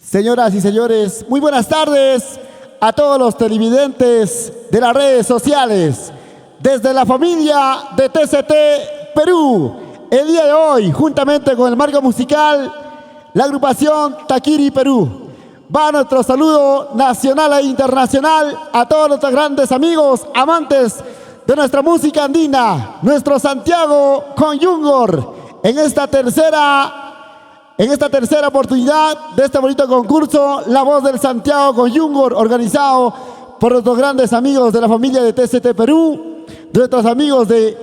Señoras y señores, muy buenas tardes a todos los televidentes de las redes sociales. Desde la familia de TCT Perú, el día de hoy, juntamente con el marco musical, la agrupación Taquiri Perú, va nuestro saludo nacional e internacional a todos nuestros grandes amigos, amantes de nuestra música andina, nuestro Santiago con Yungor, en esta tercera oportunidad de este bonito concurso, La Voz del Santiago con Yungor, organizado por nuestros grandes amigos de la familia de TCT Perú, de nuestros amigos de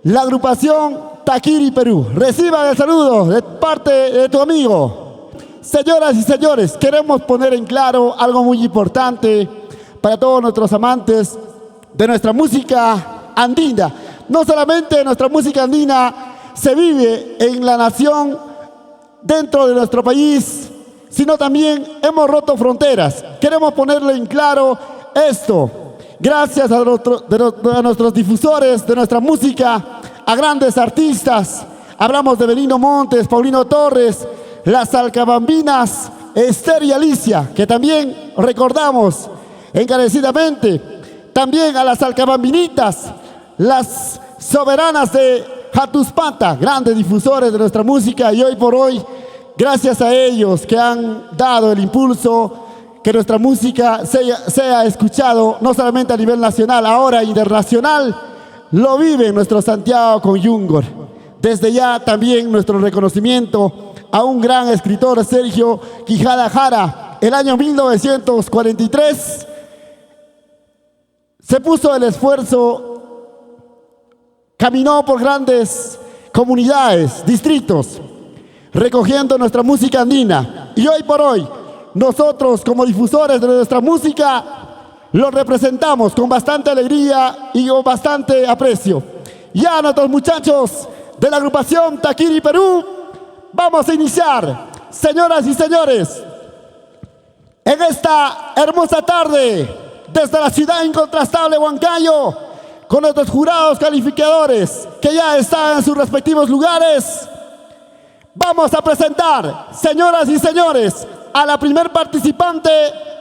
la agrupación Taquiri Perú. Reciban el saludo de parte de tu amigo. Señoras y señores, queremos poner en claro algo muy importante para todos nuestros amantes de nuestra música andina. No solamente nuestra música andina se vive en la nación, dentro de nuestro país, sino también hemos roto fronteras. Queremos ponerle en claro esto. Gracias a nuestros difusores de nuestra música, a grandes artistas. Hablamos de Benigno Montes, Paulino Torres, las Alcabambinas, Esther y Alicia, que también recordamos encarecidamente. También a las Alcabambinitas, las soberanas de Jatuspanta, grandes difusores de nuestra música, y hoy por hoy, gracias a ellos que han dado el impulso que nuestra música sea escuchado no solamente a nivel nacional, ahora internacional, lo vive nuestro Santiago con Yungor. Desde ya también nuestro reconocimiento a un gran escritor, Sergio Quijada Jara. El año 1943 se puso el esfuerzo, caminó por grandes comunidades, distritos, recogiendo nuestra música andina. Y hoy por hoy, nosotros como difusores de nuestra música, lo representamos con bastante alegría y con bastante aprecio. Ya nuestros muchachos de la agrupación Taquiri Perú, vamos a iniciar, señoras y señores, en esta hermosa tarde, desde la ciudad incontrastable Huancayo, con nuestros jurados calificadores que ya están en sus respectivos lugares, vamos a presentar, señoras y señores, a la primer participante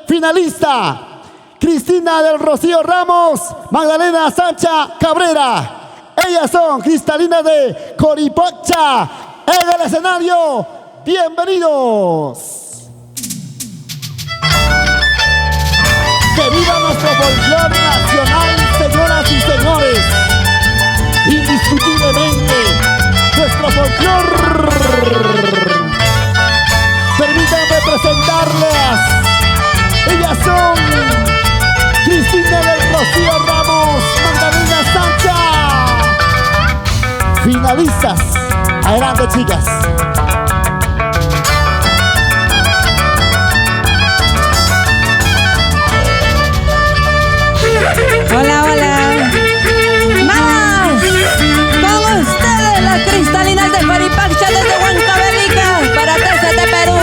finalista, Cristina del Rocío Ramos, Magdalena Sancha Cabrera. Ellas son cristalinas de Coripocha en el escenario. ¡Bienvenidos! ¡Que viva nuestro folclore nacional, señoras y señores! Indiscutiblemente, nuestro folclore. Permítanme presentarles. Ellas son Cristina del Rocío Ramos, Magdalena Sancha. Finalistas. Adelante, chicas. Hola, hola. ¡Vamos! Con ustedes las cristalinas de Coripacha desde Huancavelica para TCT Perú.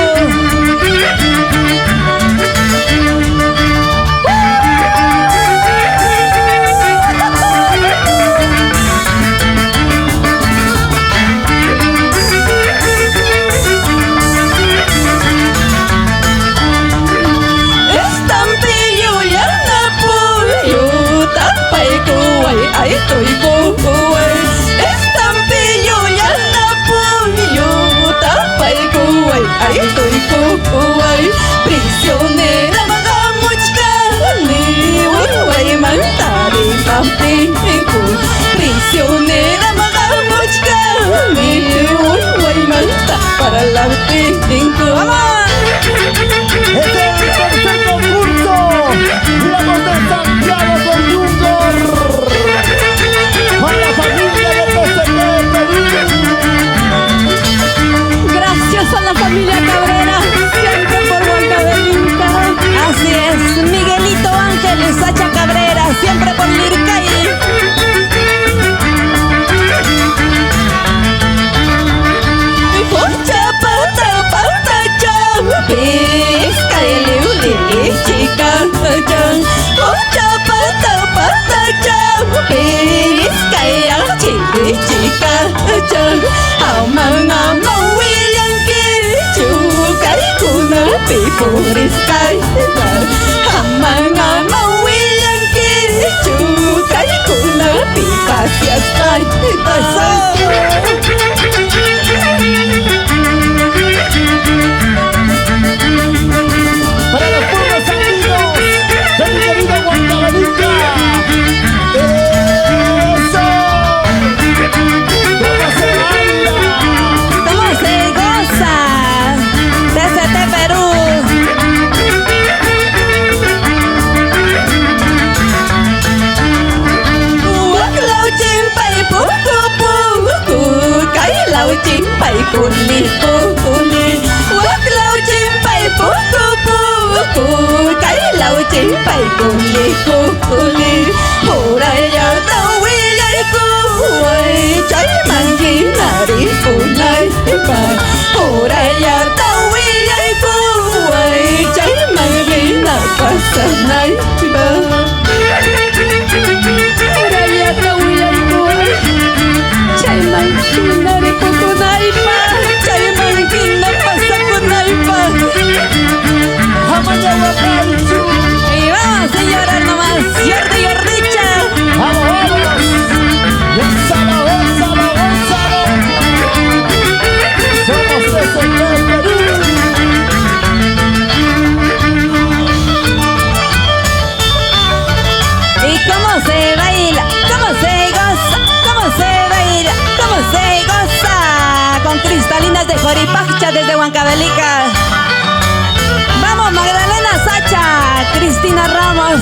Ay, estoy cucuay, estampillo ya la puño, tapa el cuay, ay, estoy cucuay, prisionera magamuchka, ni uy, mantari, pampincu, prisionera magamuchka, ni uy, manta, para la pincu, ¡vamos! ¡Es el tercer concurso! ¡La Voz del Santiago con Yungor! ¡Con la familia de TCT Perú! Gracias a la familia Cabrera, siempre por Huancavelica. Así es, Miguelito Ángeles, Sacha Cabrera, siempre por Lircay. pipuriskai Amang amang wilang kichukai Kuna pipasiaskai Para los pueblos amigos de mi querido Huancavelica. ¡Eso! ¿Cómo se baila? ¿Cómo se goza? TCT Perú. Lau chimpai puku puku, kai lau chimpai puli puli. Lau chimpai puku puku, kai lau chimpai puli puli. Huraya tau wilai kuai, chai mangi nari punai pa. Huraya tau wilai kuai, chai mangi na pasanai pa. Huraya tau wilai kuai, chai mangi nari punai pa. Chai mangi na pasanai pa. ¡Amaña Huacaichu! Y vamos a llorar nomás, Yordi Yordicha. ¡Vamos, vamos! ¡Gonzalo, Gonzalo, Gonzalo! ¡Somos TCT Perú! ¿Y cómo se baila? ¿Cómo se goza? ¿Cómo se baila? ¿Cómo se goza? Con cristalinas de Joripacha desde Huancavelica. Vamos Magdalena Sacha, Cristina Ramos.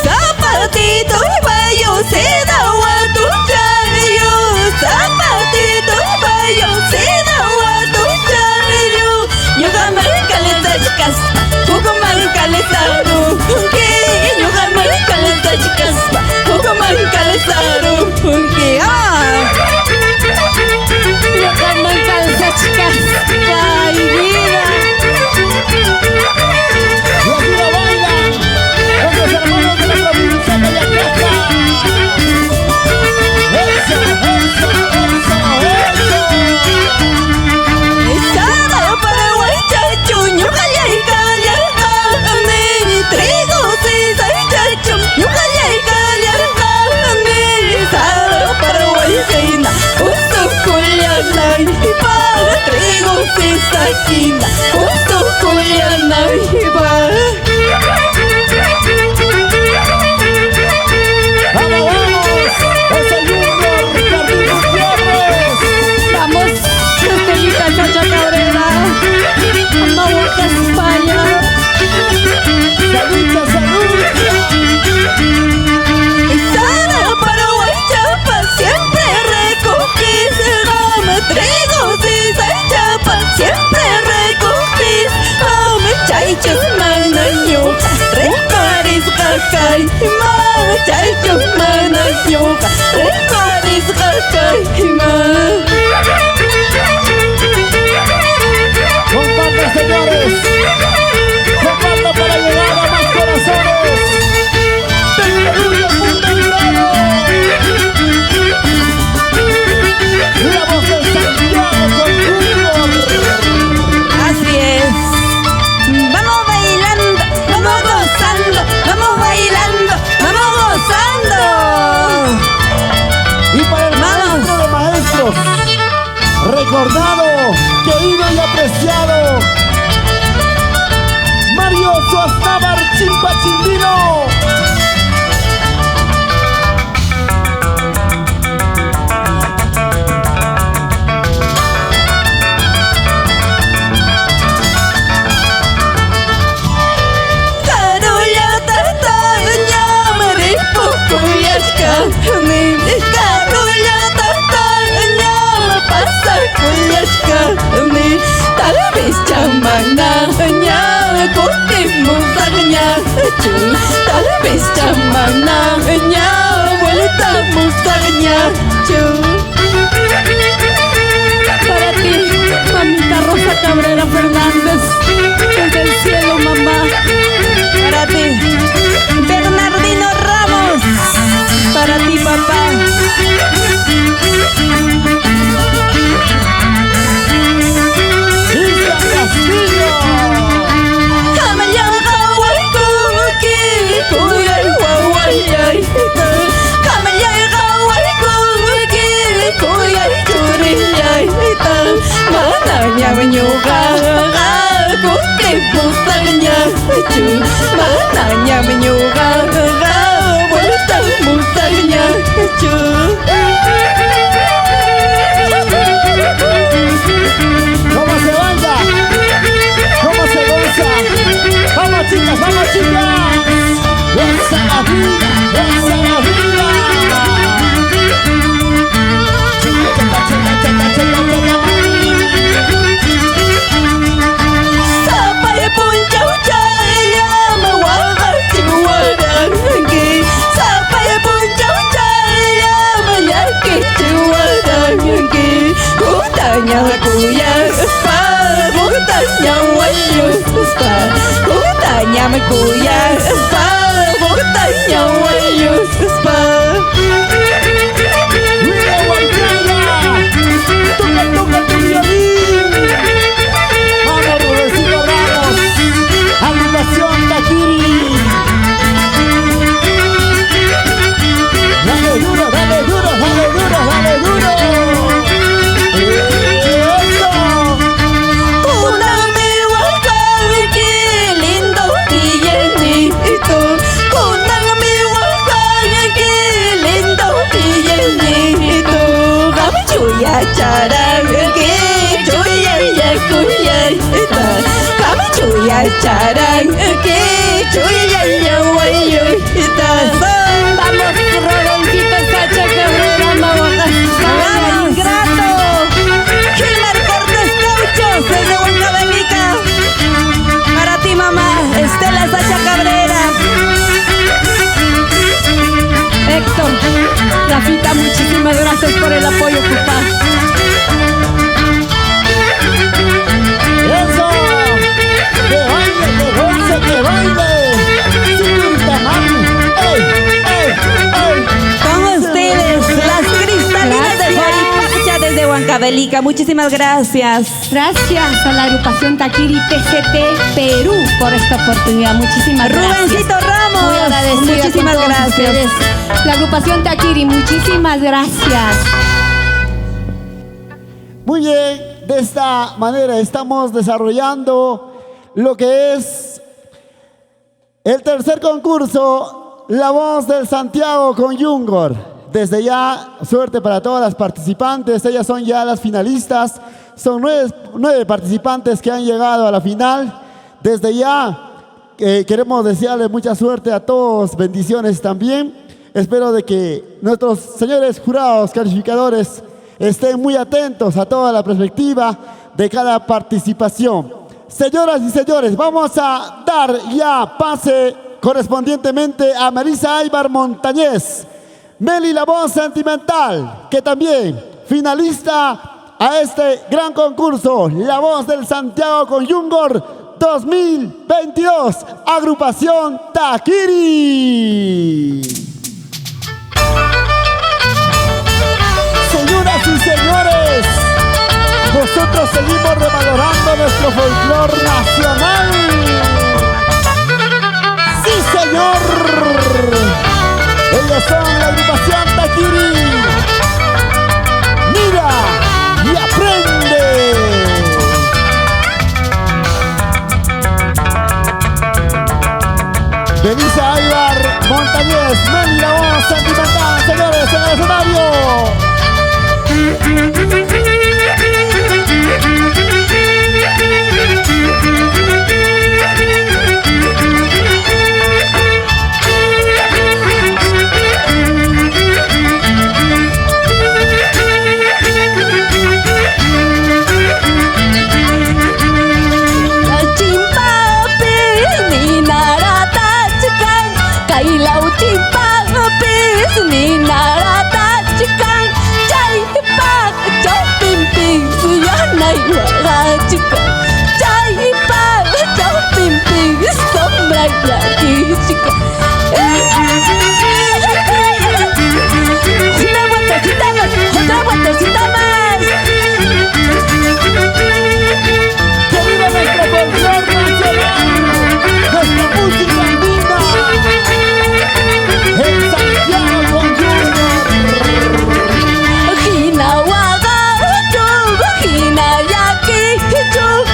Zapatito y bayo se da a tu chayo. Zapatito y bayo se da a tu chayo. Yo jamás cales chicas, poco más calesaro. Que yo jamás cales chicas, poco más calesaro. Que yo jamás cales chicas, ay vida. ¡Y aquí lo bailan! ¡Los hermanos de la provincia de Ayacacha! ¡Eso, eso, eso, eso! Estaba para guachacho, ñucalla y calla, trigo si soy chacho, ñucalla y calla, estaba para guachina, justo juliana y para trigo si saquina, justo juliana y para. ¡Vamos, vamos! ¡Es el Junior Ricardito Gutiérrez! Vamos, desde mi casa Cabrera, Amahuaca, España. ¡Saludita, saludita! Estaba para Guaychapa, siempre recogís dame trigo, si soy chapa, siempre recogís dame chaichos, manayuca, recaris cacay, chaichos, manayuca, recaris cacay, ¡Compartan, señores! ¡Compartan para llegar a más corazones! ¡Del Perú y el mundo entero! ¡La voz de Santiago con Junior! Así es. Vamos bailando, vamos gozando, vamos bailando, vamos gozando. Y para el maestro de maestros, recordado, querido y apreciado, Mario Suaznávar Chimpachimbino. Carulla tartaña, maripocuyaska, carulla tartaña, pasa cuyaska, tal vez chamana, cortimos daña, tal vez chamana, voltamos daña, para ti, mamita Rosa Cabrera Fernández. musanya cu mananya menyuka vuelta musanya cu. ¿Cómo se baila? ¿Cómo se goza? ¡Vamos chicas, vamos chicas! ¡Goza la vida, goza la vida! Sampai puncak cahaya mewakar jiwa dan sampai puncak cahaya menyakit jiwa dan ku tanya aku yang apa, ku tanya wayu apa, ku tanya aku yang apa, ku tanya wayu apa. Toca tu violín. Vamos, Rudecito Ramos. Agrupación Taquiri. Dale duro, dale duro, dale duro, dale duro. Eso. Kunami wakal que lindo y llenito. Kunami wakal que lindo y llenito. Kami chuya charang que chuya ya kuya ita. Kami chuya charang que chuya ya wayu ita. Vamos Rodoncito Sacha Cabrera Mahuacas. Vamos grato. Gilmer Cortés Cauchos desde Huancavelica. Para ti mamá, Estela Sacha Cabrera. Héctor, Rafita, muchísimas gracias por el apoyo, papá. Eso. Que baile, que goce, que baile. Cinturita, mami. ¡Ey, ey, ey! Con ustedes, las cristalinas de Joripacha desde Huancavelica. Muchísimas gracias. Gracias a la agrupación Taquiri TCT Perú por esta oportunidad. Muchísimas gracias. Rubencito Ramos, Muy agradecida muchísimas con todos gracias. ustedes. La agrupación Taquiri, muchísimas gracias. Muy bien, de esta manera estamos desarrollando lo que es el tercer concurso, La Voz del Santiago con Yungor. Desde ya, suerte para todas las participantes, ellas son ya las finalistas, son nueve participantes que han llegado a la final. Desde ya queremos desearle mucha suerte a todos, bendiciones también. Espero de que nuestros señores jurados calificadores estén muy atentos a toda la perspectiva de cada participación. Señoras y señores, vamos a dar ya pase correspondientemente a Marisa Aybar Montañez, Meli La Voz Sentimental, que también finalista a este gran concurso, La Voz del Santiago con Yungor 2022, agrupación Taquiri. Señoras y señores, nosotros seguimos revalorando nuestro folclor nacional. ¡Sí, señor! Ellos son la agrupación Taquiri. ¡Mira y aprende! Belisa Aybar Montañez, Meli La Voz Sentimental, señores, en el escenario. Otra vueltecita más. ¡Que viva nuestro folclor nacional! ¡Nuestra música andina! ¡En Santiago con Junior! Hina waga chub, hina yaki chub,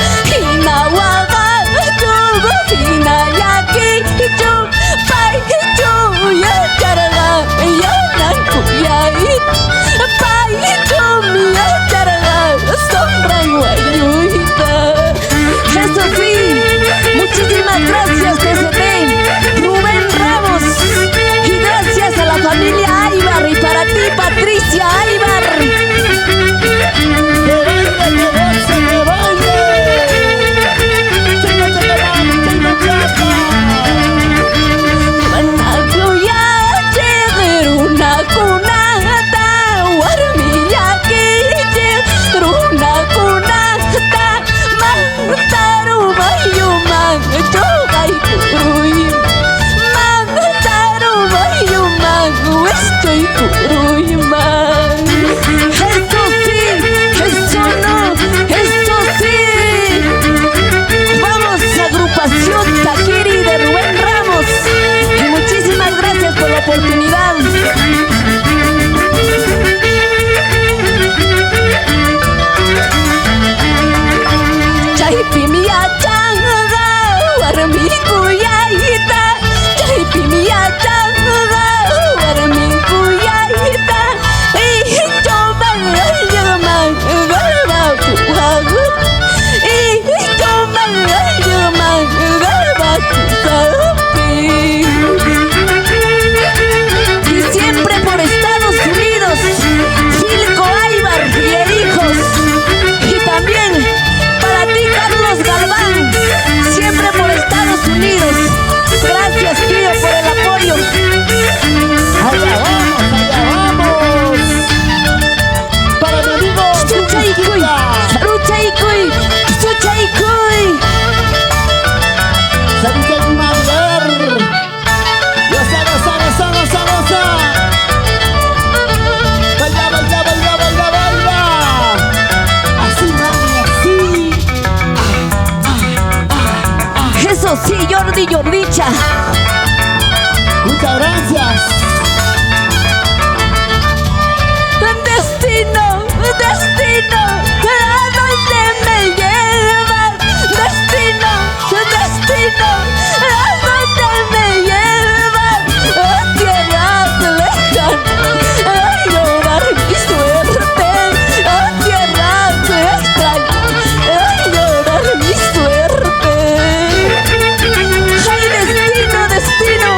sí, Jordi Jordicha. Muchas gracias. Destino, destino, ¿a dónde me llevas? Destino, destino, ¿a dónde me llevas? A tierras lejanas, a llorar mi suerte. A tierras extrañas, a llorar mi suerte. Ay, destino, destino,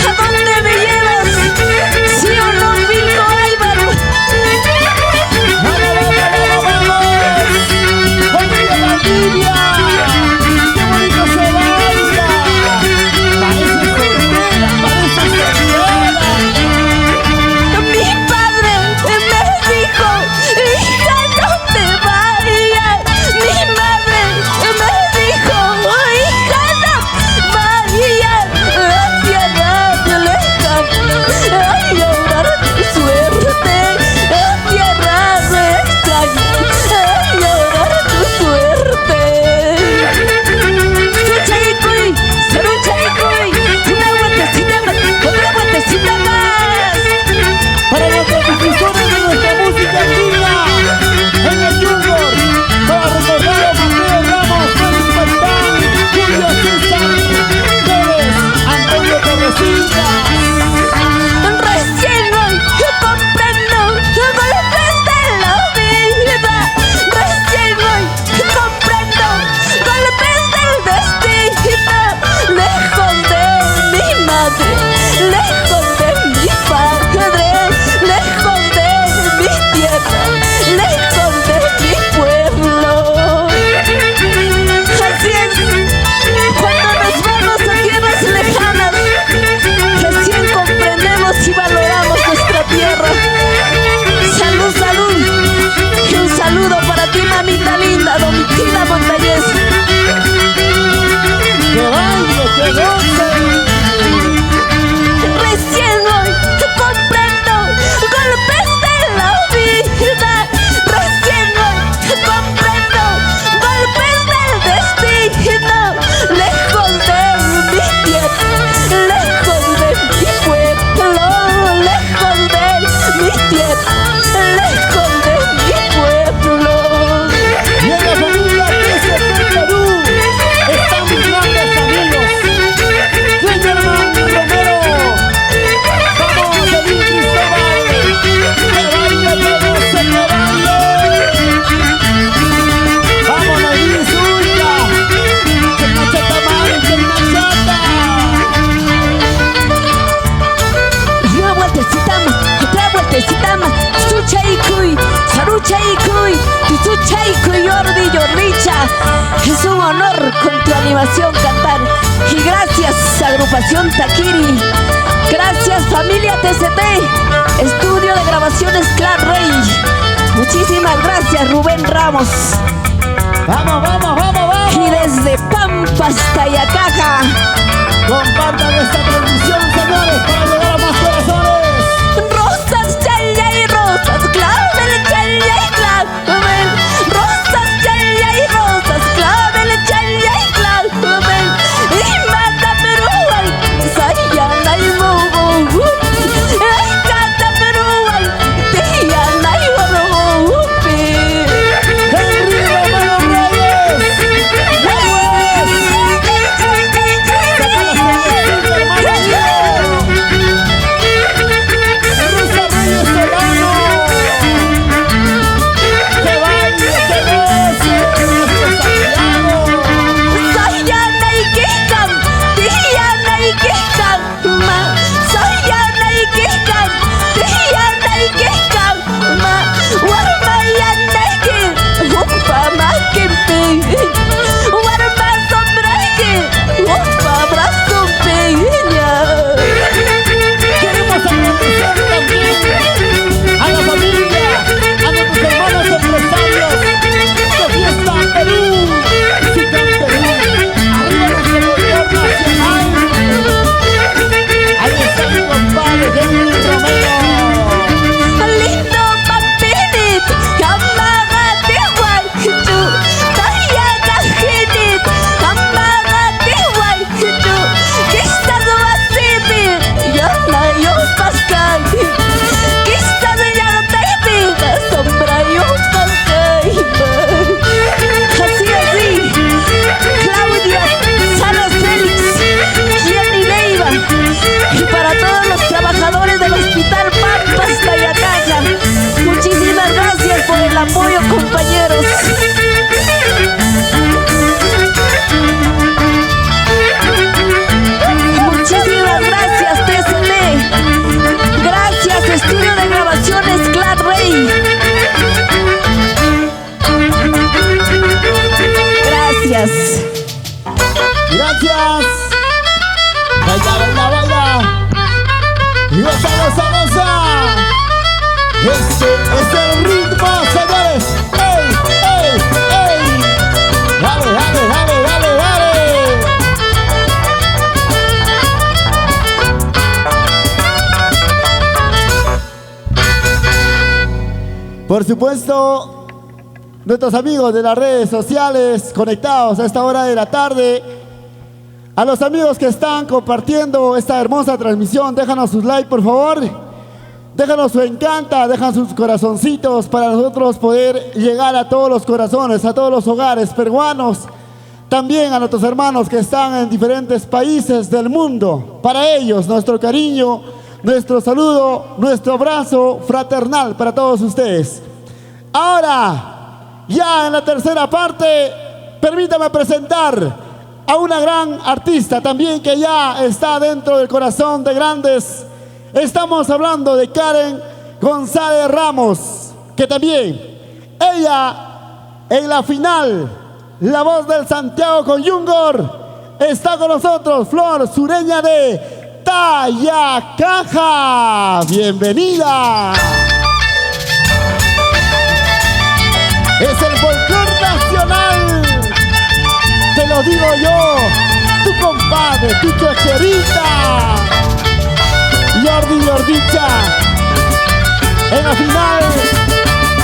¿a dónde me llevas? ¿Sí o no, Vilco Álvaro? ¡Familia! ¡Qué bonito se baila! Parece soltera, parece soltera. Mi padre me dijo, hija, no te vayas. Mi madre me dijo, hija, no vayas. A tierras lejanas, a llorar tu suerte. A tierras extrañas, a llorar tu suerte. Suchaycuy, saruchaycuy, una vueltecita más, otra vueltecita más. Para los difusores de nuestra música andina en el Jungor, para recordar a Mateo Ramos, Félix Paitán, Julio César Pérez, Antonio Torrecillas. Recién hoy yo comprendo los golpes de la vida. Recién hoy yo comprendo golpes del destino. Lejos de mi madre, lejos de mi padre, lejos de mi tierra, lejos de mi pueblo. Así es, cuando nos vamos a tierras lejanas, recién comprendemos y valoramos nuestra tierra. Salud, salud. Y un saludo para ti, mamita linda, Domitila Montañez. ¡Que baile, que goce! Recién hoy comprendo golpes de la vida. Recién hoy comprendo golpes del destino. Lejos de mi tierra, lejos de mi pueblo. Lejos de mi tierra, lejos de mi pueblo. Y en la familia TCT Perú están mis grandes amigos. Clingerman Romero, vamos a Edith Cristóbal, que baile, que goce, que baile. Vamos a Edith Zulia, que nachata madre, que nachata. Y una vueltecita más, otra vueltecita más. Suchaycuy, saruchaycuy, tisuchaycuy, Jordi Jordicha. Es un honor con tu animación cantar. Y gracias, agrupación Taquiri. Gracias, familia TCT, estudio de grabaciones Clan Rey. Muchísimas gracias, Rubén Ramos. Vamos, vamos, vamos, vamos. Y desde Pampa hasta Yacaja, Compartan esta transmisión, señores, para llegar a más corazones. rosas, chaya y rosas, clavel, chaya y clavel. Rosas, chaya y rosas, clavel, chaya y clavel. Y mata peruay, sayana y mogo. Ay, cata peruay, tejana y oropi. Henry Romero Reyes, Gracias. Baila, baila, baila. Y goza, goza, goza. Este es el ritmo, señores. ¡Ey, ey, ey! Dale, dale, dale, dale, dale. Por supuesto, nuestros amigos de las redes sociales conectados a esta hora de la tarde, a los amigos que están compartiendo esta hermosa transmisión, déjanos sus likes, por favor. Déjanos su encanta, dejan sus corazoncitos para nosotros poder llegar a todos los corazones, a todos los hogares peruanos. También a nuestros hermanos que están en diferentes países del mundo. Para ellos, nuestro cariño, nuestro saludo, nuestro abrazo fraternal para todos ustedes. Ahora, ya en la tercera parte, permítame presentar a una gran artista también que ya está dentro del corazón de grandes. Estamos hablando de Karen González Ramos, que también ella en la final, La Voz del Santiago con Yungor, está con nosotros, Flor Sureña de Tayacaja. Bienvenida. Es el folclor nacional, te lo digo yo, tu compadre, tu chocherita, Jordi Jordicha, en la final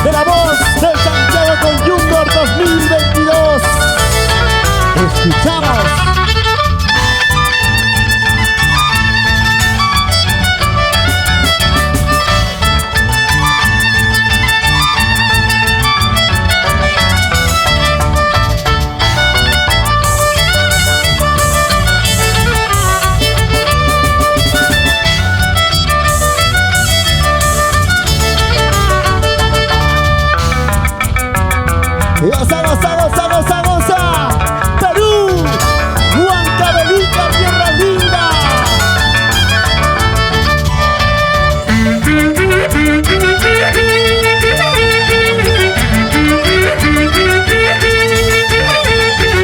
de La Voz del Santiago con Yungor 2022. Escuchamos. Goza, goza, goza, goza, goza. Perú, Huancavelica, tierra linda.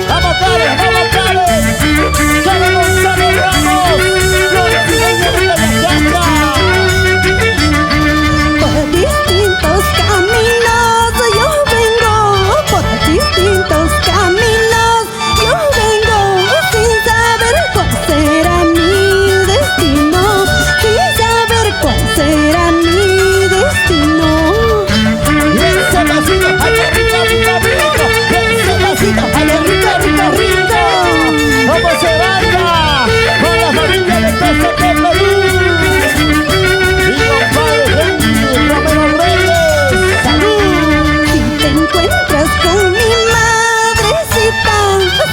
Vamos, Karen, vamos, Karen. Karen González Ramos, Flor Sureña de Tayacaja. Por distintos caminos yo vengo, por distintos caminos yo vengo, sin saber cuál será mi destino, sin saber cuál será mi destino. Y ese pasito, ay, rico, rico, rico. Y ese pasito, ay, rico, rico, rico. ¿Cómo se baila con la familia de TCT Perú? Mi compadre Henry Romero Reyes, ¡salud! Si te encuentras con mi madrecita,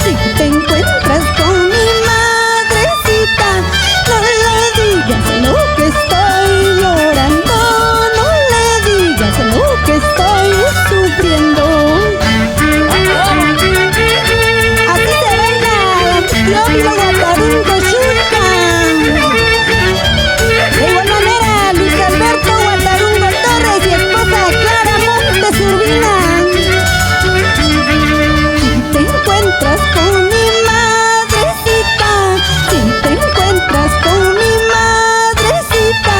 si te encuentras con mi madrecita, no le digas lo que estoy llorando, no le digas lo que estoy sufriendo. Así se baila, yo vivo Guatarunco, Chuca. De igual manera, Luis Alberto Guatarunco Torres y esposa Clara Montes Urbina. Si te encuentras con mi madrecita, si te encuentras con mi madrecita,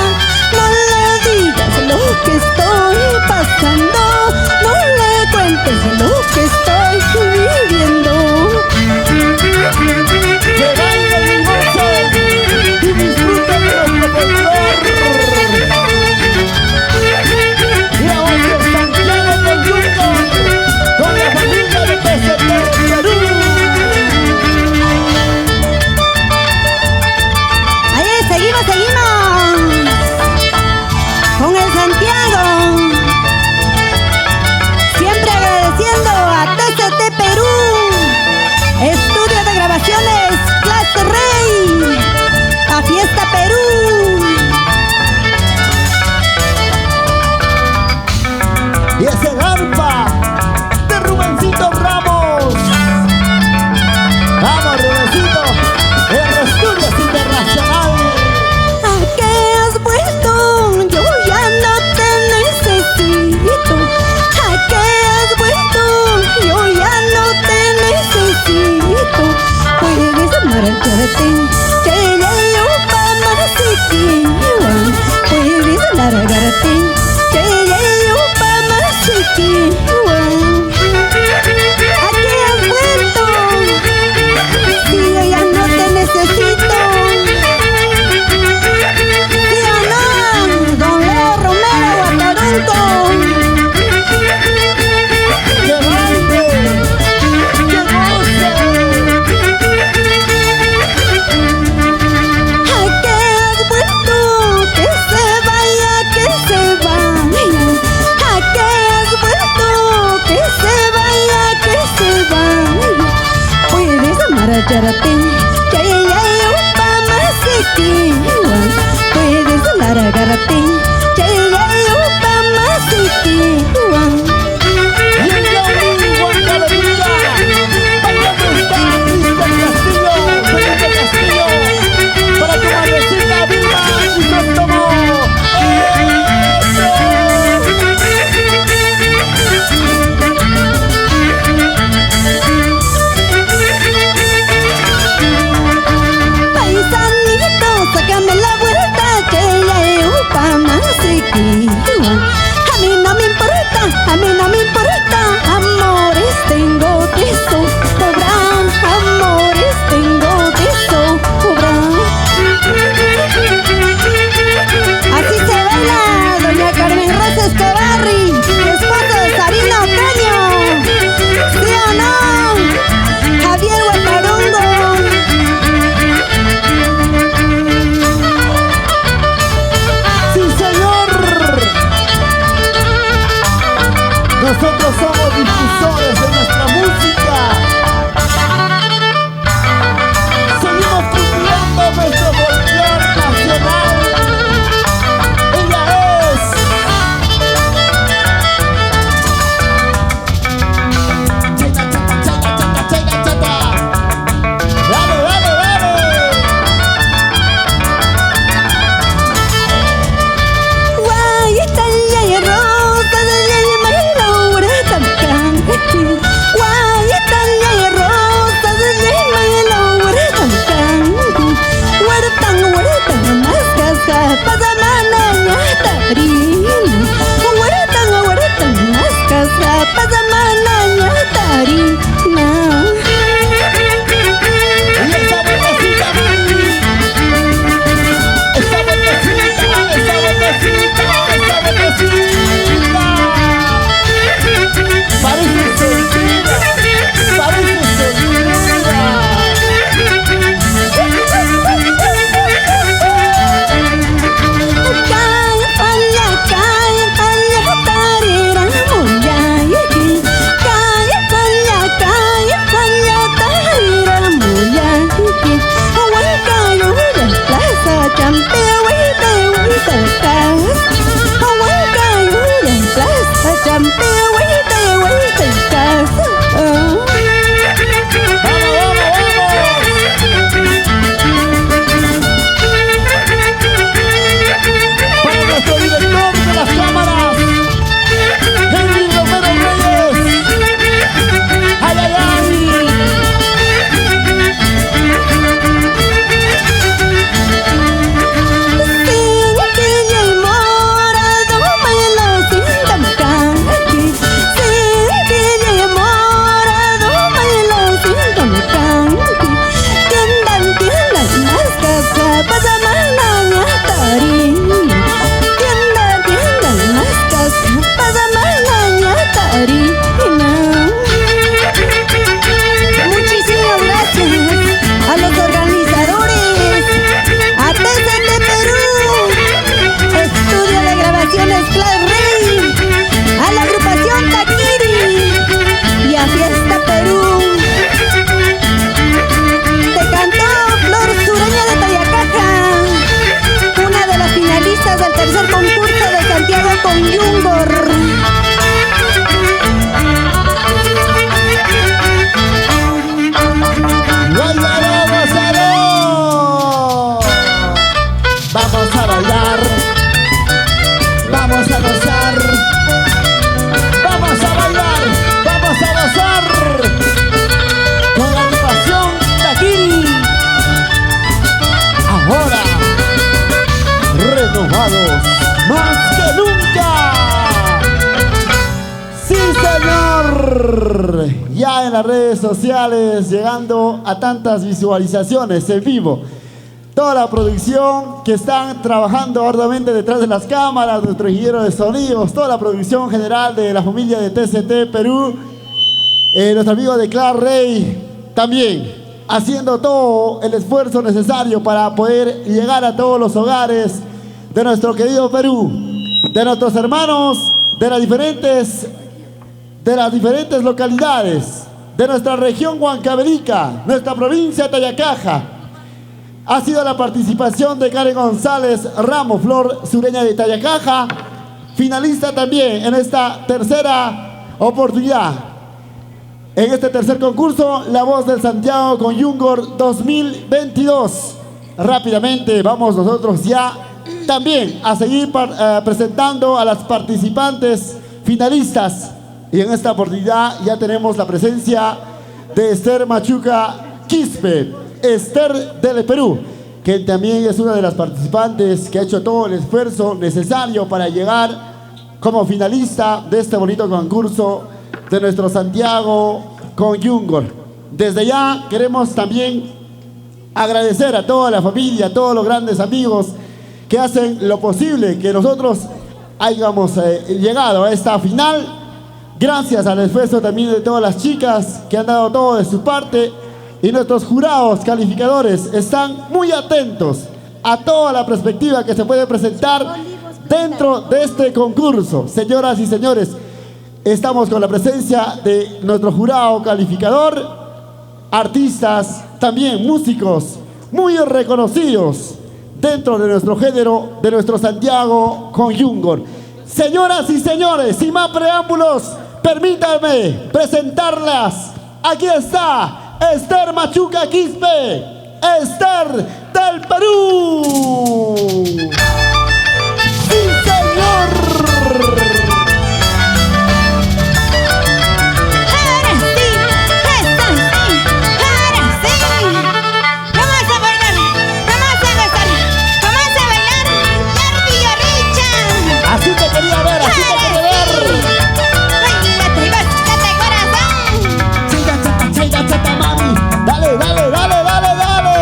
no le digas lo que estoy pasando, no le cuentes lo que estoy viviendo. Que baile mi voz marcharte, cheyayo pamasiki, puedes largarte, cheyayo pamasiki. ¿A qué has vuelto? Si yo ya no te necesito. ¿Sí o no, don Leo Romero Guatarunco? ¡Que baile! ¡Que goce! ¿A qué has vuelto? Que se vaya, que se vaya. ¿A qué has vuelto? Que se vaya, que se vaya. Puedes marcharte, cheyayo pamasiki. Puedes largarte, cheyayo pamasiki. ¡Lindo, Guancalavilla! ¡Bailando está Cristian Castillo! ¡Felipe Castillo! ¡Para tu madrecita Vilma Crisóstomo! ¡Eso! Paisanito, sácame la vuelta, cheyayo pamasiki. A mí no me importa, a mí no me importa. Amores tengo de sobrar, amores tengo de sobrar. Así se baila doña Carmen Rosa Escobarri, esposa de Sabino Caño. ¿Sí o no, Javier Guatarungo? ¡Sí, señor! Nosotros somos difusores de nuestra música. Seguimos cumpliendo nuestro folclore nacional. Ella es Chata, chata, chata, chata, chata, chata. ¡Dale, dale, dale! Guay, está la rosa de la laura también. unidos, más que nunca. Sí, señor. Ya en las redes sociales, llegando a tantas visualizaciones en vivo. Toda la producción que están trabajando arduamente detrás de las cámaras, nuestro ingeniero de sonidos, toda la producción general de la familia de TCT Perú, nuestro amigo de Clark Rey, también haciendo todo el esfuerzo necesario para poder llegar a todos los hogares de nuestro querido Perú, de nuestros hermanos de las diferentes localidades, de nuestra región Huancavelica, nuestra provincia de Tayacaja. Ha sido la participación de Karen González Ramos, Flor sureña de Tayacaja, finalista también en esta tercera oportunidad. En este tercer concurso, La Voz del Santiago con Yungor 2022. Rápidamente vamos nosotros ya también a seguir presentando a las participantes finalistas. Y en esta oportunidad ya tenemos la presencia de Esther Machuca Quispe, Esther del Perú, que también es una de las participantes que ha hecho todo el esfuerzo necesario para llegar como finalista de este bonito concurso de nuestro Santiago con Yungor. Desde ya queremos también agradecer a toda la familia, a todos los grandes amigos que hacen lo posible que nosotros hayamos llegado a esta final. Gracias al esfuerzo también de todas las chicas que han dado todo de su parte. Y nuestros jurados calificadores están muy atentos a toda la perspectiva que se puede presentar dentro de este concurso. Señoras y señores, estamos con la presencia de nuestro jurado calificador, artistas, también músicos muy reconocidos dentro de nuestro género, de nuestro Santiago con Yungor. Señoras y señores, sin más preámbulos, permítanme presentarlas. Aquí está Esther Machuca Quispe, Esther del Perú. ¡Sí, señor! Ahora sí, esto sí, ahora sí. Vamos a bailar, vamos a gozar, vamos a bailar, Barbie y Richa. Así te quería ver, así te quería ver. Dale, dale, dale, dale, dale.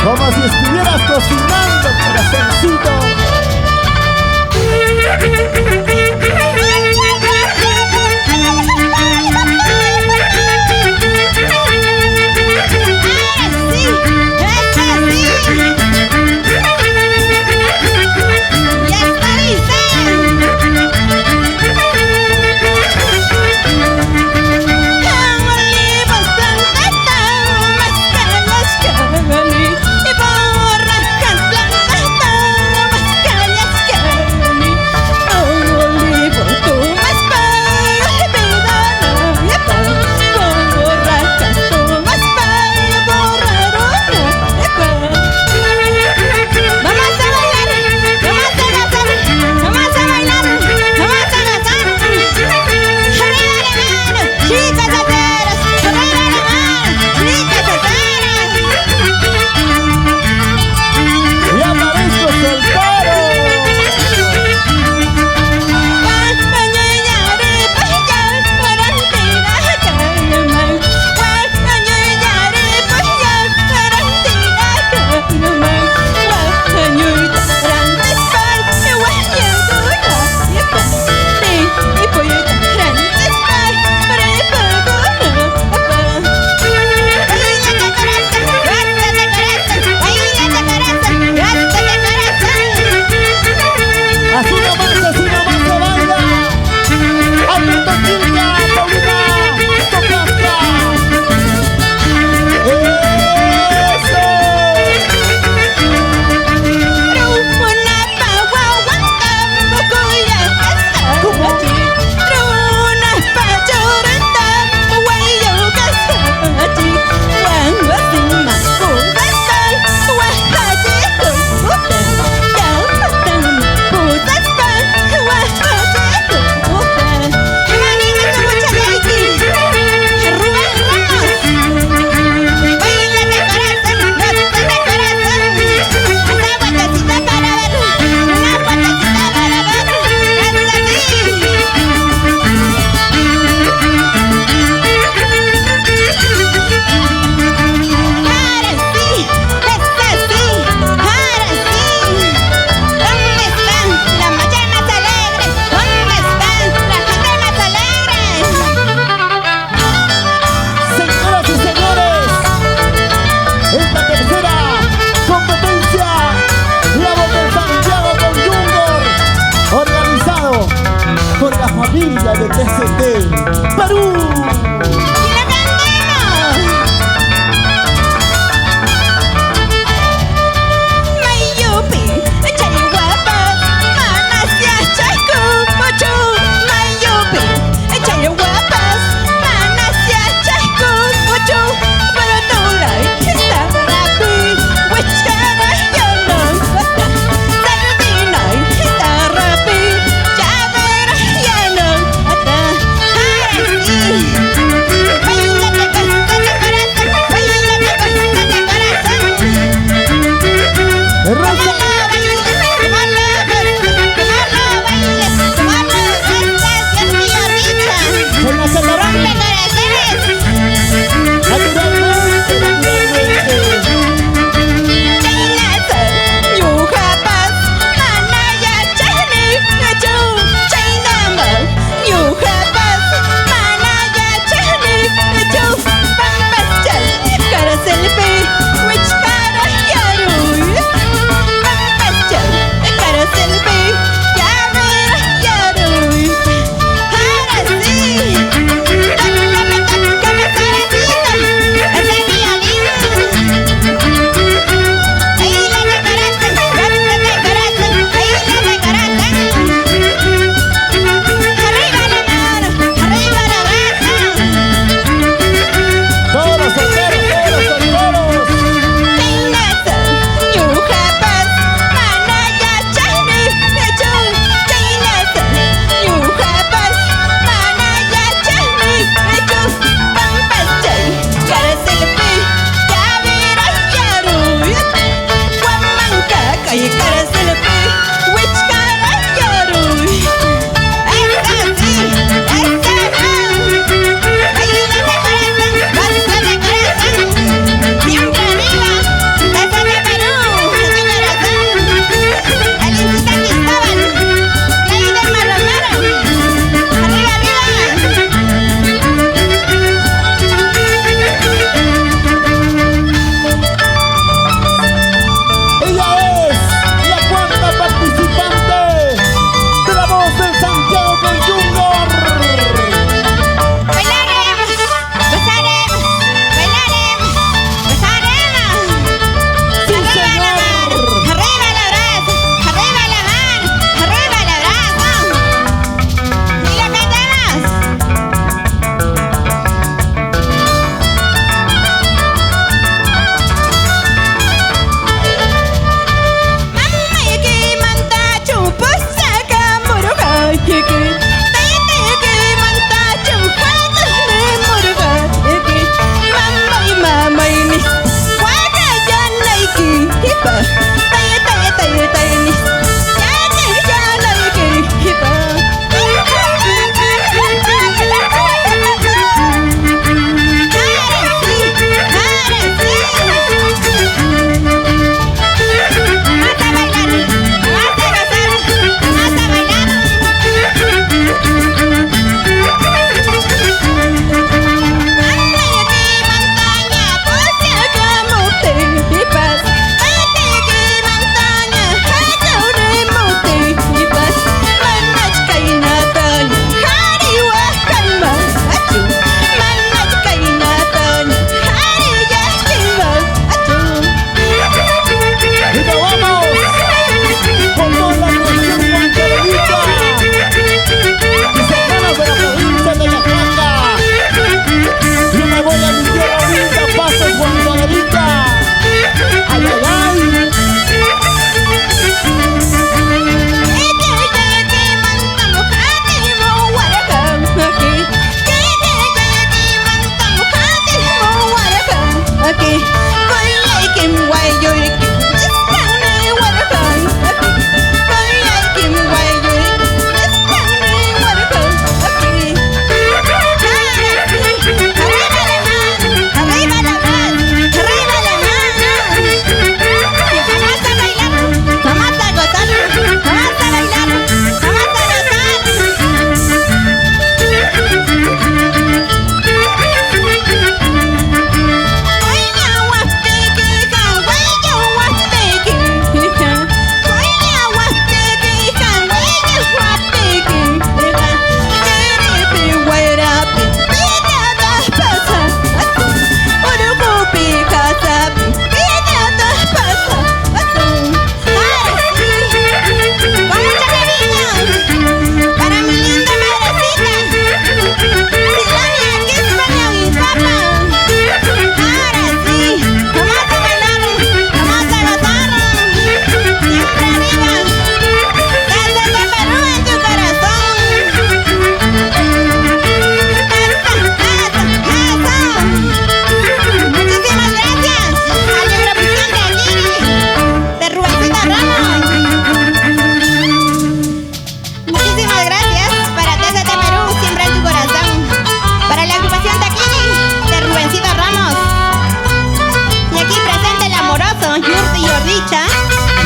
Como si estuvieras cocinando, corazoncito.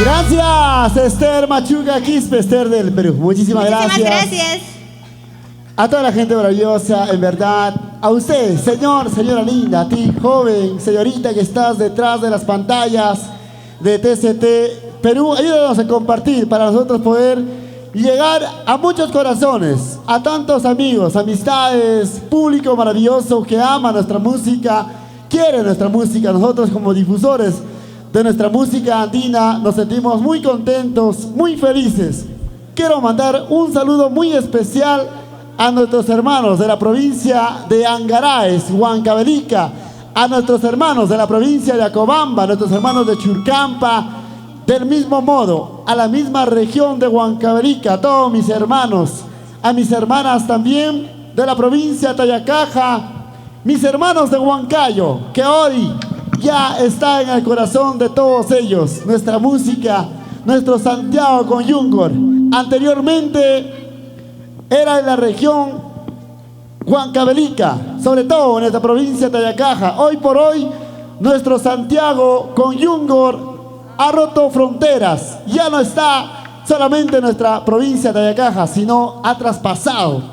Gracias, Esther Machuca Quispe, Esther del Perú. Muchísimas Muchísimas gracias. gracias. A toda la gente maravillosa, en verdad. A usted, señor, señora linda, a ti, joven, señorita que estás detrás de las pantallas de TCT Perú. Ayúdanos a compartir para nosotros poder llegar a muchos corazones, a tantos amigos, amistades, público maravilloso que ama nuestra música, quiere nuestra música. Nosotros como difusores de nuestra música andina nos sentimos muy contentos, muy felices. Quiero mandar un saludo muy especial a nuestros hermanos de la provincia de Angaraes, Huancavelica, a nuestros hermanos de la provincia de Acobamba, a nuestros hermanos de Churcampa, del mismo modo, a la misma región de Huancavelica, a todos mis hermanos, a mis hermanas también de la provincia de Tayacaja, mis hermanos de Huancayo, que hoy ya está en el corazón de todos ellos, nuestra música, nuestro Santiago con Yungor. Anteriormente era en la región Huancavelica, sobre todo en esta provincia de Tayacaja. Hoy por hoy, nuestro Santiago con Yungor ha roto fronteras. Ya no está solamente en nuestra provincia de Tayacaja, sino ha traspasado.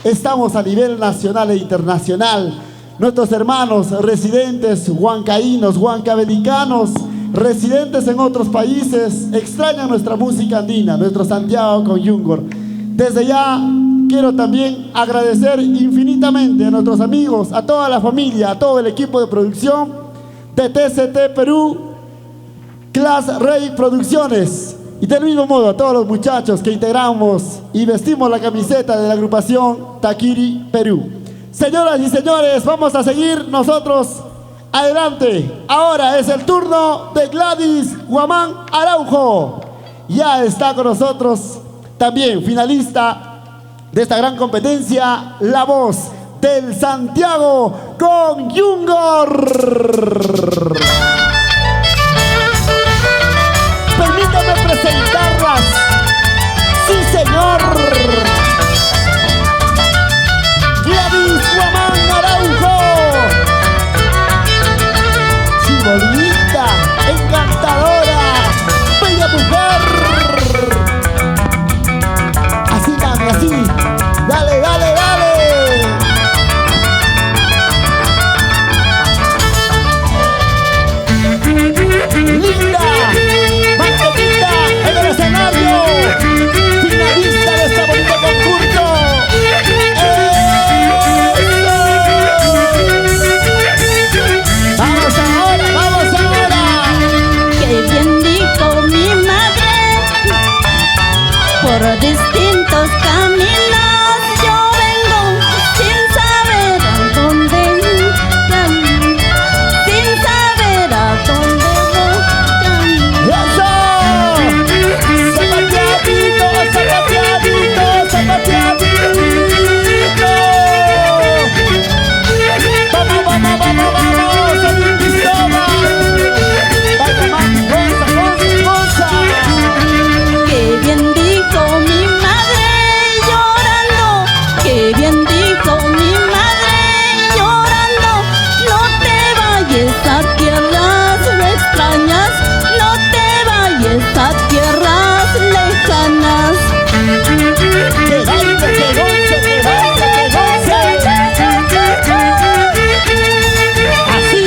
Estamos a nivel nacional e internacional. Nuestros hermanos residentes huancaínos, huancavelicanos, residentes en otros países, extrañan nuestra música andina, nuestro Santiago con Yungor. Desde ya quiero también agradecer infinitamente a nuestros amigos, a toda la familia, a todo el equipo de producción de TCT Perú, Class Rey Producciones, y del mismo modo a todos los muchachos que integramos y vestimos la camiseta de la agrupación Taquiri Perú. Señoras y señores, vamos a seguir nosotros adelante. Ahora es el turno de Gladys Guamán Araujo. Ya está con nosotros también finalista de esta gran competencia, la voz del Santiago con Yungor. Permítame presentarlas. Sí, señor. Gladys Guamán Araujo. Chibolita, encantadora, bella mujer. Así, dame, así. Dale, dale, dale. Linda, más bonita en el escenario. Finalista de este bonito concurso. Vamos ahora, vamos ahora. Qué bien dijo mi madre, por distintos caminos yo vengo sin saber a dónde irán, sin saber a dónde voy. ¡Eso! ¡Zapateadito, zapateadito, zapateadito! ¡Vamos, vamos, vamos, vamos! ¡San Cristóbal! ¡Vaya, mami! ¡Goza, goza, goza! Qué bien dijo mi madre llorando, qué bien dijo mi madre llorando. No te vayas a tierras extrañas, no te vayas a tierras lejanas. ¡Que baile, que goce, que baile, que goce! Así.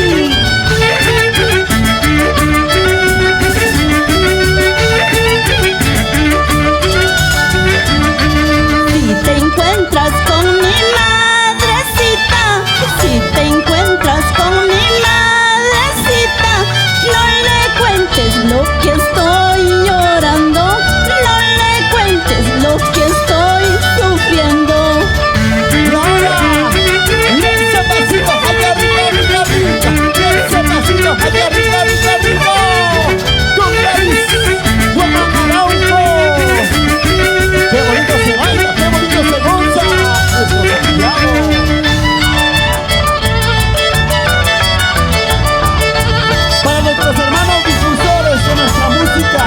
Si te encuentras con mi madrecita, si te encuentras con mi madrecita, no le cuentes lo que estoy llorando, no le cuentes lo que estoy sufriendo. ¡Ahora! ¡Ese pasito allá arriba, arriba, arriba! ¡Ese pasito allá arriba, arriba, arriba! ¡Con Gladys Guamán Araujo! ¡Qué bonito se baila! ¡Qué bonito se goza! ¡Nuestro Santiago! Para nuestros hermanos difusores de nuestra música,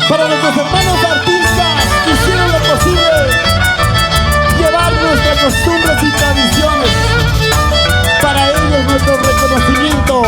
para nuestros hermanos artistas que hicieron lo posible llevar nuestras costumbres y tradiciones, para ellos nuestro reconocimiento.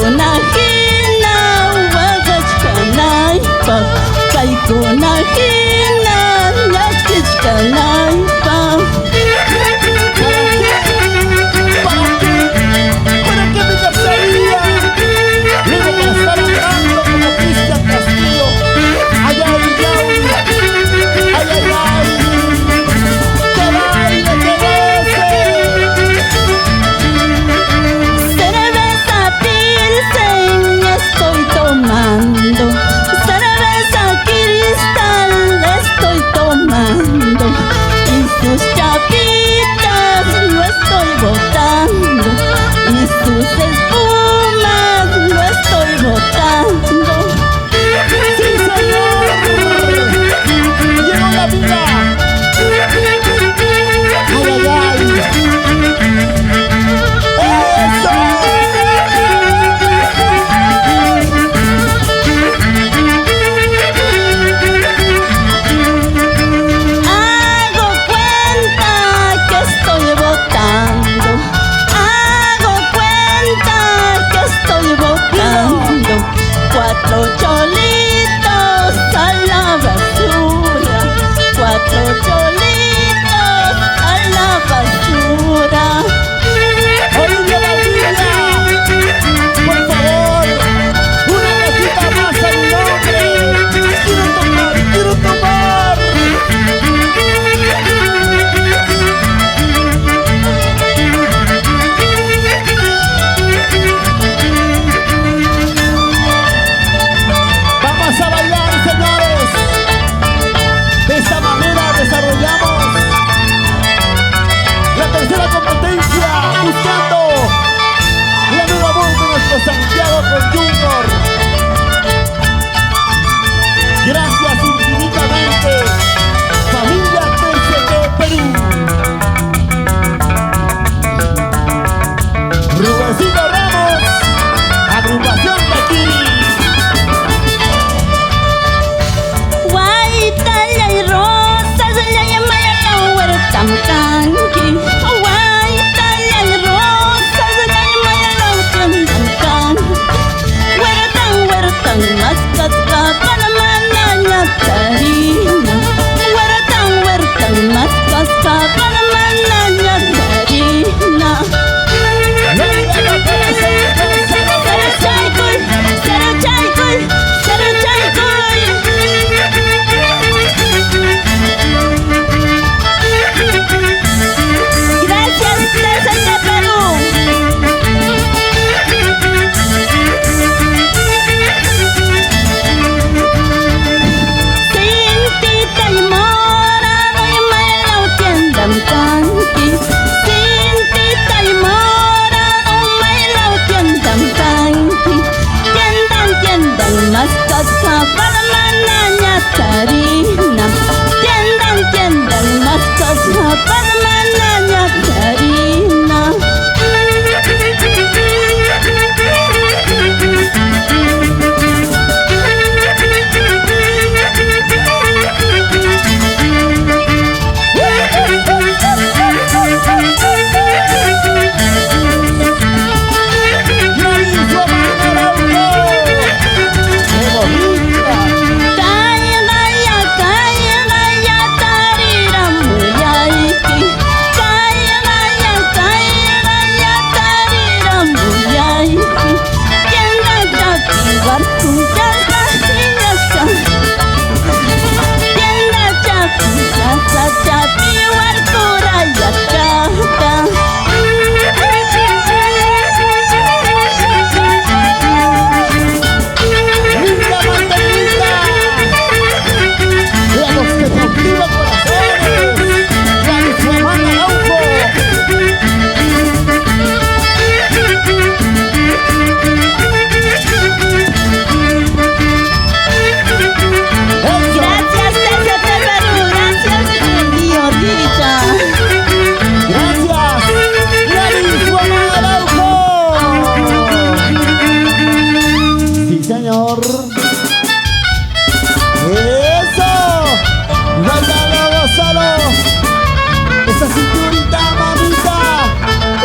Kaykunahina waqachkanaypaq, kaykunahina llakichkanaypaq. ¿Para qué me casaría? Luego para estar hablando como Cristian Castillo. Ay, ay, ay. Ay, ay, ay. ¡Que baile, que goce! Cerveza Pilsen estoy tomando, cerveza Cristal estoy tomando, y sus chapitas lo estoy botando, y sus espumas lo estoy botando. ¡Sí, señor! ¡Llegó la vida! ¡Ay, ay, ay! ¡Eso! Hago cuenta que estoy botando, hago cuenta que estoy botando, 4 cholitos a la basura, 4 cholitos a la basura. ¡Olivia Valdivia! ¡Por favor! ¡Una cosita más a mi nombre! ¡Quiero tomar! ¡Quiero tomar! Vamos a bailar, señores. De esta manera desarrollamos la tercera competencia, buscando la nueva voz de nuestro Santiago con Junior. Gracias infinitamente, familia TCT Perú. Rubensito Ramos, agrupación Taquiri. Guaitalla y rosas, ya llamaya la huertam canqui. Guaitalla y rosas, ya llamaya la huertam canqui. Huertam, huertam, mascasca, panamana, ñatarina. Huertam, huertam, mascasca, panamana, ñatarina. Cero chaycoy, cero chaycoy, cero chaycoy. Gracias, TCT Perú. Cintita y morado y maelo tiendan tanqui. Cintita y morado, maelo tiendan tanqui. Tiendan más casca para manaña tarina. Tiendan más casca para manaña tarina.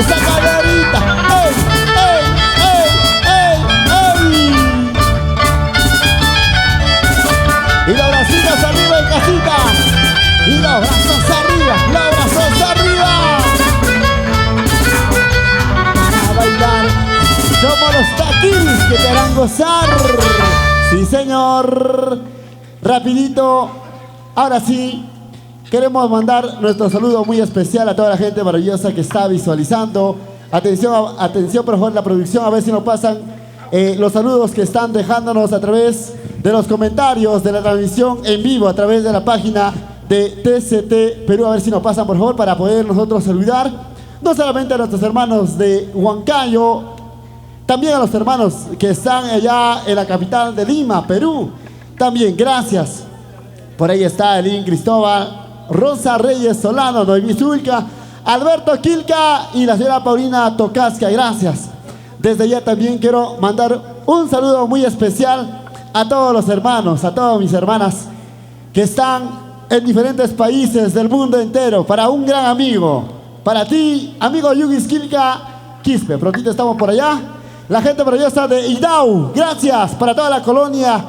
esa caderita, ey, ey, ey, ey. taquiris que te harán gozar. Sí, señor. Rapidito, ahora sí, queremos mandar nuestro saludo muy especial a toda la gente maravillosa que está visualizando. Atención, atención, por favor, la producción, a ver si nos pasan los saludos que están dejándonos a través de los comentarios de la transmisión en vivo, a través de la página de TCT Perú. A ver si nos pasan, por favor, para poder nosotros saludar no solamente a nuestros hermanos de Huancayo, también a los hermanos que están allá en la capital de Lima, Perú. También, gracias. Por ahí está Elín Cristóbal, Rosa Reyes Solano, Noemí Zulca, Alberto Quilca y la señora Paulina Tocasca. Gracias. Desde ya también quiero mandar un saludo muy especial a todos los hermanos, a todas mis hermanas que están en diferentes países del mundo entero. Para un gran amigo, para ti, amigo Yugis Quilca Quispe, prontito estamos por allá. La gente maravillosa de Idao, gracias. Para toda la colonia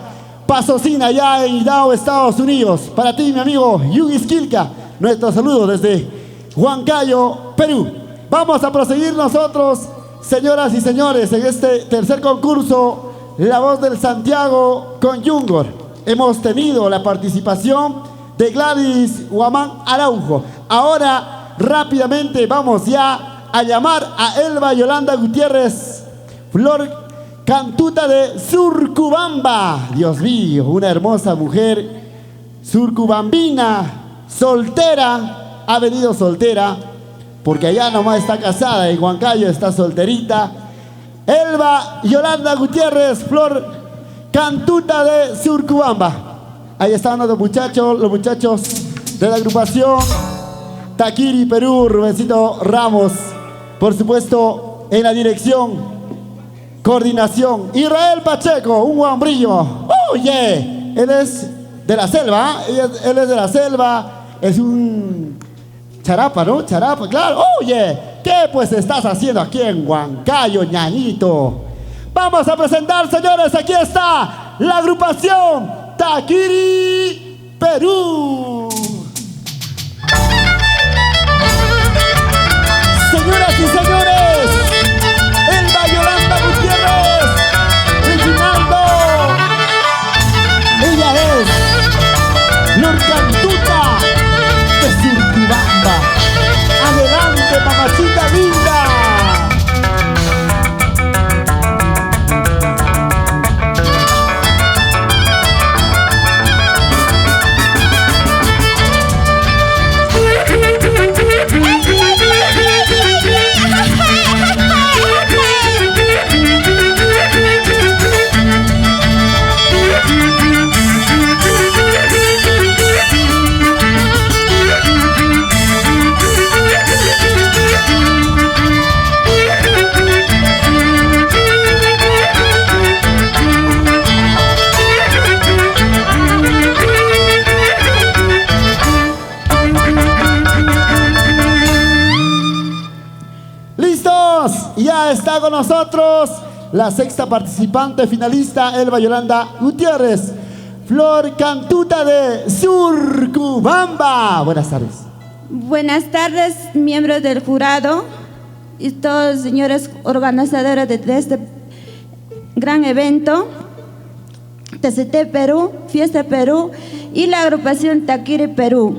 Pasocina, allá en Idao, Estados Unidos. Para ti, mi amigo Yugis Quilca, nuestro saludo desde Huancayo, Perú. Vamos a proseguir nosotros, señoras y señores, en este tercer concurso, La Voz del Santiago con Yungor. Hemos tenido la participación de Gladys Guamán Araujo. Ahora, rápidamente, vamos ya a llamar a Elba Yolanda Gutiérrez Flor Cantuta de Surcubamba. Dios mío, una hermosa mujer surcubambina, soltera, ha venido soltera, porque allá nomás está casada, en Huancayo está solterita. Elba Yolanda Gutiérrez Flor Cantuta de Surcubamba. Ahí están los muchachos de la agrupación Taquiri Perú, Rubencito Ramos, por supuesto, en la dirección, coordinación, Israel Pacheco, un guambrillo. Oye, él es de la selva, él es de la selva, es un charapa, ¿no? Charapa, claro. Oye, ¿qué pues estás haciendo aquí en Huancayo, ñañito? Vamos a presentar, señores, aquí está la agrupación Taquiri Perú. Señoras y señores, Elba Yolanda Gutiérrez, Reginaldo. Ella es Flor Cantuta de Surcubamba. Adelante, mamacita linda. Ya está con nosotros la sexta participante finalista, Elba Yolanda Gutiérrez Flor Cantuta de Surcubamba. Buenas tardes. Buenas tardes, miembros del jurado y todos los señores organizadores de este gran evento, TCT Perú, Fiesta Perú y la agrupación Taquiri Perú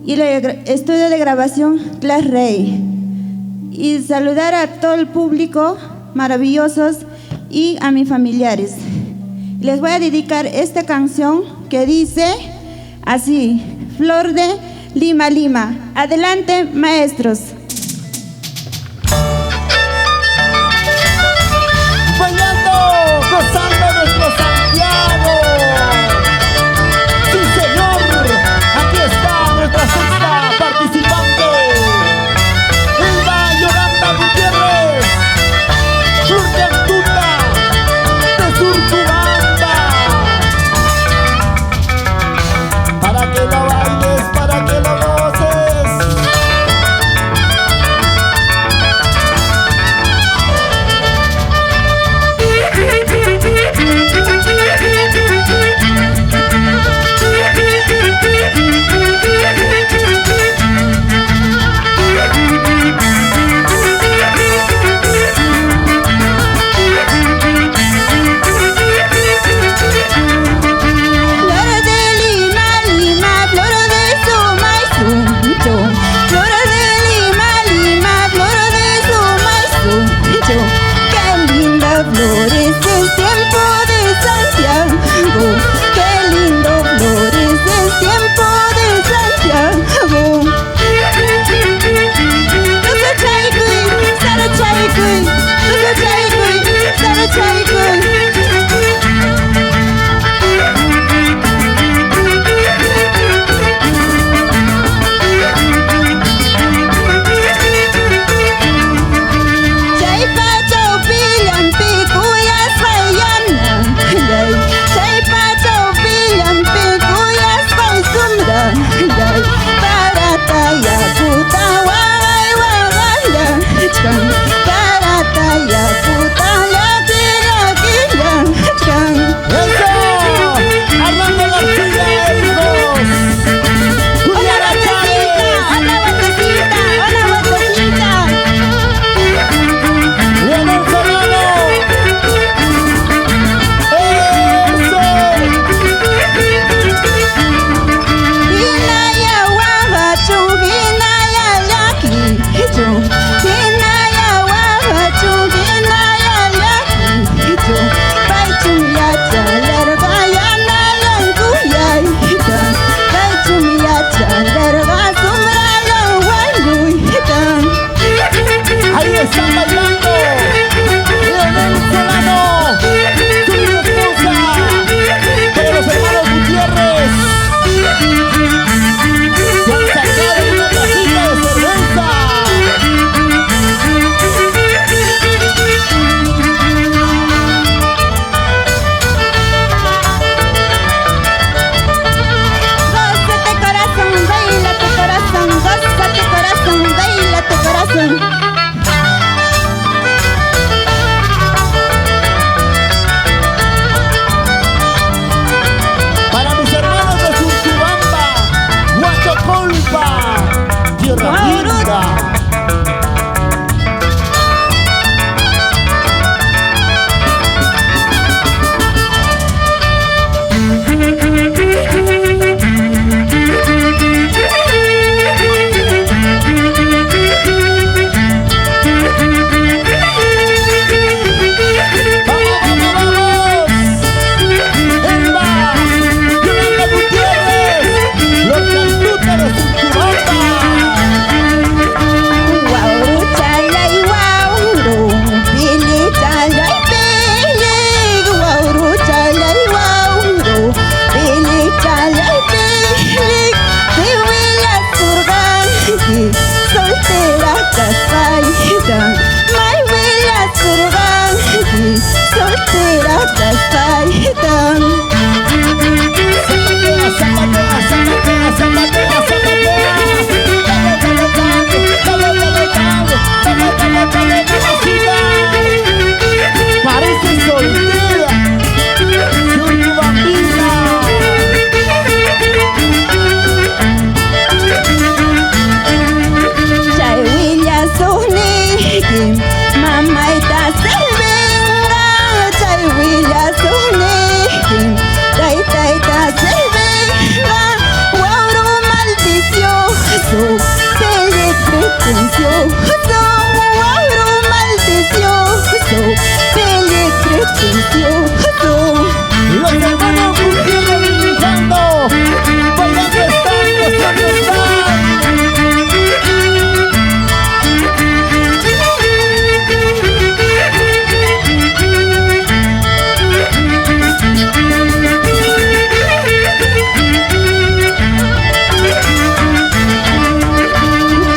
y el estudio de grabación Class Rey. Y saludar a todo el público maravillosos y a mis familiares. Les voy a dedicar esta canción que dice así: Flor de Lima, Lima. Adelante, maestros. Bailando, gozando nuestro Santiago. Sí, señor, aquí está nuestra sexta participante, Elba Yolanda Gutiérrez Flor Cantuta de Surcubamba. Para que lo bailes, para que lo goces. soltera casada. Zapatea, zapatea, zapatea, zapatea, zapatea. Parece soltera. Yurbambina. Chayhuilla suqniqui mamayta sirvenga. Chayhuilla suqniqui taytayta sirvenga. Wawru maldicionoso, feliz pretencioso. Wawru maldicionoso, feliz pretencioso. Los hermanos Gutiérrez gritando. ¿Por dónde están? ¿Dónde están?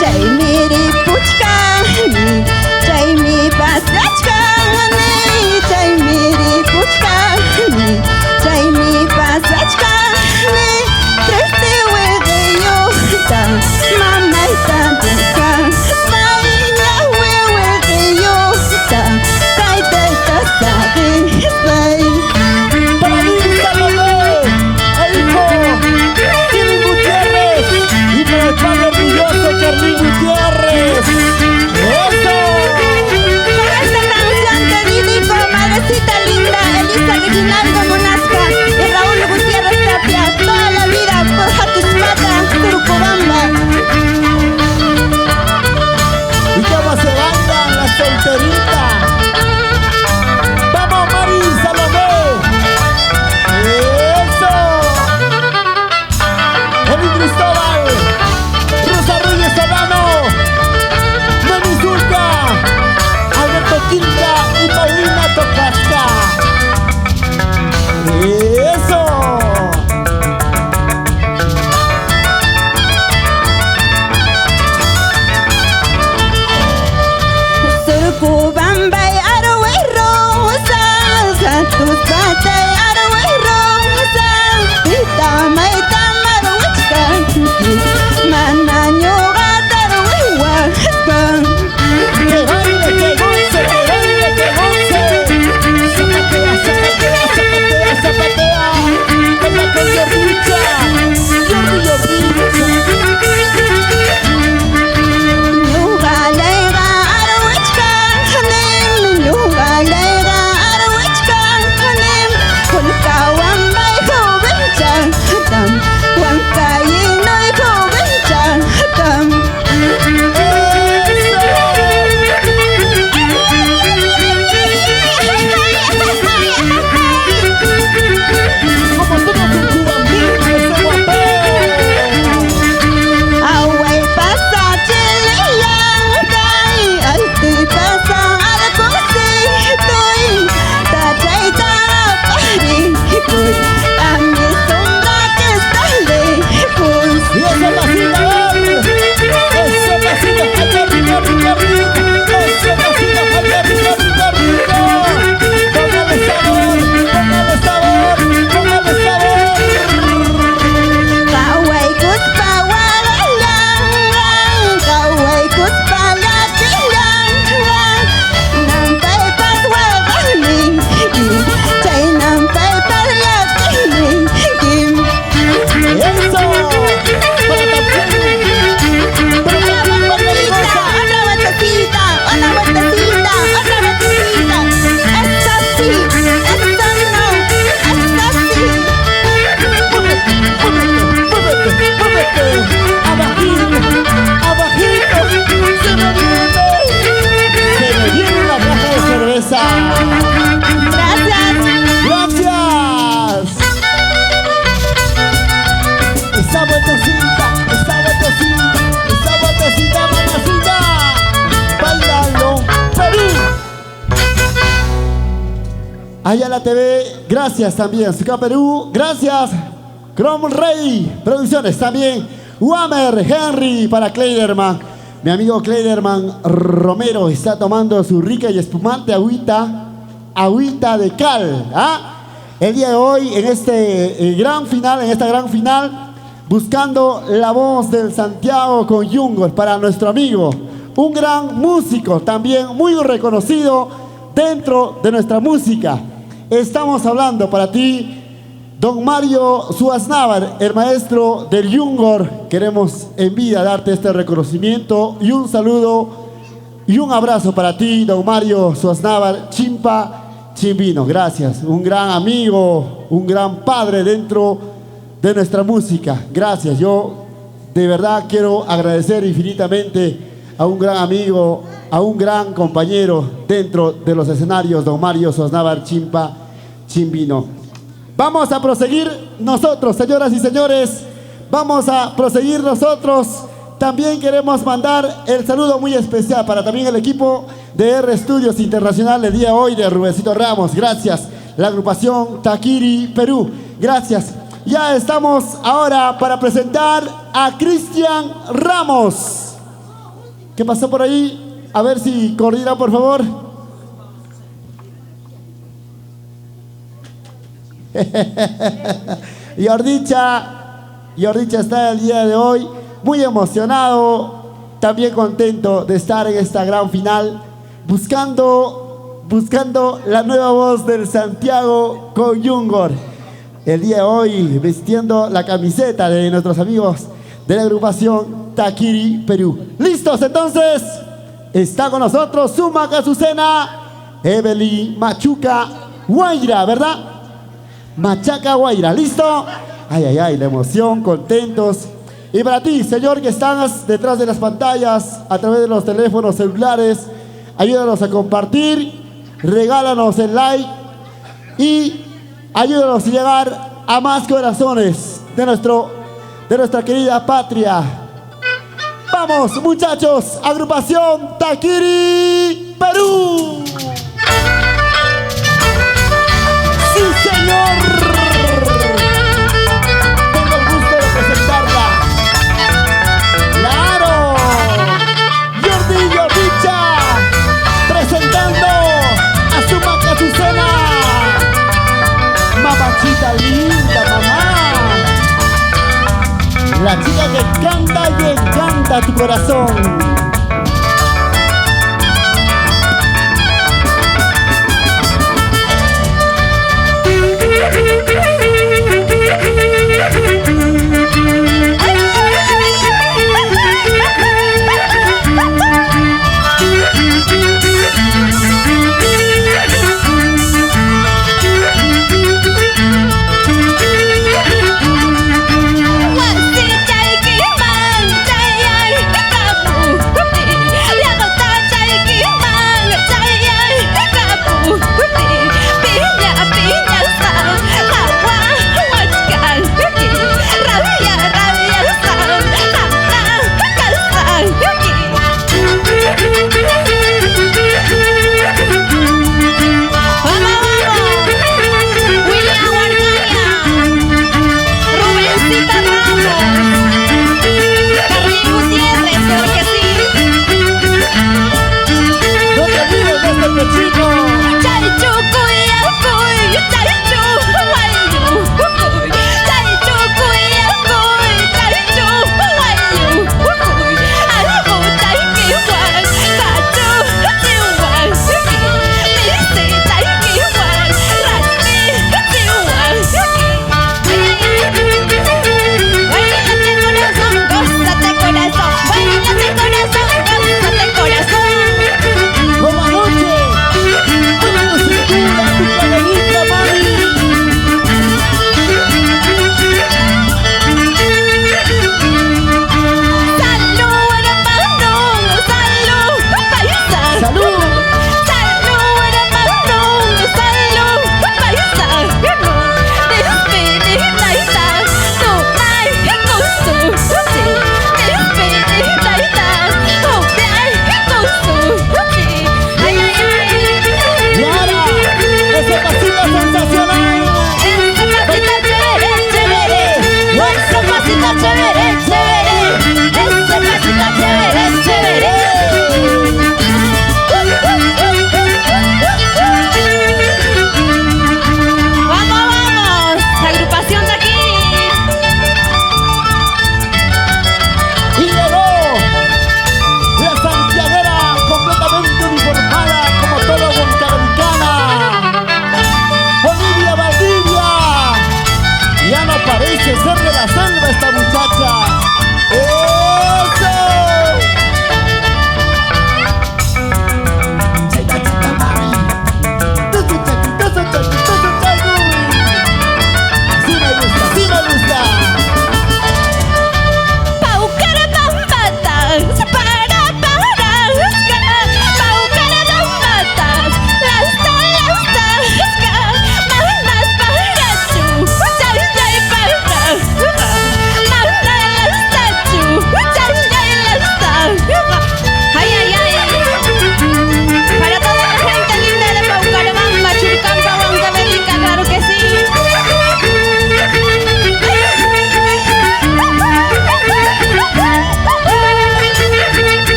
Chaymiri puchkani, chaymi pasachkani, chaymiri puchkani, chaymi pasachkani. Triste huegueyota, mamayta descansaya, huegueyota, kaytayta sabesay. Para mí, Salomé, el hijo Kevin Gutiérrez y para el padre orgulloso Carlín Gutiérrez. ¡Eso! Con esta canción te dedico, madrecita linda, Elisa Reginaldo Monasca y Raúl Gutiérrez Tapia, toda la vida por Jatuspata, Turcobamba. ¿Y cómo se bailan la solterita? ¡Vamos, Mari Salomé! ¡Eso! Eli Cristóbal, Rosa Reyes Solano, Meni Zulca, Alberto Quinta y Paulina Tocasca. ¡Eso! Turcobamba y Aroe Rosa, Jatuspata y Aroe Rosa, Pita Maita Maruchkanki, Manaño Gataroe Huascan. ¡Que baile, que goce, que baile, que goce! ¡Zapatea, zapatea, zapatea, zapatea! ¡Baila con Yordicha! ¡Yordi, Yordicha! Ñuqalayqa arwichkaqnin, ñuqalayqa arwichkaqnin, qullqawanpay jovenchaqtam, wankayinoy jovenchaqtam. Como todos en Cubambina, ese guapeo. Away pasa chilillankay, alti pasa alcositoy, tachayta parikoy, a mi sombra que está lejos. Y ese pasito, a ver. Ese pasito, allá arriba, arriba, arriba. Ese pasito, allá arriba, arriba, arriba. Póngale sabor, póngale sabor, póngale sabor. Kaway kuspa wagalangan, kaway kuspa latilangan, nampay pas wagalingin, chay nampay pas latilingin. Eso. Para también. Para también, para Otra vueltecita, otra vueltecita, otra vueltecita. Esta sí, esta no, esta sí. Muévete, muévete, muévete. Abajito, abajito. Se me viene una caja de cerveza. Gracias. Gracias. Esa vueltecita, mamacita. Bailalo, Perú. Ayala TV, gracias también. Zucca Perú, gracias. Chrome Rey Producciones también. Wamer Henry para Kleiderman. Mi amigo Kleiderman Romero está tomando su rica y espumante agüita agüita de cal. ¿Ah? El día de hoy, en este gran final, en esta gran final, buscando la voz del Santiago con Jungor para nuestro amigo, un gran músico, también muy reconocido dentro de nuestra música. Estamos hablando para ti, don Mario Suaznavar, el maestro del Jungor. Queremos en vida darte este reconocimiento y un saludo y un abrazo para ti, don Mario Suaznavar Chimpa Chimbino. Gracias, un gran amigo, un gran padre dentro de nuestra música. Gracias, yo de verdad quiero agradecer infinitamente a un gran amigo, a un gran compañero dentro de los escenarios, don Mario Suaznavar Chimpa Chimbino. Vamos a proseguir nosotros, señoras y señores, vamos a proseguir nosotros. También queremos mandar el saludo muy especial para también el equipo de R Studios Internacional el día de hoy de Rubencito Ramos. Gracias. La agrupación Taquiri Perú. Gracias. Ya estamos ahora para presentar a Cristian Ramos. ¿Qué pasó por ahí? A ver si coordina, por favor. Yordicha está el día de hoy muy emocionado, también contento de estar en esta gran final, buscando la nueva voz del Santiago con Jungor. El día de hoy vistiendo la camiseta de nuestros amigos de la agrupación Taquiri Perú. ¿Listos entonces? Está con nosotros Sumac Azucena, Evelyn Machuca Guaira, ¿verdad? Machaca Guaira, ¿listo? Ay, ay, ay, la emoción, contentos. Y para ti, señor, que estás detrás de las pantallas, a través de los teléfonos celulares, ayúdanos a compartir, regálanos el like y ayúdanos a llegar a más corazones de nuestra querida patria. Vamos, muchachos, agrupación Taquiri Perú. ¡Sí, señor! Tengo el gusto de presentarla. ¡Claro! Jordi Yordicha, presentando a Sumac Azucena. Mamachita linda, mamá. La chica que canta y encanta tu corazón.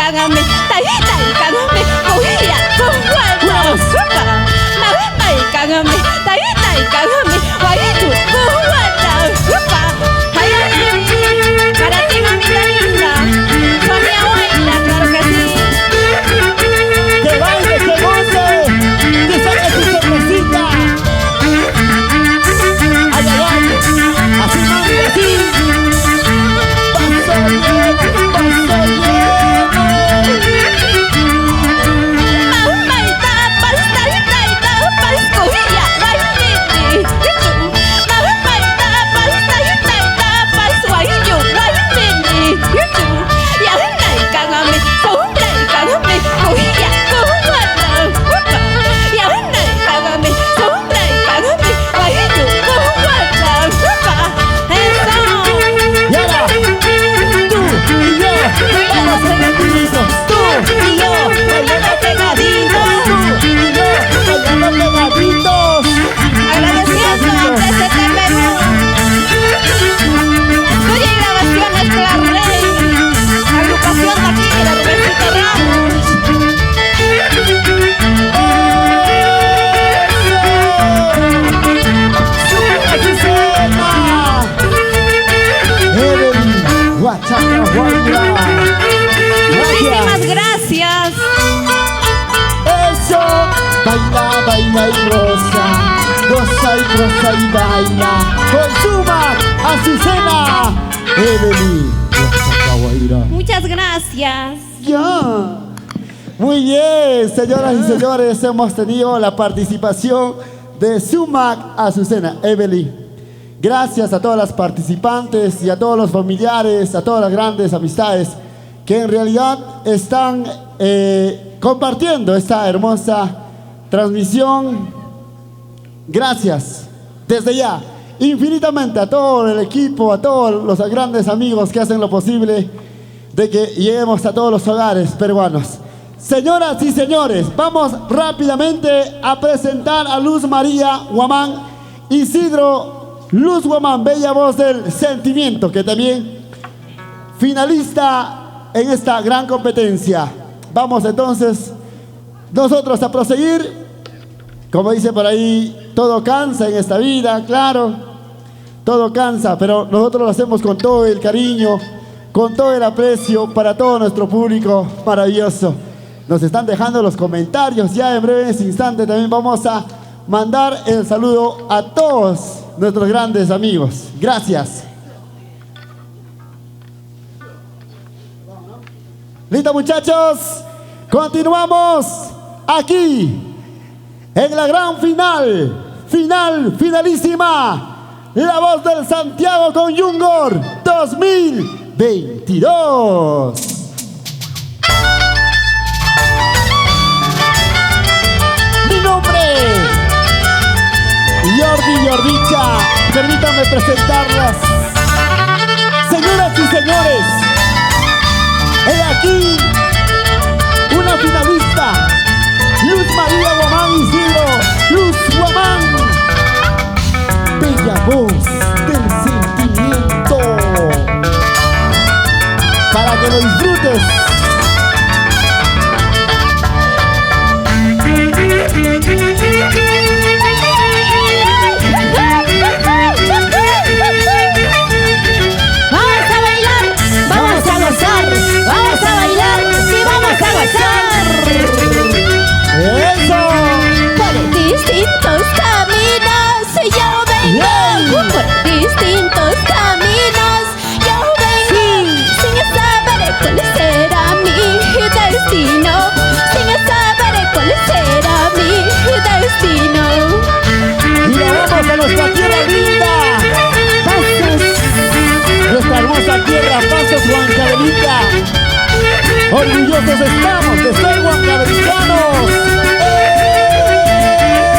cágame, taita y cágame, cogía con guarda, sopa. Navema y cágame, taita y cágame, guayito con guarda, sopa. Ay, para ti, mamita linda, con mi abuela, claro que sí. Que baile, que goce, que saque su cervecita. Ay, ay, ay, así mami, así. Paso lleno, paso lleno. Mamá y tapas, taita y tapas, cogía, guayito. Mamá y tapas, taita y tapas, guayito, guayito. Y anda y cágame, sombra y cágame, cogía con guarda, sopa. Y anda y cágame, sombra y cágame, guayito con guarda, sopa. Eso. Y ahora, tú y yo, vamos pegaditos. Tú y yo, bailando pegaditos. Tú y yo, bailando pegaditos. Agradeciendo a TCT Perú. Estudio y grabaciones Clarrey. Agrupación de aquí de Rubéncito Ramos. Evelyn, Huachaca, Huayra. Muchísimas Gracias. gracias. Eso, baila, baila y goza y baila. Consuma, Azucena, Evelyn, Huachaca, Huayra. Muchas gracias. Ya. Muy bien, señoras y señores, hemos tenido la participación de Sumac Azucena, Evelyn. Gracias a todas las participantes y a todos los familiares, a todas las grandes amistades que en realidad están compartiendo esta hermosa transmisión. Gracias, desde ya, infinitamente a todo el equipo, a todos los grandes amigos que hacen lo posible de que lleguemos a todos los hogares peruanos. Señoras y señores, vamos rápidamente a presentar a Luz María Guamán, Isidro Luz Guamán, bella voz del sentimiento, que también finalista en esta gran competencia. Vamos entonces nosotros a proseguir. Como dice por ahí, todo cansa en esta vida, claro, todo cansa, pero nosotros lo hacemos con todo el cariño, con todo el aprecio para todo nuestro público maravilloso. Nos están dejando los comentarios, ya en breves instantes también vamos a mandar el saludo a todos nuestros grandes amigos. Gracias. Listo, muchachos, continuamos aquí en la gran finalísima, La Voz del Santiago con Yungor 2022. Mi nombre, Jordicha, permítanme presentarlas. Señoras y señores, he aquí una finalista, Luz María Guamán Isidro, Luz Guamán, bella voz del sentimiento, para que lo disfrutes. ¡Eso! Por distintos caminos yo vengo. Por distintos caminos yo vengo. Sin saber cuál será mi destino. Sin saber cuál será mi destino. Y nos vamos a nuestra tierra linda. Pasos. Nuestra hermosa tierra, Pasos, Huancavelica. Orgullosos estamos de ser huancavelicanos.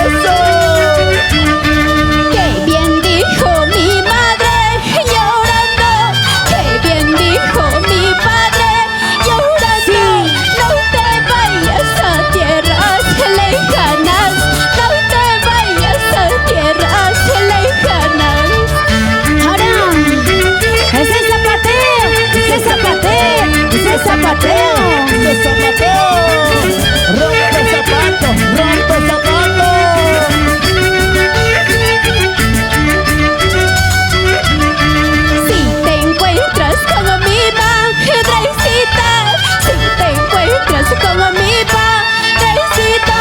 ¡Eso! Qué bien dijo mi madre llorando. Qué bien dijo mi padre llorando. No te vayas a tierras lejanas. No te vayas a tierras lejanas. Ahora, ese zapateo, ese zapateo, ese zapateo. De San Mateo. Rompe el zapato, rompe el zapato. Si te encuentras con mi madrecita, si te encuentras con mi padrecito,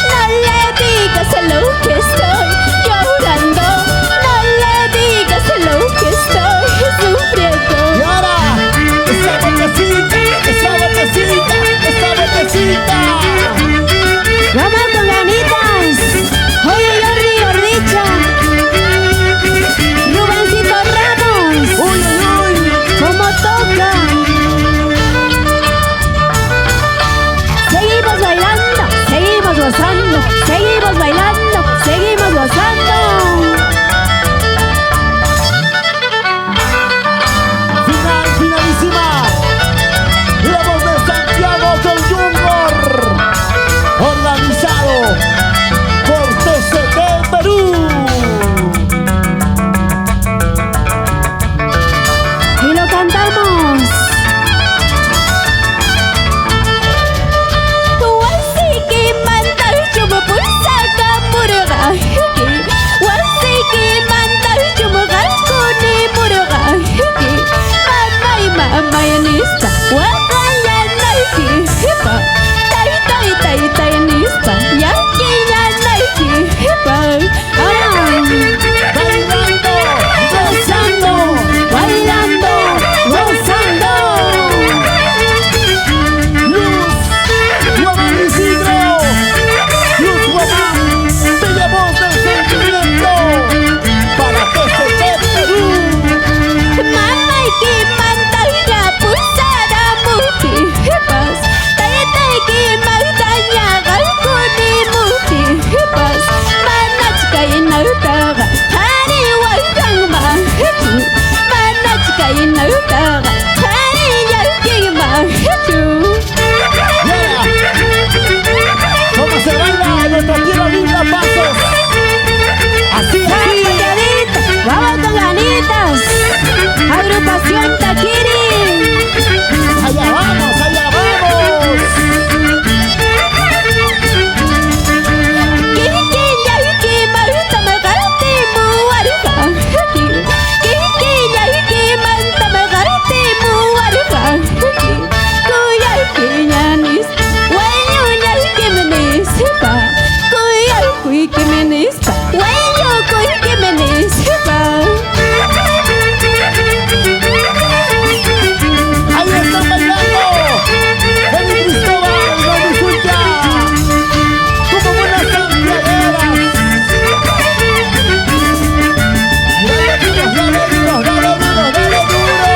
no le digas lo que estoy llorando, no le digas lo que estoy sufriendo. Y ahora, esa botecita, esa botecita, esa botecita. Vamos con ganitas. Oye, Jordi Gordicha, Rubencito Ramos. Uy, uy, uy. ¿Cómo toca? Seguimos bailando, seguimos gozando, seguimos bailando, seguimos gozando. Final, finalísima. La voz de Santiago con Jungor. Organizado por TCT Perú. Y lo cantamos. Wasiki mantar chumu pulsaka murga. Wasiki mantar chumu galkuni murga. Mamai mamai nista wakaya naiki. Tai tai tai tai nista yaki ya naiki. Bailando, gozando, Bailando, gozando. Luz, Guamán Isidro. Luz Guamán, bella voz del sentimiento. Para TCT Perú. Mama ki mantaya pulsara muti pas. Tai tai ki mantaya galkuni muti pas. Manachka inautaga hari wakang ma. Manachka inautaga hari yaking ma. Yeah. ¿Cómo se baila en nuestra tierra linda, pasos? Así, así. Vamos con ganitas. Agrupación Taquiri. Allá vamos, allá vamos. Kiki yaki marta magarti muarga. Kiki yaki marta magarti muarga. Kuyaki nyanis, wanyo nyaki menispa. Kuyaki menispa, wanyo kuyaki menispa. Ahí están bailando. Feliz Cristóbal, no me escucha. Como buenas santiagueras. Dale duro, dale duro, dale duro, dale duro.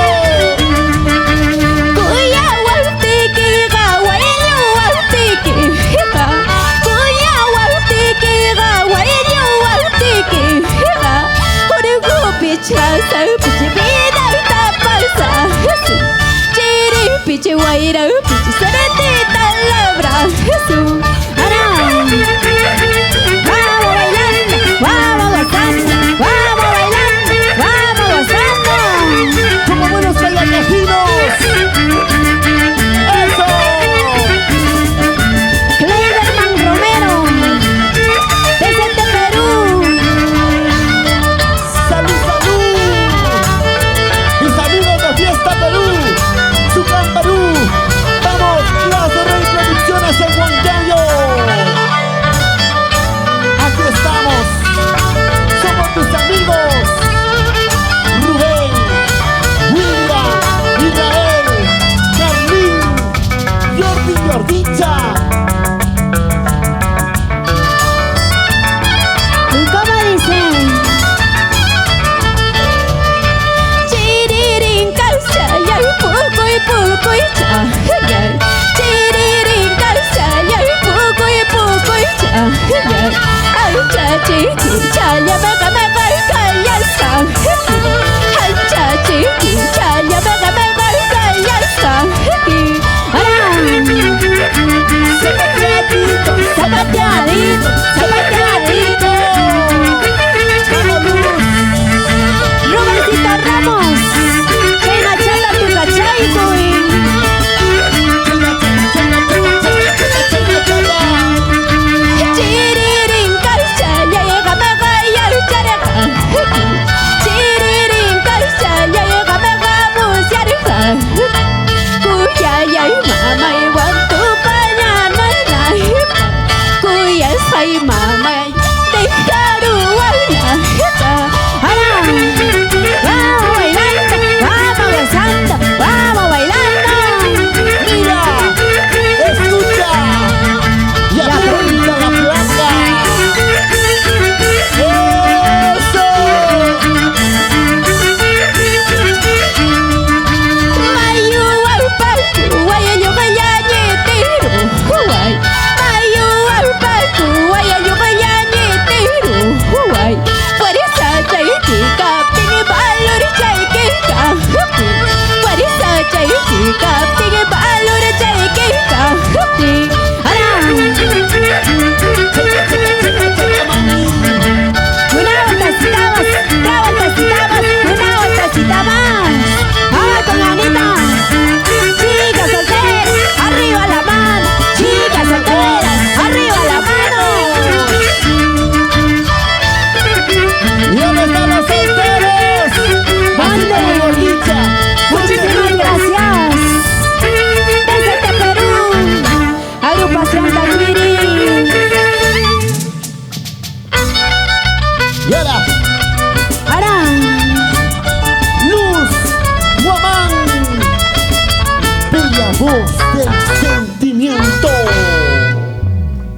Kuya waltiki ga wayo waltiki ga. Kuya waltiki ga wayo waltiki ga. Urugu picha sa pichi vida ta pasa. Chiri pichi waira pichi sarete talabra. Vamos bailando, vamos gozando, vamos bailando, vamos gozando. Como buenos sayacajinos. ¡Eso! Cleiderman Romero, desde Perú. ¡Salud, salud! Y saludos de Fiesta Perú. Sucán Perú. Vamos, las reproducciones en Huancayo. Aquí estamos. Somos tus amigos. Rubén, William, Israel, Carlín, Jordi Gordicha. ¿Y cómo dicen? Chiririn calza y poco y cha. Chiririn calza y poco y cha. Ay chachi, chaya mega mega calza. Ay chachi, chaya mega mega calza.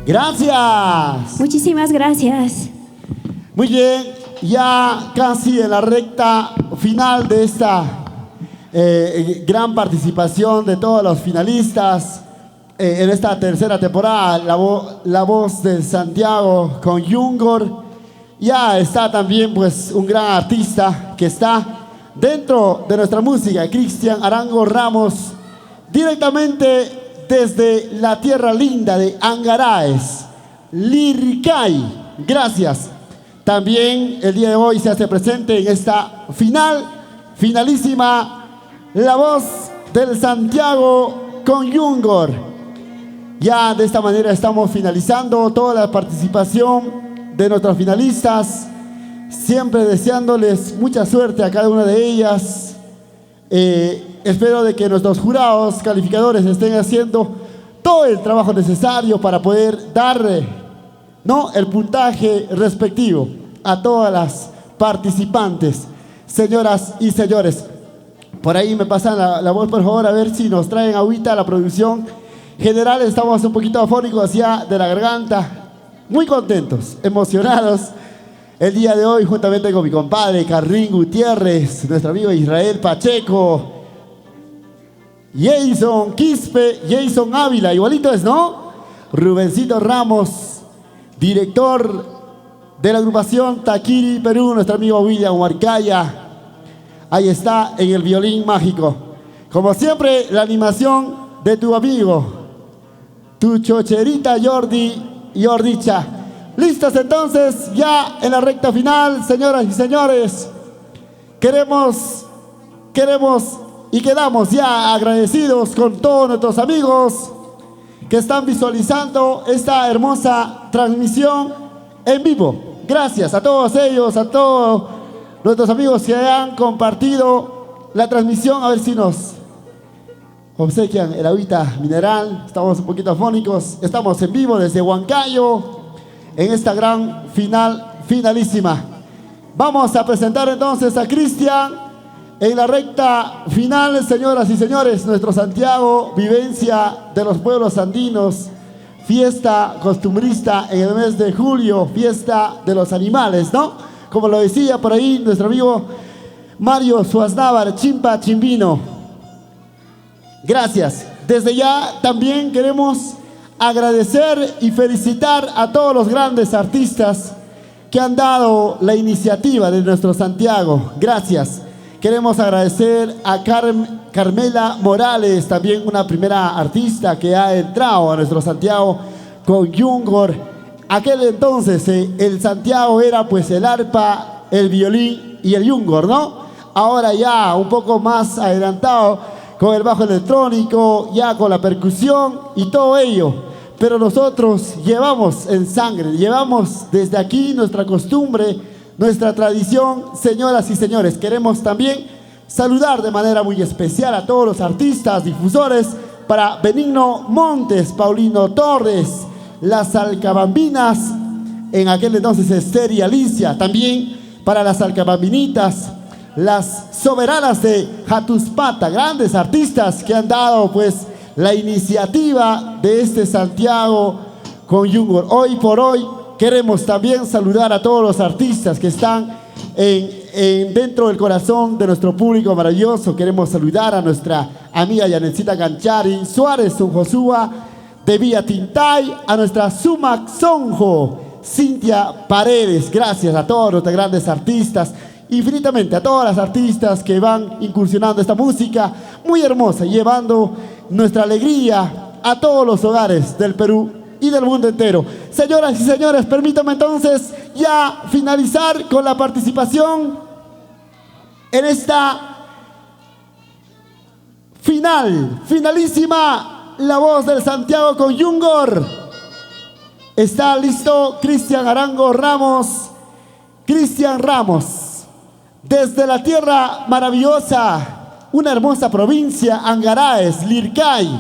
Gracias. Muchísimas gracias. Muy bien, ya casi en la recta final de esta gran participación de todos los finalistas en esta tercera temporada, la voz de Santiago con Yungor. Ya está también pues un gran artista que está dentro de nuestra música, Cristian Arango Ramos, directamente desde la tierra linda de Angaraes, Lircay. Gracias. También el día de hoy se hace presente en esta finalísima, la voz del Santiago con Yungor. Ya de esta manera estamos finalizando toda la participación de nuestros finalistas, siempre deseándoles mucha suerte a cada una de ellas. Espero de que nuestros jurados calificadores estén haciendo todo el trabajo necesario para poder dar el puntaje respectivo a todas las participantes. Señoras y señores, por ahí me pasan la voz, por favor, a ver si nos traen ahorita la producción general. Estamos un poquito afónicos ya de la garganta, muy contentos, emocionados el día de hoy, juntamente con mi compadre Carrín Gutiérrez, nuestro amigo Israel Pacheco, Jason Quispe, Jason Ávila, igualito es, ¿no? Rubencito Ramos, director de la agrupación Taquiri Perú, nuestro amigo William Huarcaya, ahí está en el violín mágico. Como siempre, la animación de tu amigo, tu chocherita Jordicha. Listos entonces, ya en la recta final, señoras y señores. Queremos y quedamos ya agradecidos con todos nuestros amigos que están visualizando esta hermosa transmisión en vivo. Gracias a todos ellos, a todos nuestros amigos que han compartido la transmisión. A ver si nos obsequian el agüita mineral. Estamos un poquito afónicos. Estamos en vivo desde Huancayo en esta gran finalísima. Vamos a presentar entonces a Cristian en la recta final, señoras y señores. Nuestro Santiago, vivencia de los pueblos andinos, fiesta costumbrista en el mes de julio, fiesta de los animales, ¿no? Como lo decía por ahí nuestro amigo Mario Suaznávar, Chimpa Chimbino. Gracias. Desde ya también queremos agradecer y felicitar a todos los grandes artistas que han dado la iniciativa de nuestro Santiago. Gracias. Queremos agradecer a Carmela Morales, también una primera artista que ha entrado a nuestro Santiago con Yungor. Aquel entonces el Santiago era pues el arpa, el violín y el Yungor, ¿no? Ahora ya un poco más adelantado con el bajo electrónico, ya con la percusión y todo ello. Pero nosotros llevamos en sangre, llevamos desde aquí nuestra costumbre, nuestra tradición. Señoras y señores, queremos también saludar de manera muy especial a todos los artistas, difusores, para Benigno Montes, Paulino Torres, las Alcabambinas, en aquel entonces Esther y Alicia, también para las Alcabambinitas, las soberanas de Jatuspata, grandes artistas que han dado pues la iniciativa de este Santiago con Yungor. Hoy por hoy queremos también saludar a todos los artistas que están dentro del corazón de nuestro público maravilloso. Queremos saludar a nuestra amiga Yanecita Ganchari Suárez, Sun Josúa de Villa Tintay, a nuestra Sumac Sonjo, Cintia Paredes. Gracias a todos nuestros grandes artistas, infinitamente a todas las artistas que van incursionando esta música muy hermosa, llevando nuestra alegría a todos los hogares del Perú y del mundo entero. Señoras y señores, permítanme entonces ya finalizar con la participación en esta finalísima, la voz del Santiago con Yungor. Está listo Cristian Arango Ramos. Cristian Ramos, desde la tierra maravillosa, una hermosa provincia, Angaraes, Lircay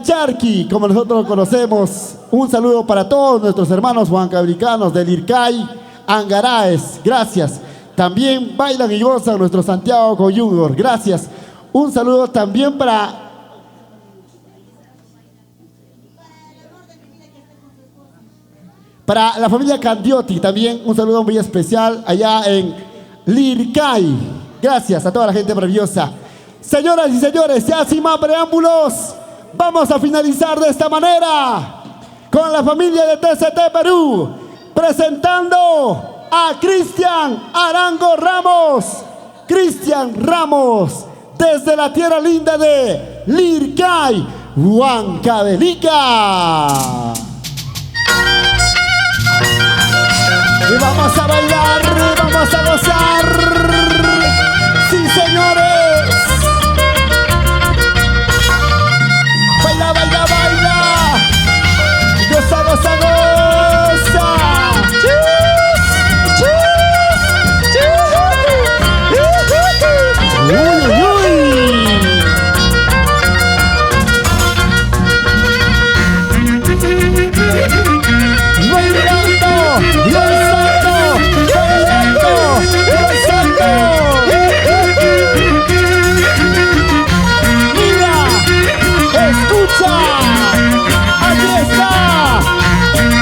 Charqui, como nosotros lo conocemos. Un saludo para todos nuestros hermanos huancabricanos de Lircay, Angaraes. Gracias. También bailan y gozan nuestro Santiago con Yungor. Gracias. Un saludo también para Para la familia Candiotti también un saludo muy especial allá en Lircay. Gracias a toda la gente maravillosa. Señoras y señores, ya sin más preámbulos, vamos a finalizar de esta manera con la familia de TCT Perú, presentando a Cristian Arango Ramos. Cristian Ramos, desde la tierra linda de Lircay, Huancavelica. Y vamos a bailar, vamos a gozar. Sí, señores. Baila, baila, baila. Goza, goza, goza. Uy, uy, uy. Bailando, gozando, bailando, gozando. Mira, escucha, aquí está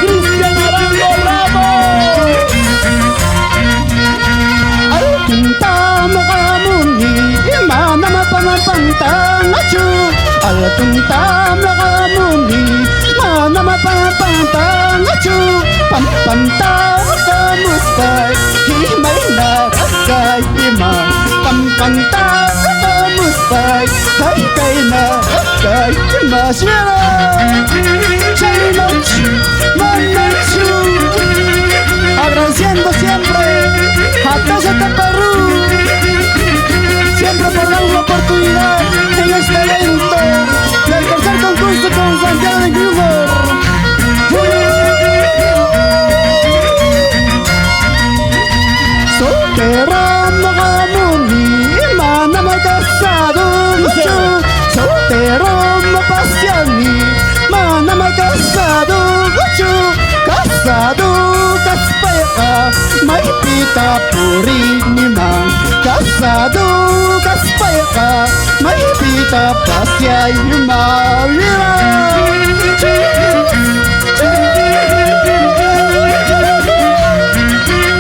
Cristian Arango Ramos. Tama kamuni, mana mapangapantang achu. Alatuntam lakamuni, mana mapangapantang achu. Pampantang kamuspay, himay narakay ima. Pampantang kamuspay, hay kay narakay ima. Shira, chaynoch, manachu. Agradeciendo siempre a TCT Perú, siempre por dar una oportunidad en este evento del tercer concurso con Santiago de Junior. Soltero magamuni, mana magkasado mucho. Soltero mapasiani, mana magkasado mucho. Kasado kaspeka, may pita puri ni mang. Kasado kaspeka, may pita pasyay ni mang.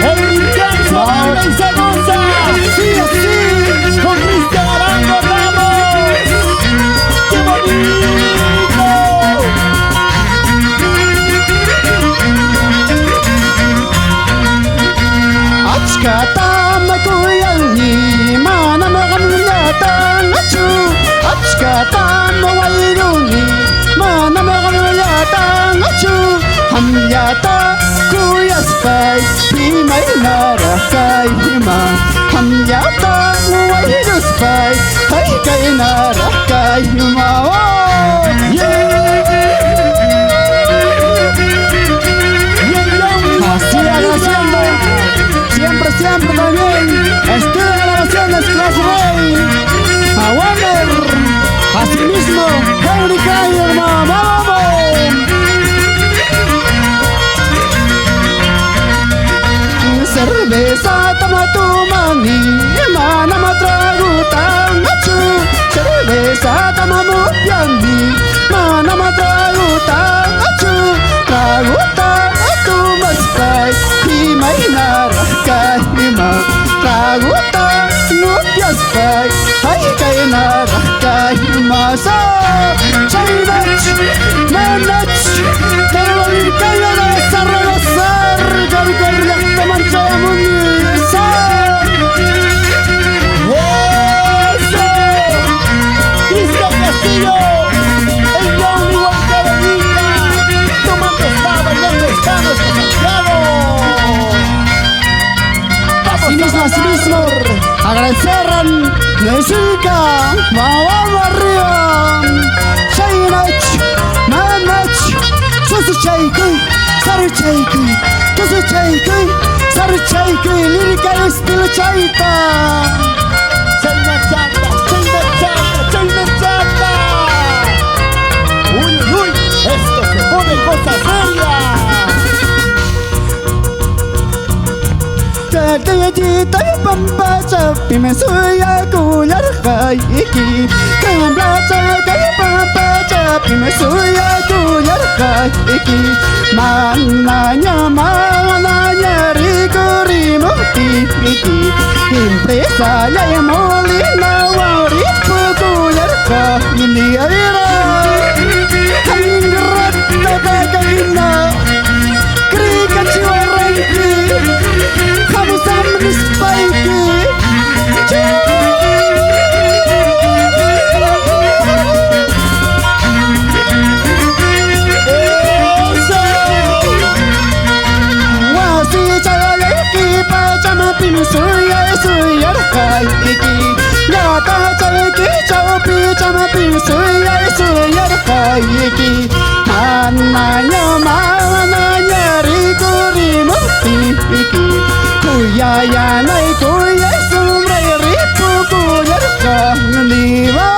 El Lircay se baila y se goza. Sí, así, con Cristian Arango Ramos. ¡Qué bonito! Achkata makuyani, mana makamulatan achu. Achkata mawairuni, mana makamulatan achu. Hamyata kuyaspay, himay narakay hima. Hamyata mawairuspay, hay kay narakay hima. Así agradeciendo, siempre, siempre también. Estudio de grabaciones Class Ray, a Warner, así mismo, Henry Kay, hermano, vamos. Cerveza tama tumani, mana matragutan achu. Cerveza tama mupiani, mana matragutan achu. Tragutan atumaspay, himay narakay hima. Tragutan mupiaspay, hay kay narakay hima. So, chaynach, manach, pero Lircay na saragosar, gargaryak naman siya munisa. ¡Eso! Cristian Castillo, el Johnny Huancavelica, tomando está, bailando está nuestro Santiago. Así mismo, agradecer a Mexica, vamos arriba. Chaynach, manach, susu chaykuy, saru chaykuy, tusu chaykuy, saru chaykuy, Lircay estilo chayta. Chayna chata, chayna chata, chayna chata. Uy, uy, uy, esto se pone cosa seria. Tayajita y pampacha, pime suya kuyar kaiki. Kambracha kay pampacha, pime suya kuyar kai. iki mananya mananya rigorimu iki impresa ya molina wari pukuyar ka ini aira hangrat tagaina krika chiwaranki kamu samnis baiki Suya suya kai iki nyata caki copi cama pin suya suya kai iki mananya mananya rigorimu iki kuya ya nai kuya sumre ripu kuya kanliwa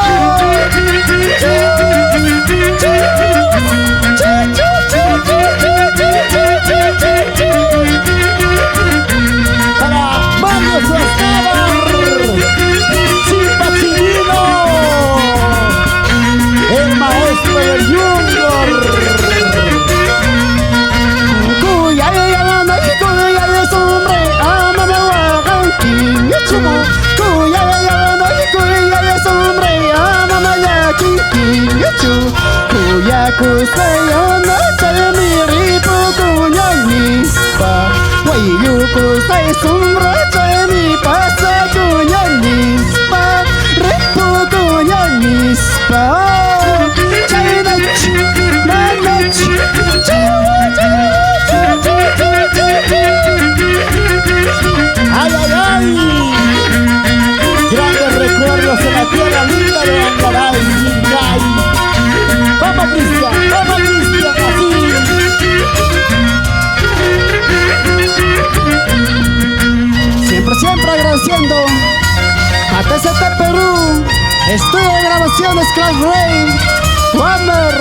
el maestro del Jungor. Kuya ya nai kuya sumre amama kingi chumo kuya ya nai kuya sumre amama kingi chu kuya kusayo na chami ripu kuya nispa wayu kusai sumra chami pasa kuya nispa ripu kuya nispa china chu mana chu ¡Ay, ay, ay! Grandes recuerdos en la tierra linda de Angaray, Yincay. ¡Vamos, Cristian! ¡Así! Siempre agradeciendo a TCT Perú, estudio de grabaciones Clash Rain, Wammer,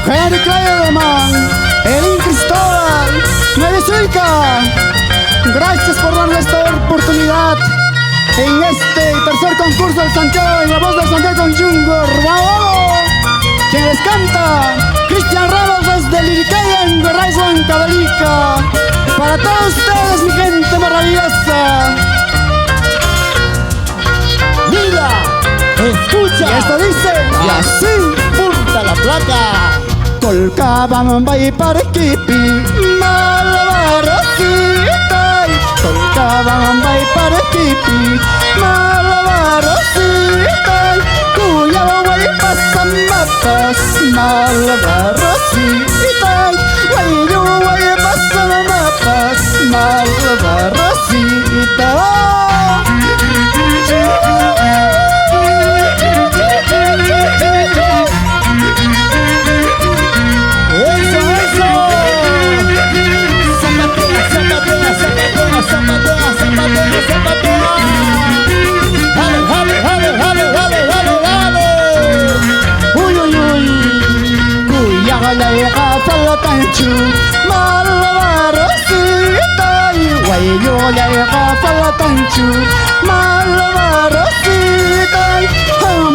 Henry Kleiderman, Elin Cristóbal, Nueve Suica. Gracias por darnos esta oportunidad en este tercer concurso del Santiago en la voz del Santiago con Jungor. ¡Bravo! Quien les canta, Cristian Ramos desde Liriqueya en Raizón, Cabalica. Para todos ustedes, mi gente maravillosa. ¡Mira! ¡Escucha! Y esto dice, y así. ¡Punta la placa! Colcaban bay para kipi, malabarosita. Colcaban bay para kipi, malabarosita. Cuya way pasan mapas, malabarosita. Wayu way pasan mapas, malabarosita. ¡Zapatea! ¡Dale! ¡Uy! Kuya faltanchu, malabarosita. Wayu faltanchu, malabarosita.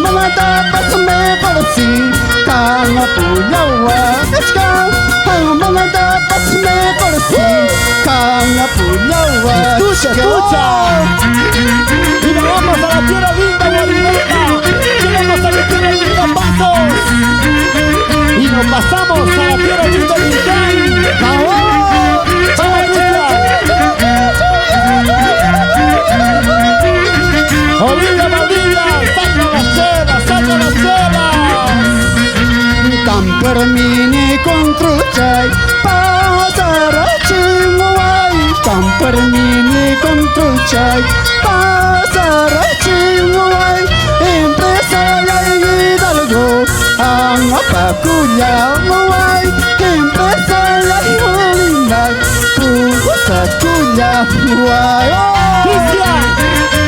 Mama dapat me korsi, kanga puyawa kachka. Mama dapat me korsi, kanga puyawa. ¡Escucha! Y nos vamos a la tierra linda, Guarimeta. Llegamos a la tierra linda, Pasos. Y nos pasamos a la tierra linda, Lincay. ¡Vamos, Olivia, Valdivia! ¡Saca las chelas! Campermini control chay, pasara chingway. Campermini control chay, pasara chingway. Empresaria Hidalgo, ang apakuyaway. Empresaria Hidalgo, pusa kuyaway. ¡Cristian!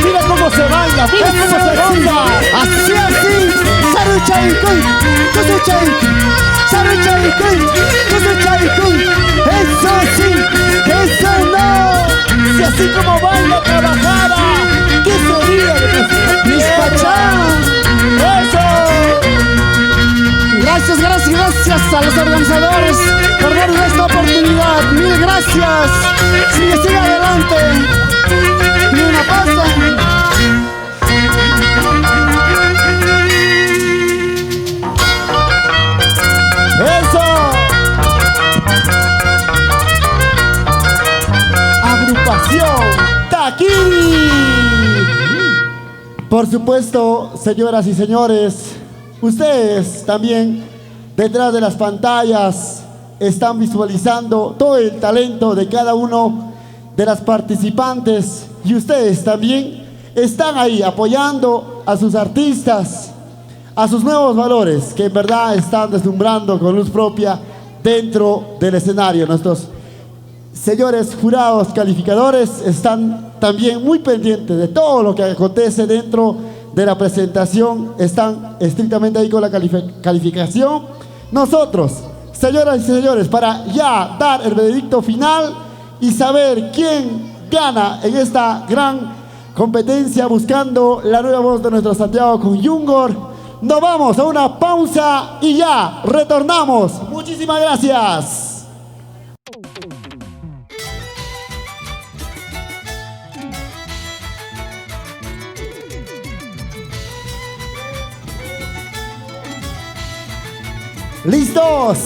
¡Mira cómo se baila! ¡Mira cómo se ronda! Así, saruchaykuy, kusuchaykuy, saruchaykuy, kusuchaykuy. Eso sí, eso no. Si así como baila trabajara, ¿qué sería de nuestra Mis tierra? pachá. ¡Eso! Gracias. gracias a los organizadores por darnos esta oportunidad. Mil gracias. Sigue adelante. Ni una pausa. ¡Eso! Agrupación Taquiri. Por supuesto, señoras y señores, ustedes también detrás de las pantallas están visualizando todo el talento de cada uno de las participantes y ustedes también están ahí apoyando a sus artistas, a sus nuevos valores que en verdad están deslumbrando con luz propia dentro del escenario. Nuestros señores jurados calificadores están también muy pendientes de todo lo que acontece dentro de la presentación, están estrictamente ahí con la calificación. Nosotros, señoras y señores, para ya dar el veredicto final y saber quién gana en esta gran competencia buscando la nueva voz de nuestro Santiago con Yungor, nos vamos a una pausa y ya retornamos. Muchísimas gracias. ¡Listos!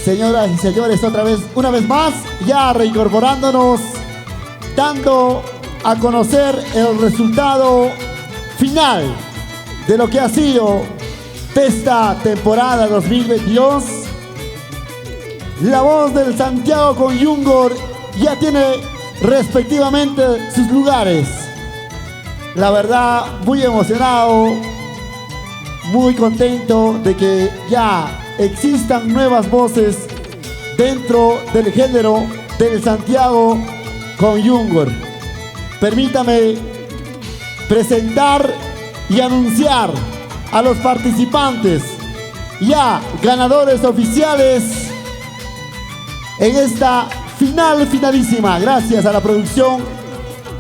Señoras y señores, una vez más, ya reincorporándonos, dando a conocer el resultado final de lo que ha sido esta temporada 2022. La voz del Santiago con Yungor ya tiene respectivamente sus lugares. La verdad, muy emocionado, muy contento de que ya existan nuevas voces dentro del género del Santiago con Yungor. Permítame presentar y anunciar a los participantes ya ganadores oficiales en esta finalísima. Gracias a la producción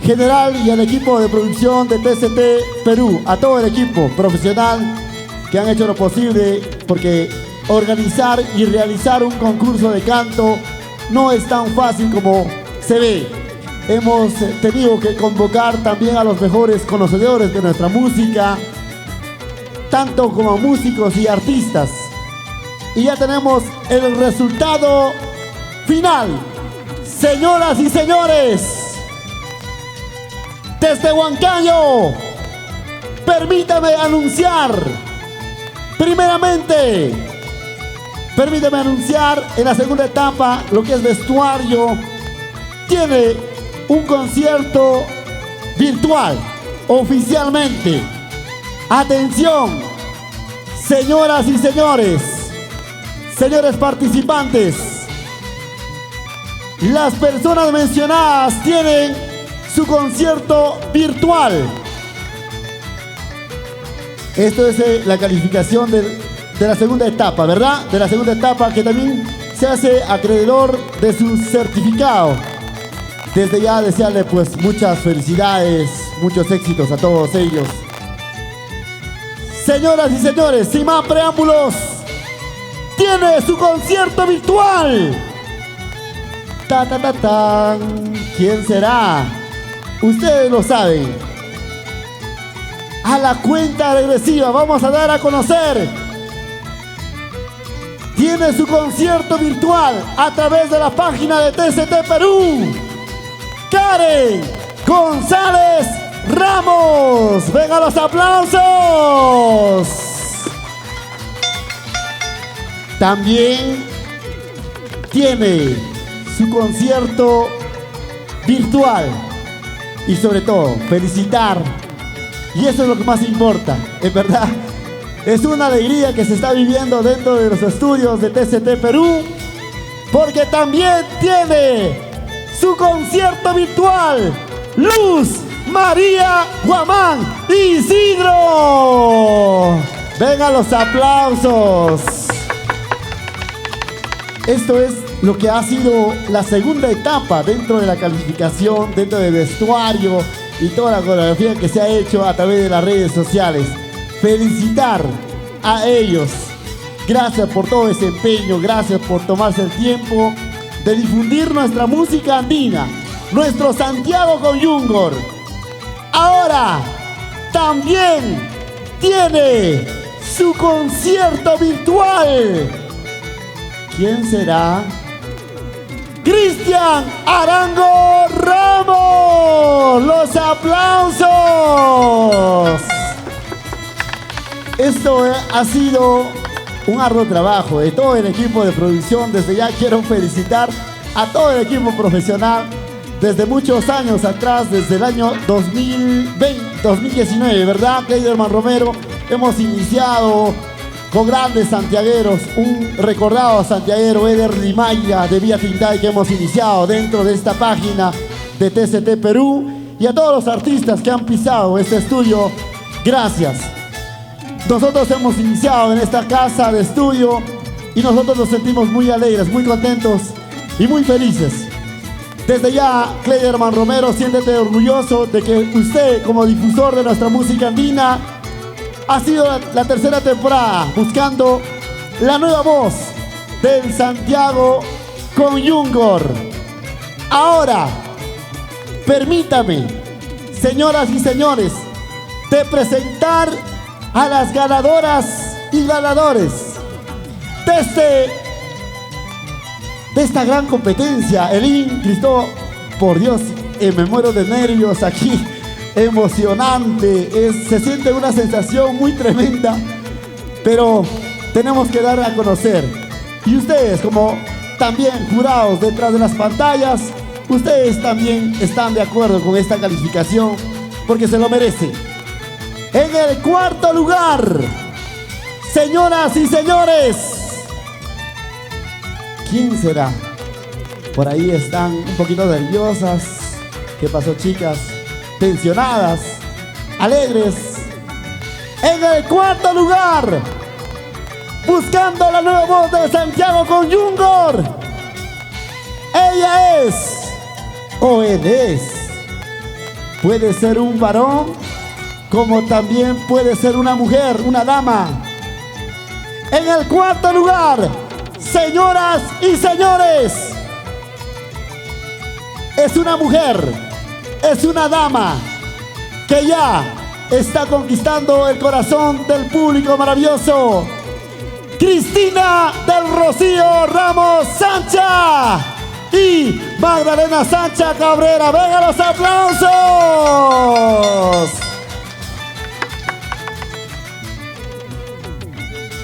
general y al equipo de producción de TCT Perú, a todo el equipo profesional que han hecho lo posible, porque organizar y realizar un concurso de canto no es tan fácil como se ve. Hemos tenido que convocar también a los mejores conocedores de nuestra música, tanto como músicos y artistas. Y ya tenemos el resultado final. Señoras y señores, desde Huancayo, permítame anunciar en la segunda etapa lo que es vestuario. Tiene un concierto virtual oficialmente. Atención, señoras y señores, señores participantes, las personas mencionadas tienen su concierto virtual. Esto es la calificación de la segunda etapa, ¿verdad? De la segunda etapa, que también se hace acreedor de su certificado. Desde ya desearle pues muchas felicidades, muchos éxitos a todos ellos. Señoras y señores, sin más preámbulos, tiene su concierto virtual. ¿Quién será? Ustedes lo saben. A la cuenta regresiva vamos a dar a conocer. Tiene su concierto virtual a través de la página de TCT Perú. Karen González Ramos. ¡Venga los aplausos! También tiene su concierto virtual. Y sobre todo, felicitar. Y eso es lo que más importa, en verdad. Es una alegría que se está viviendo dentro de los estudios de TCT Perú, porque también tiene su concierto virtual Luz María Guamán Isidro. Venga los aplausos. Esto es lo que ha sido la segunda etapa dentro de la calificación, dentro del vestuario y toda la coreografía que se ha hecho a través de las redes sociales. Felicitar a ellos Gracias por todo ese empeño, gracias por tomarse el tiempo de difundir nuestra música andina, nuestro Santiago con Yungor. Ahora también tiene su concierto virtual. ¿Quién será? Cristian Arango Ramos. Los aplausos. Esto ha sido un arduo trabajo de todo el equipo de producción. Desde ya quiero felicitar a todo el equipo profesional. Desde muchos años atrás, desde el año 2019, ¿verdad, Cleiderman Romero? Hemos iniciado con grandes santiagueros, un recordado santiaguero, Eder Limaya de Vía Tintay, que hemos iniciado dentro de esta página de TCT Perú, y a todos los artistas que han pisado este estudio, gracias. Nosotros hemos iniciado en esta casa de estudio y nosotros nos sentimos muy alegres, muy contentos y muy felices. Desde ya, Cleiderman Romero, siéntete orgulloso de que usted, como difusor de nuestra música andina, ha sido la tercera temporada buscando la nueva voz del Santiago con Yungor. Ahora, permítame, señoras y señores, de presentar a las ganadoras y ganadores de esta gran competencia. Elín, Cristóbal, por Dios, me muero de nervios aquí. Emocionante, se siente una sensación muy tremenda, pero tenemos que dar a conocer. Y ustedes, como también jurados detrás de las pantallas, ustedes también están de acuerdo con esta calificación, porque se lo merece. En el cuarto lugar, señoras y señores, ¿quién será? Por ahí están un poquito nerviosas. ¿Qué pasó, chicas? Tensionadas, alegres. En el cuarto lugar, buscando la nueva voz de Santiago con Yungor, ella es, o él es, puede ser un varón, como también puede ser una mujer, una dama. En el cuarto lugar, señoras y señores, es una mujer, es una dama que ya está conquistando el corazón del público maravilloso. Cristina del Rocío Ramos Sancha y Magdalena Sancha Cabrera. ¡Venga los aplausos!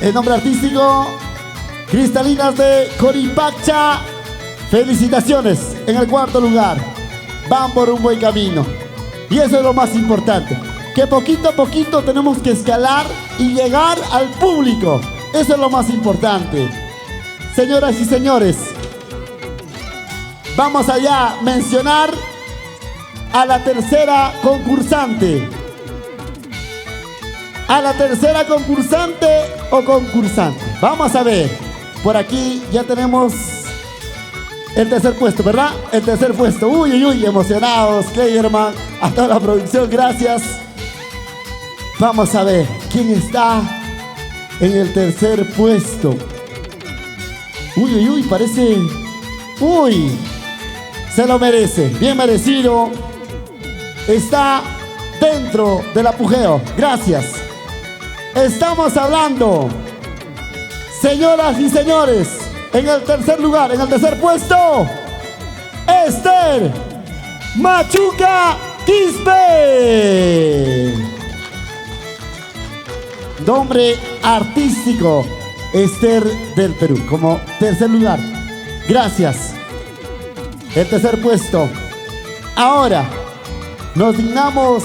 El nombre artístico, Cristalinas de Coripacha. Felicitaciones en el cuarto lugar. Van por un buen camino. Y eso es lo más importante, que poquito a poquito tenemos que escalar y llegar al público. Eso es lo más importante. Señoras y señores, vamos allá a mencionar a la tercera concursante. A la tercera concursante o concursante. Vamos a ver. Por aquí ya tenemos el tercer puesto, ¿verdad? El tercer puesto. Uy, uy, uy, emocionados, Cleiderman, a toda la producción, gracias. Vamos a ver quién está en el tercer puesto. Uy, uy, uy, parece... Uy, se lo merece, bien merecido. Está dentro del apogeo, gracias. Estamos hablando, señoras y señores, en el tercer lugar, en el tercer puesto, Esther Machuca Quispe. Nombre artístico, Esther del Perú, como tercer lugar. Gracias. El tercer puesto. Ahora nos dignamos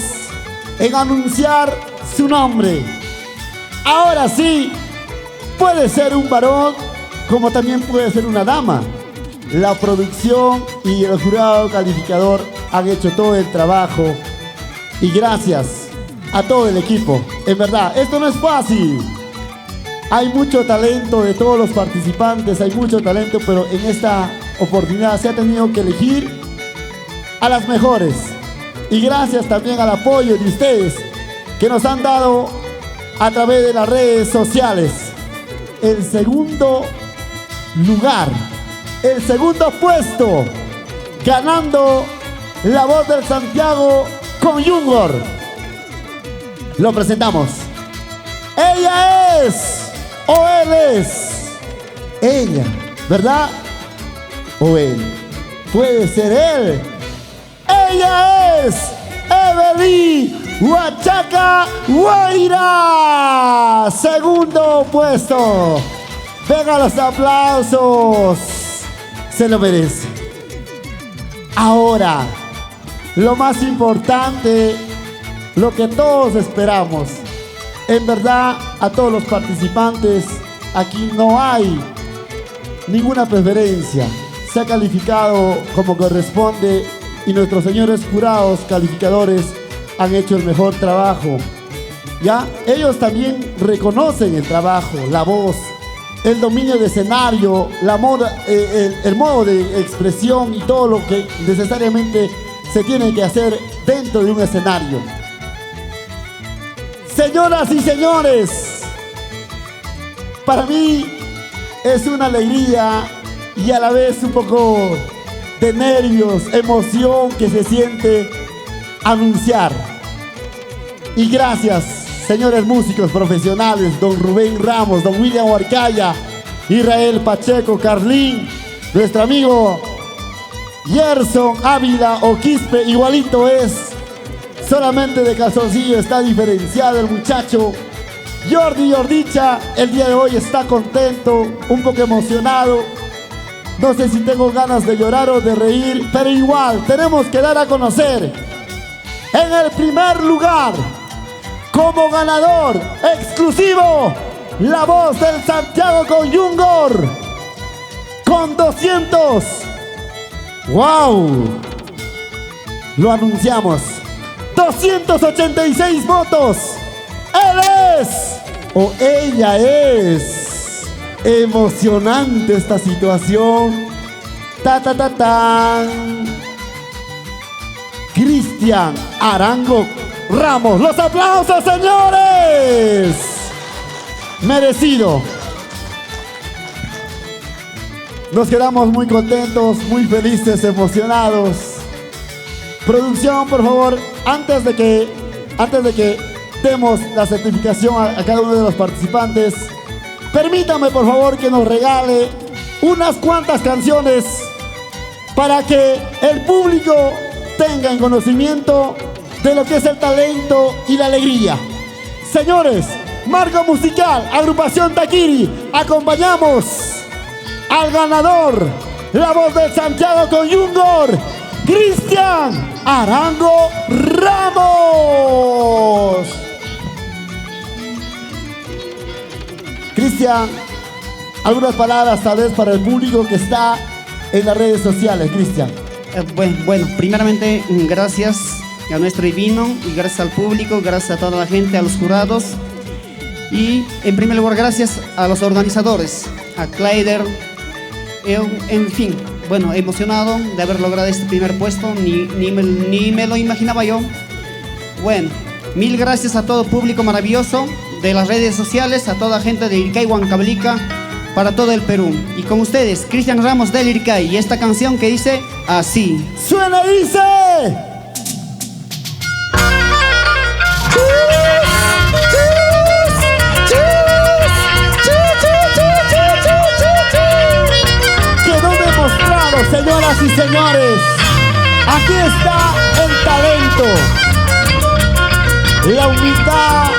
en anunciar su nombre. Ahora sí, puede ser un varón, como también puede ser una dama. La producción y el jurado calificador han hecho todo el trabajo. Y gracias a todo el equipo. En verdad, esto no es fácil. Hay mucho talento de todos los participantes, hay mucho talento, pero en esta oportunidad se ha tenido que elegir a las mejores. Y gracias también al apoyo de ustedes que nos han dado a través de las redes sociales. el segundo lugar, el segundo puesto, ganando La Voz del Santiago con Yungor. Lo presentamos. Ella es, o él es, ella, ¿verdad? O él, puede ser él. Ella es Evelyn Huachaca Guaira, segundo puesto. Venga los aplausos, se lo merece. Ahora, lo más importante, lo que todos esperamos. En verdad, a todos los participantes, aquí no hay ninguna preferencia. Se ha calificado como corresponde y nuestros señores jurados calificadores han hecho el mejor trabajo. ¿Ya? Ellos también reconocen el trabajo, la voz, el dominio de escenario, el modo de expresión y todo lo que necesariamente se tiene que hacer dentro de un escenario. Señoras y señores, para mí es una alegría y a la vez un poco de nervios, emoción que se siente anunciar. Y gracias, señores músicos profesionales, don Rubén Ramos, don William Huarcaya, Israel Pacheco, Carlín, nuestro amigo Gerson Ávila o Quispe, igualito es, solamente de calzoncillo está diferenciado el muchacho. Jordi Ordicha, el día de hoy está contento, un poco emocionado. No sé si tengo ganas de llorar o de reír, pero igual tenemos que dar a conocer en el primer lugar, como ganador exclusivo, La Voz del Santiago con Yungor, con 200. ¡Wow! Lo anunciamos. 286 votos. Él es, o ella es. Emocionante esta situación. Cristian Arango Ramos. Los aplausos, señores. Merecido. Nos quedamos muy contentos, muy felices, emocionados. Producción, por favor, antes de que demos la certificación a cada uno de los participantes, permítame por favor que nos regale unas cuantas canciones para que el público tenga en conocimiento de lo que es el talento y la alegría. Señores, marco musical, agrupación Taquiri, acompañamos al ganador, La Voz del Santiago con Yungor, Cristian Arango Ramos. Cristian, algunas palabras tal vez para el público que está en las redes sociales, Cristian. Bueno, primeramente gracias a nuestro divino y gracias al público, gracias a toda la gente, a los jurados y en primer lugar gracias a los organizadores, a Kleider, en fin, bueno, emocionado de haber logrado este primer puesto, ni me lo imaginaba yo. Bueno, mil gracias a todo público maravilloso de las redes sociales, a toda gente de Ircay, Huancavelica, para todo el Perú. Y con ustedes, Cristian Ramos del Ircay, y esta canción que dice así. ¡Suena y dice! Quedó demostrado, señoras y señores. Aquí está el talento, la humildad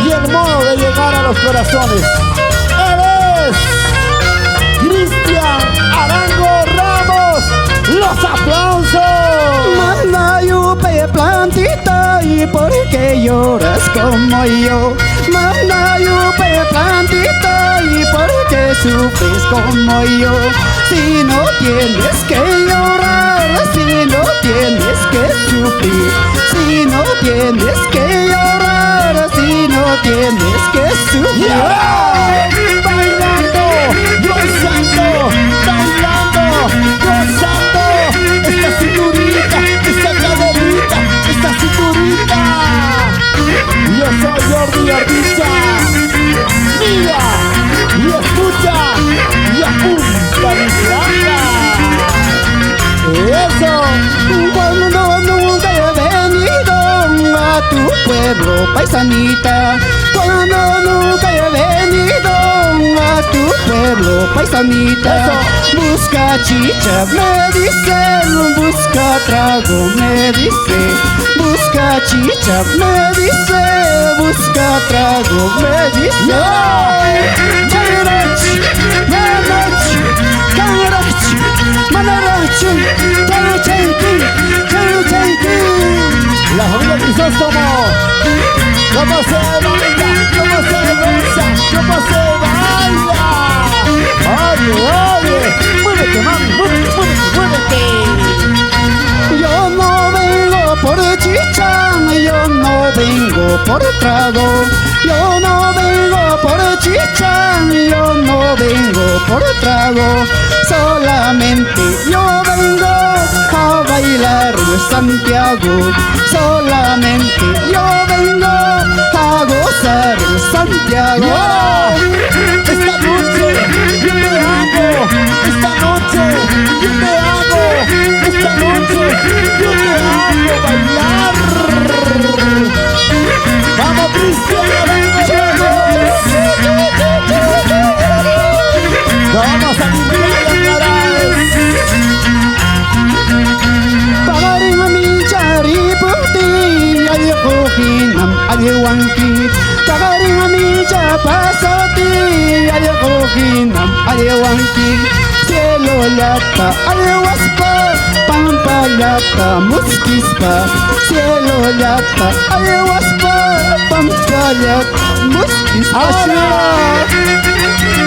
y el modo de llegar a los corazones. Él es Cristian Arango Ramos. ¡Los aplausos! Manayupe plantita, ¿y por qué lloras como yo? Manayupe plantita, ¿y por qué sufres como yo? Si no tienes que llorar, si no tienes que sufrir, si no tienes que llorar, si no tienes que sufrir. ¡Yeah! Bailando, gozando, bailando, gozando. Esta cinturita, esta caderita, esta cinturita. Yo soy Jordi Ordicha. Mira, paisanita, cuando nunca he venido a tu pueblo, paisanita. Busca chicha, me dicen, busca trago, me dice. Busca chicha, me dice, busca trago, me dice. Manarachi, manarachi, manarachi, manarachi, manarachi, manarachi. La familia Crisóstomo. ¿Cómo se baila? ¿Cómo se goza? ¿Cómo se baila? Oye, oye, muévete, mami, muévete, muévete, muévete. Yo no vengo por chicha, yo no vengo por trago. Yo no vengo por chicha, yo no vengo por trago. Solamente yo vengo a bailar de Santiago. Solamente yo vengo a gozar de Santiago. Esta noche yo te amo, esta noche yo te amo, esta noche yo te amo bailar. Vamos Cristiano, vamos a limpiar Pagarin mi chari puti, aliyohinam aliwanki. Pagarin mi chapasati, aliyohinam aliwanki. Cielo lata aliwaspa, pampa lata muskispa. Cielo lata aliwaspa, pampa lata muskispa. ahora,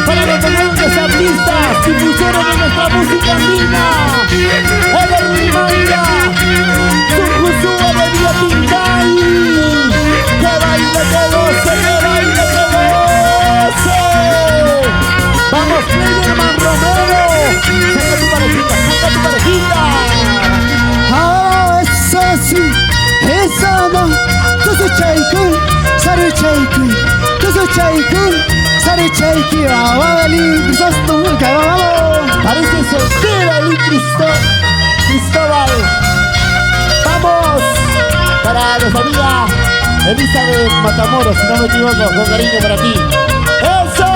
para los grandes artistas que pusieron en nuestra música andina, el Rimanga, Sunjusúa de Villapincay, que baile, que goce, que baile, que goce. Vamos, Clayderman Romero, saca tu parejita, saca tu parejita. Ah, eso sí, eso no. Tusu chaikun, sari chaikun, tusu chaikun, sari chaikun. Awali, Crisóstomo, cagado. Parece soltera el Cristóbal. Vamos para nuestra amiga Elizabeth Matamoros, si no me equivoco, con cariño para ti. ¡Eso!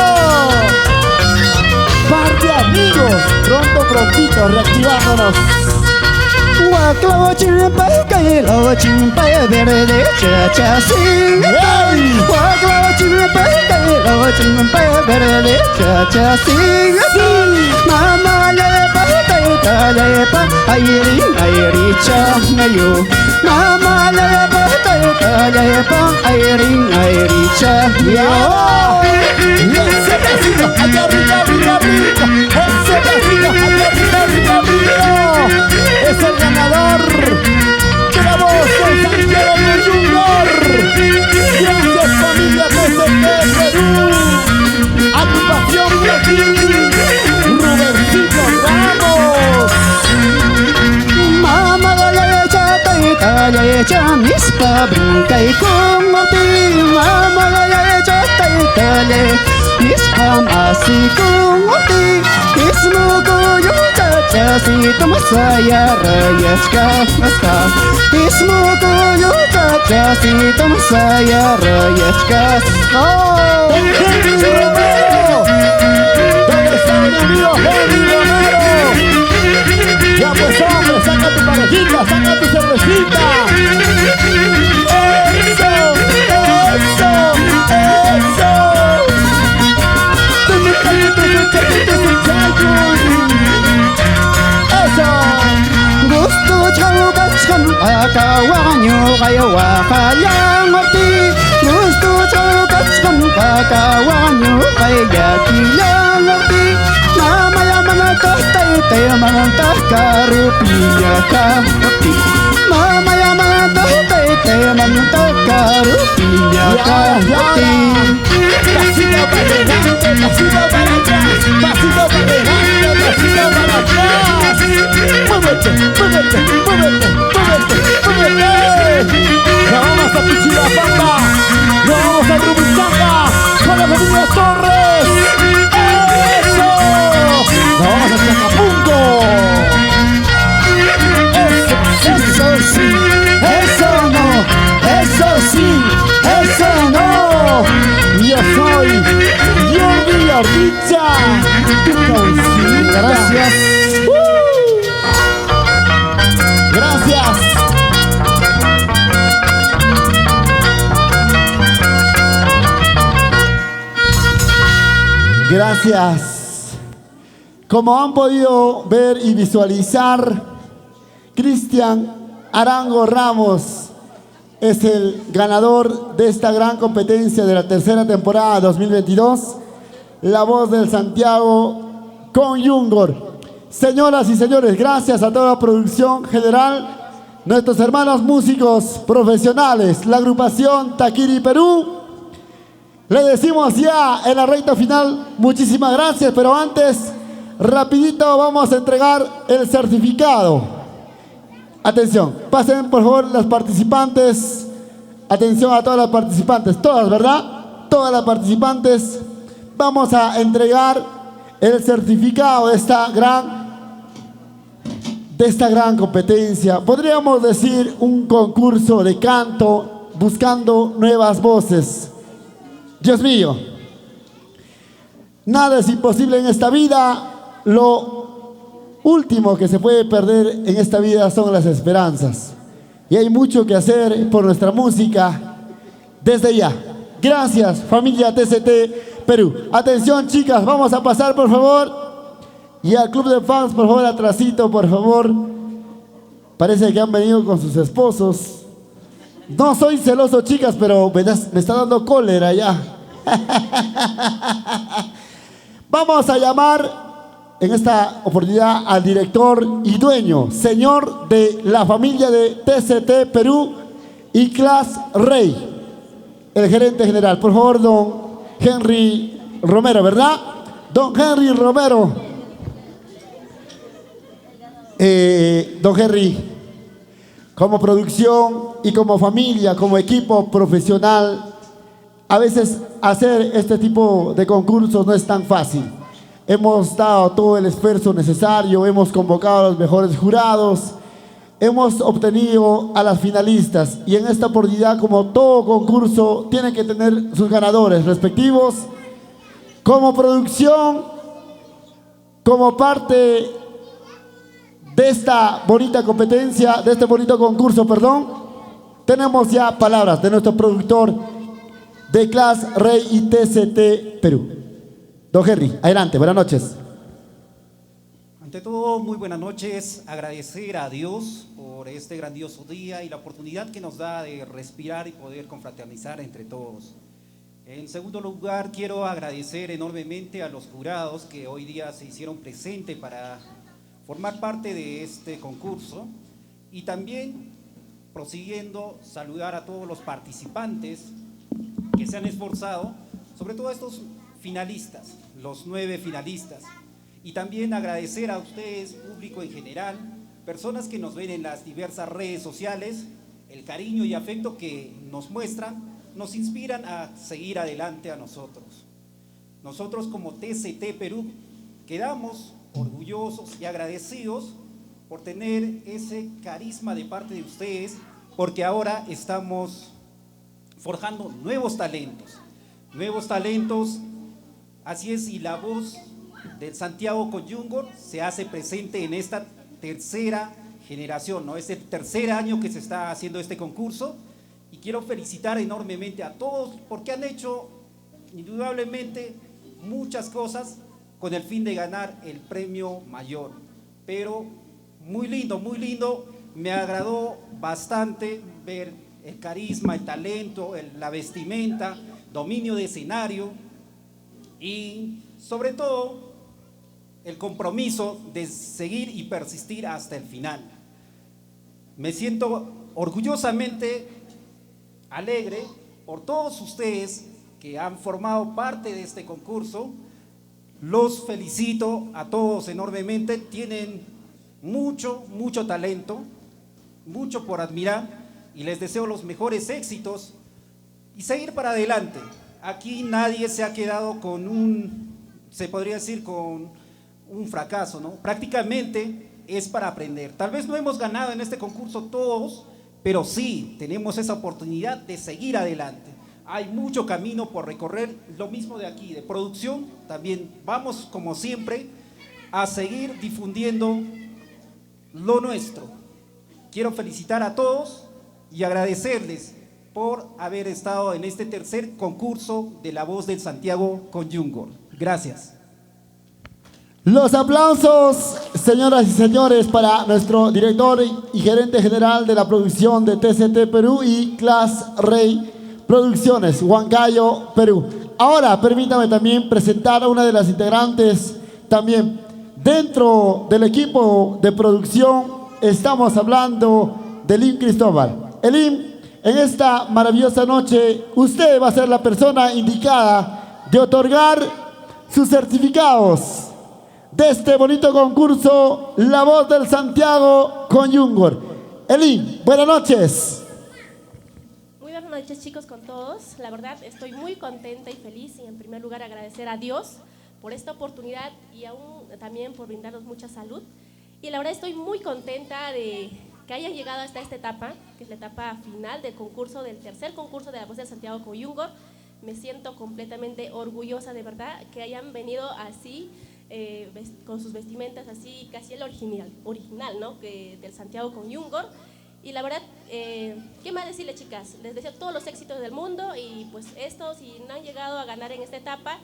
Par de amigos, pronto, prontito, reactivándonos. Guaclo chimpai, caelo chimpai, verde chacha sing. Guaclo chimpai, caelo chimpai, verde chacha sing. Mama lepa, taita lepa, ayri ayri chamayo. Mama lepa, taita lepa, ayri ayri chamayo. Y ese pasito, allá arriba, arriba, arriba. Ese pasito, allá arriba, arriba, arriba. Es el ganador de la voz de Santiago de Junior. Gracias familia TCT Perú. Agrupación Brasil. Rubencito Ramos. Mama lecha, taita lecha, mispa brinca y como ti. Mama lecha, taita lecha, mispa así como ti. Ismo coyo chacha, si tu masaya rayas kasta. Ismo coyo chacha, si tu masaya rayas kasta. Henry Romero. ¿Dónde está mi amigo Henry Romero? Ya pues hombre, saca tu parejita, saca tu cervecita. Eso, eso, eso. Eso. Gusto chaukas pakawanyo kaya wakayang ati. Gusto chaukas pakawanyo kaya kilang ati. Mamaya mga tatay mga takarupiya kapi. Mamaya mga tatay mga takarupiya kapi. Pasito para adelante, pasito para atrás, pasito para adelante, pasito para atrás. Muévete, muévete, muévete, muévete, muévete. Nos vamos a Pichilapamba, nos vamos a Rubichanga, con la familia Torres. ¡Eso! Nos vamos a Chacapunco. Eso sí, eso no, eso sí, eso Gracias. Gracias. Gracias. Como han podido ver y visualizar, Cristian Arango Ramos es el ganador de esta gran competencia de la tercera temporada 2022, La Voz del Santiago con Yungor. Señoras y señores, gracias a toda la producción general, nuestros hermanos músicos profesionales, la agrupación Taquiri Perú. Le decimos ya en la recta final, muchísimas gracias, pero antes, rapidito vamos a entregar el certificado. Atención, pasen por favor las participantes. Atención a todas las participantes, todas, ¿verdad? Todas las participantes. Vamos a entregar el certificado de esta gran competencia. Podríamos decir un concurso de canto buscando nuevas voces. Dios mío, nada es imposible en esta vida. Lo último que se puede perder en esta vida son las esperanzas. Y hay mucho que hacer por nuestra música desde ya. Gracias, familia TCT Perú. Atención, chicas, vamos a pasar, por favor. Y al club de fans, por favor, atrasito, por favor. Parece que han venido con sus esposos. No soy celoso, chicas, pero me está dando cólera ya. Vamos a llamar en esta oportunidad al director y dueño, señor de la familia de TCT Perú y Class Rey, el gerente general. Por favor, don Henry Romero, ¿verdad? Don Henry Romero. Don Henry, como producción y como familia, como equipo profesional, a veces hacer este tipo de concursos no es tan fácil. Hemos dado todo el esfuerzo necesario, hemos convocado a los mejores jurados, hemos obtenido a las finalistas y en esta oportunidad, como todo concurso, tiene que tener sus ganadores respectivos. Como producción, como parte de esta bonita competencia, de este bonito concurso, perdón, tenemos ya palabras de nuestro productor de Class Rey y TCT Perú. Don Henry, adelante, buenas noches. Ante todo, muy buenas noches. Agradecer a Dios por este grandioso día y la oportunidad que nos da de respirar y poder confraternizar entre todos. En segundo lugar, quiero agradecer enormemente a los jurados que hoy día se hicieron presentes para formar parte de este concurso y también, prosiguiendo, saludar a todos los participantes que se han esforzado, sobre todo a estos finalistas, los 9 finalistas, y también agradecer a ustedes, público en general, personas que nos ven en las diversas redes sociales, el cariño y afecto que nos muestran, nos inspiran a seguir adelante a nosotros. Nosotros como TCT Perú quedamos orgullosos y agradecidos por tener ese carisma de parte de ustedes, porque ahora estamos forjando nuevos talentos, así es, y la voz del Santiago con Yungor se hace presente en esta tercera generación, ¿no? Es el tercer año que se está haciendo este concurso y quiero felicitar enormemente a todos porque han hecho indudablemente muchas cosas con el fin de ganar el premio mayor, pero muy lindo, me agradó bastante ver el carisma, el talento, la vestimenta, dominio de escenario y sobre todo el compromiso de seguir y persistir hasta el final. Me siento orgullosamente alegre por todos ustedes que han formado parte de este concurso. Los felicito a todos enormemente, tienen mucho talento, mucho por admirar y les deseo los mejores éxitos y seguir para adelante. Aquí nadie se ha quedado con se podría decir con un fracaso, ¿no? Prácticamente es para aprender. Tal vez no hemos ganado en este concurso todos, pero sí tenemos esa oportunidad de seguir adelante. hay mucho camino por recorrer, lo mismo de aquí, de producción, también vamos como siempre a seguir difundiendo lo nuestro. Quiero felicitar a todos y agradecerles por haber estado en este tercer concurso de La Voz del Santiago con Yungor. Gracias. Los aplausos, señoras y señores, para nuestro director y gerente general de la producción de TCT Perú y Class Rey Producciones, Huancayo, Perú. Ahora, permítame también presentar a una de las integrantes también. Dentro del equipo de producción estamos hablando de Elim Cristóbal. Elim, en esta maravillosa noche, usted va a ser la persona indicada de otorgar sus certificados de este bonito concurso, La Voz del Santiago con Yungor. Elim, buenas noches. Muy buenas noches, chicos, con todos. La verdad, estoy muy contenta y feliz, y en primer lugar agradecer a Dios por esta oportunidad y aún también por brindarnos mucha salud. Y la verdad estoy muy contenta de que hayan llegado hasta esta etapa, que es la etapa final del concurso, del tercer concurso de La Voz del Santiago con Yungor. Me siento completamente orgullosa, de verdad, que hayan venido así, con sus vestimentas así, casi el original, ¿no? Del Santiago con Yungor. Y la verdad, ¿qué más decirles, chicas? Les deseo todos los éxitos del mundo, y pues estos, si no han llegado a ganar en esta etapa,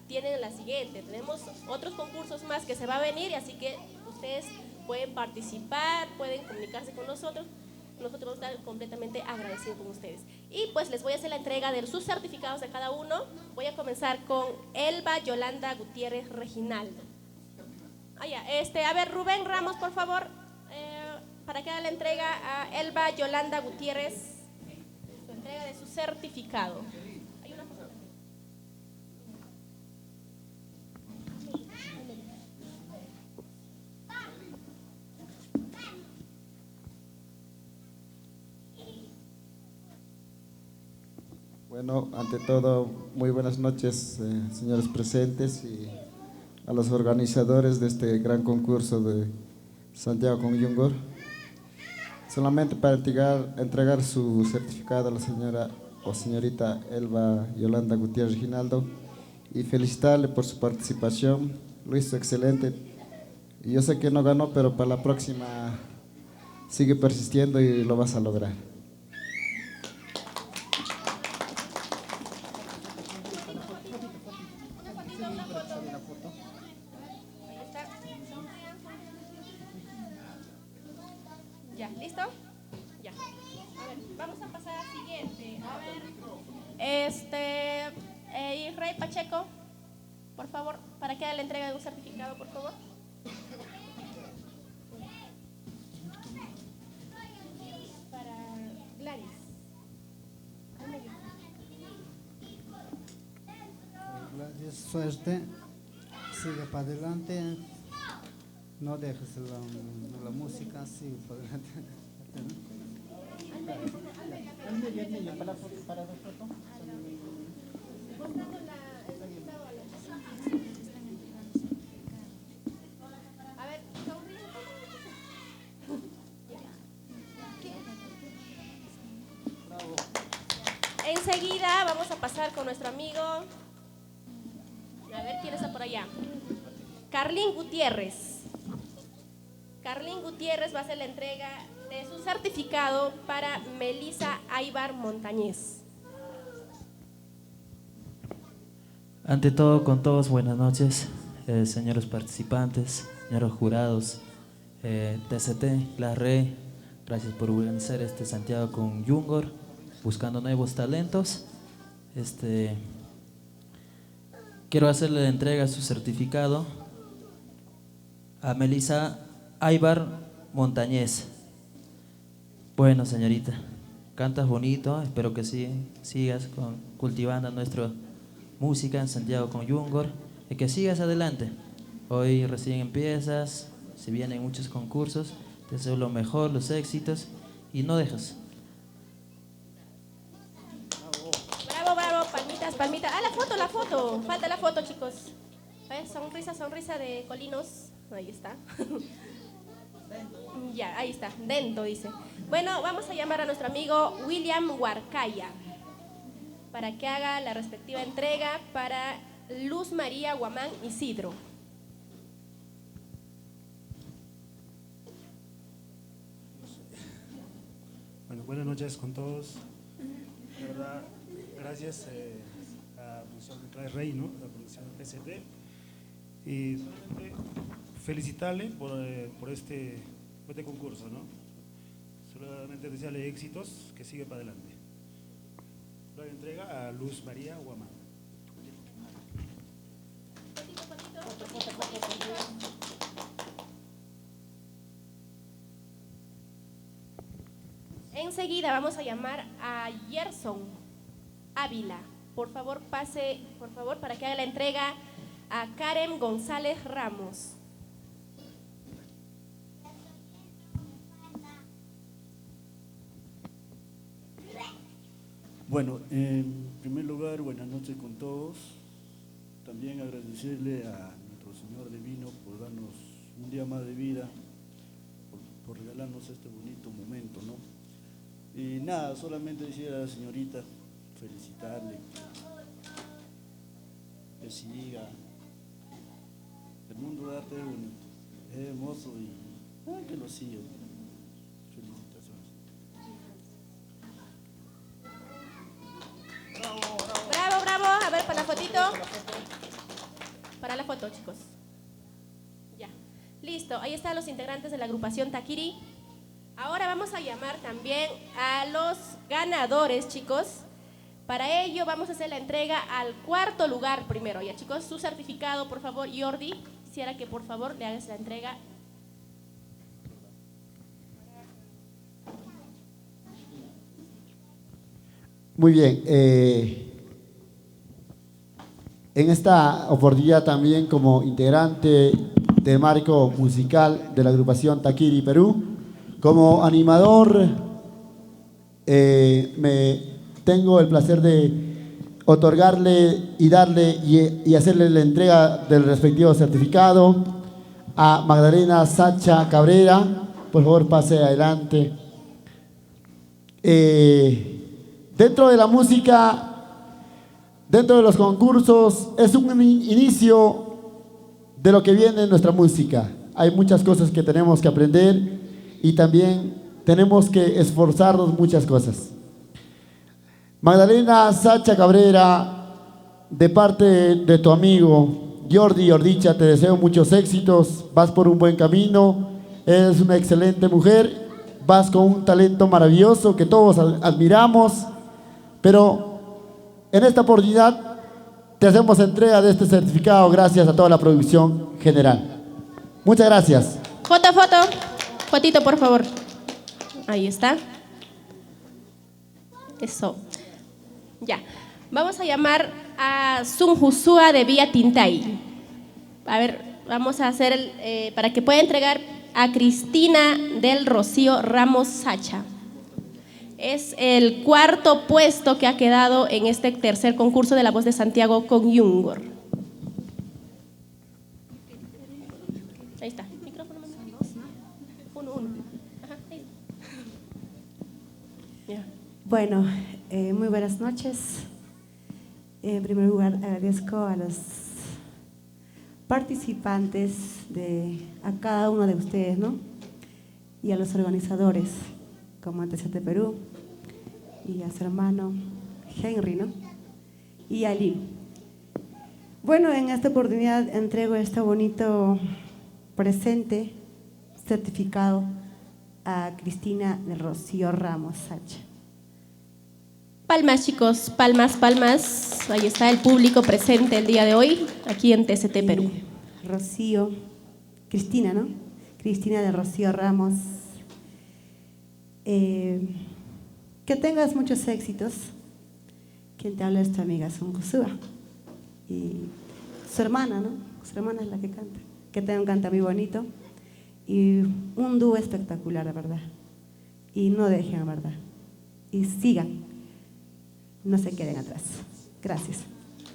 tienen la siguiente. Tenemos otros concursos más que se va a venir, y así que ustedes pueden participar, pueden comunicarse con nosotros. Nosotros vamos a estar completamente agradecidos con ustedes. Y pues les voy a hacer la entrega de sus certificados de cada uno. Voy a comenzar con Elba Yolanda Gutiérrez Reginaldo. A ver, Rubén Ramos, por favor, para que haga la entrega a Elba Yolanda Gutiérrez, su entrega de su certificado. Hay una foto. Bueno, ante todo, muy buenas noches, señores presentes, y a los organizadores de este gran concurso de Santiago con Yungor. Solamente para entregar su certificado a la señora o señorita Elba Yolanda Gutiérrez Reginaldo, y felicitarle por su participación. Lo hizo excelente. Y yo sé que no ganó, pero para la próxima sigue persistiendo y lo vas a lograr. Ya, ¿listo? Ya. A ver, vamos a pasar al siguiente. A ver, Israel Pacheco, por favor, para que haga la entrega de un certificado, por favor. Para Gladys. Gladys, suerte, sigue para adelante, no dejes la música, sigue para adelante. A ver, enseguida vamos a pasar con nuestro amigo. A ver, ¿quién está por allá? Carlín Gutiérrez. Carlín Gutiérrez va a hacer la entrega de su certificado para Melissa Aybar Montañez. Ante todo, con todos, buenas noches, señores participantes, señores jurados, TCT, la Rey, gracias por organizar este Santiago con Yungor, buscando nuevos talentos. Quiero hacerle la entrega de su certificado a Melissa Aybar Montañez. Bueno, señorita, cantas bonito, espero que sigas cultivando nuestra música en Santiago con Yungor y que sigas adelante. Hoy recién empiezas, se vienen muchos concursos, te deseo lo mejor, los éxitos, y no dejes. Bravo, bravo, palmitas, palmitas. Ah, la foto, falta la foto, chicos. Sonrisa, sonrisa de Colinos. Ahí está. Ya, ahí está, Dento dice. Bueno, vamos a llamar a nuestro amigo William Huarcaya. para que haga la respectiva entrega para Luz María Guamán Isidro. Bueno, buenas noches con todos. De verdad, gracias a la producción de Trae Rey, ¿no? La producción de PCT. Y felicitarle por este concurso, ¿no? Solamente desearle éxitos, que siga para adelante. La entrega a Luz María Guamán. Enseguida vamos a llamar a Gerson Ávila. Por favor, pase, por favor, para que haga la entrega a Karen González Ramos. Bueno, en primer lugar, buenas noches con todos. También agradecerle a nuestro Señor Divino por darnos un día más de vida, por regalarnos este bonito momento, ¿no? Y nada, solamente decir a la señorita, felicitarle, que siga. El mundo de arte es hermoso y que lo siga. Felicitaciones. Bravo, bravo. A ver, para la fotito. Para la foto, chicos. Ya. Listo. Ahí están los integrantes de la agrupación Taquiri. Ahora vamos a llamar también a los ganadores, chicos. Para ello vamos a hacer la entrega al cuarto lugar primero. Ya, chicos, su certificado, por favor, Jordi. Quisiera que por favor le hagas la entrega. Muy bien. En esta oportunidad también como integrante del marco musical de la agrupación Taquiri Perú, como animador, tengo el placer de otorgarle y darle y hacerle la entrega del respectivo certificado a Magdalena Sacha Cabrera. Por favor, pase adelante. Dentro de la música, dentro de los concursos, es un inicio de lo que viene en nuestra música. Hay muchas cosas que tenemos que aprender y también tenemos que esforzarnos muchas cosas. Magdalena Sacha Cabrera, de parte de tu amigo Jordi Ordicha, te deseo muchos éxitos, vas por un buen camino, eres una excelente mujer, vas con un talento maravilloso que todos admiramos, pero en esta oportunidad te hacemos entrega de este certificado gracias a toda la producción general. Muchas gracias. Foto. Fotito, por favor. Ahí está. Eso. Ya. Vamos a llamar a Sun Jusua de Villa Tintay. A ver, vamos a hacer para que pueda entregar a Cristina del Rocío Ramos Sacha. Es el cuarto puesto que ha quedado en este tercer concurso de La Voz de Santiago con Yungor. Ahí está. Micrófono más. Uno. Ajá, ahí. Ya. Bueno, muy buenas noches. En primer lugar, agradezco a los participantes, a cada uno de ustedes, ¿no? Y a los organizadores, como TCT Perú, y a su hermano Henry, ¿no? Y a Lee. Bueno, en esta oportunidad entrego este bonito presente, certificado a Cristina del Rocío Ramos Sacha. Palmas, chicos, palmas. Ahí está el público presente el día de hoy, aquí en TCT Perú. Rocío, Cristina, ¿no? Cristina de Rocío Ramos. Que tengas muchos éxitos. Quien te habla es tu amiga Sun Jusua. Y su hermana, ¿no? Su hermana es la que canta. Que tenga un canta muy bonito. Y un dúo espectacular, la verdad. Y no dejen, la verdad. Y sigan. No se queden atrás. Gracias.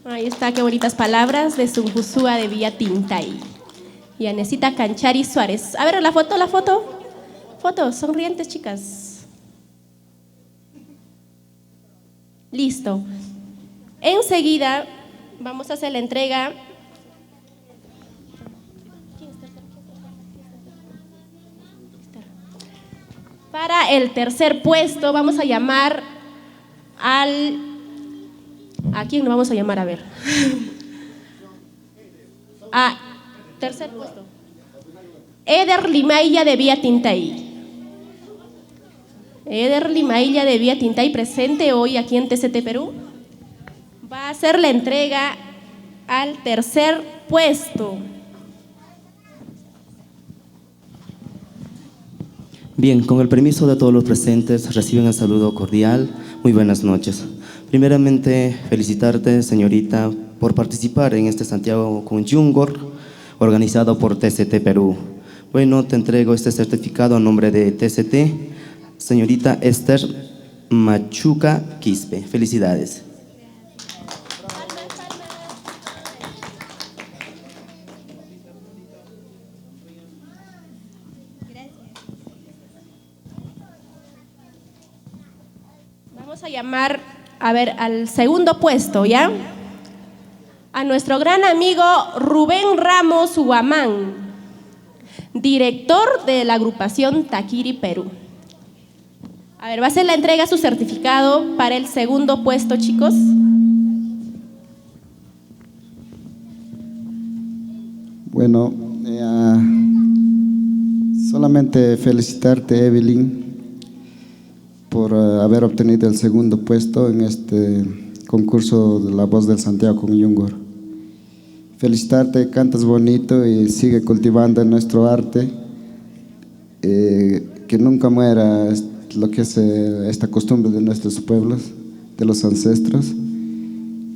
Ahí está, qué bonitas palabras de Sun Jusua de Villa Tintay. Y Anesita Canchari Suárez. A ver, la foto. Foto, sonrientes, chicas. Listo. Enseguida vamos a hacer la entrega. Para el tercer puesto vamos a llamar al... ¿A quién lo vamos a llamar? A ver. A tercer puesto. Eder Limailla de Vía Tintay. Eder Limailla de Vía Tintay, presente hoy aquí en TCT Perú. Va a hacer la entrega al tercer puesto. Bien, con el permiso de todos los presentes, reciben el saludo cordial. Muy buenas noches. Primeramente, felicitarte, señorita, por participar en este Santiago con Yungor, organizado por TCT Perú. Bueno, te entrego este certificado a nombre de TCT, señorita Esther Machuca Quispe. Felicidades. Vamos a llamar, a ver, al segundo puesto, ¿ya? A nuestro gran amigo Rubén Ramos Guamán, director de la agrupación Taquiri Perú. A ver, va a ser la entrega de su certificado para el segundo puesto, chicos. Bueno, solamente felicitarte, Evelyn, por haber obtenido el segundo puesto en este concurso de La Voz del Santiago con Yungor. Felicitarte, cantas bonito y sigue cultivando nuestro arte, que nunca muera lo que es esta costumbre de nuestros pueblos, de los ancestros.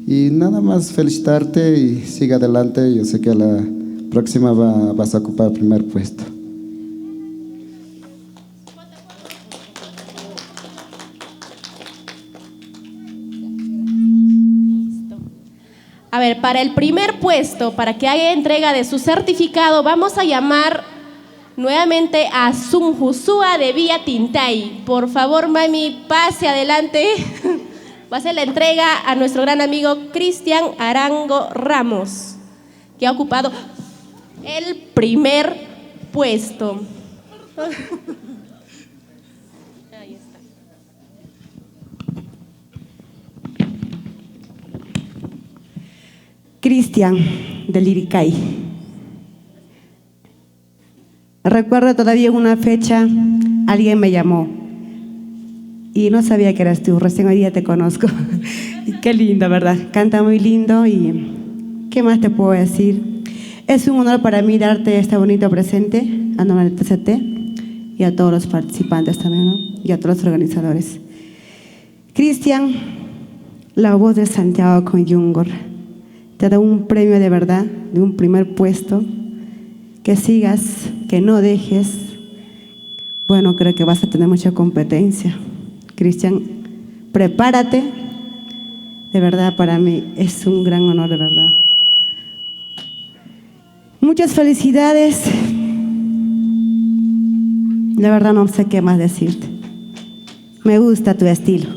Y nada más felicitarte y sigue adelante. Yo sé que a la próxima vas a ocupar el primer puesto. A ver, para el primer puesto, para que haga entrega de su certificado, vamos a llamar nuevamente a Sunjusúa de Vía Tintay. Por favor, mami, pase adelante. Va a ser la entrega a nuestro gran amigo Cristian Arango Ramos, que ha ocupado el primer puesto. Ahí está. Cristian del Liricay. Recuerdo todavía en una fecha, alguien me llamó y no sabía que eras tú, recién hoy día te conozco. Y qué lindo, ¿verdad? Canta muy lindo y ¿qué más te puedo decir? Es un honor para mí darte este bonito presente a nombre de TCT y a todos los participantes también, ¿no? Y a todos los organizadores. Cristian, La Voz de Santiago con Yungor, te da un premio de verdad, de un primer puesto. Que sigas, que no dejes. Bueno, creo que vas a tener mucha competencia. Cristian, prepárate. De verdad, para mí es un gran honor, de verdad. Muchas felicidades. De verdad no sé qué más decirte. Me gusta tu estilo.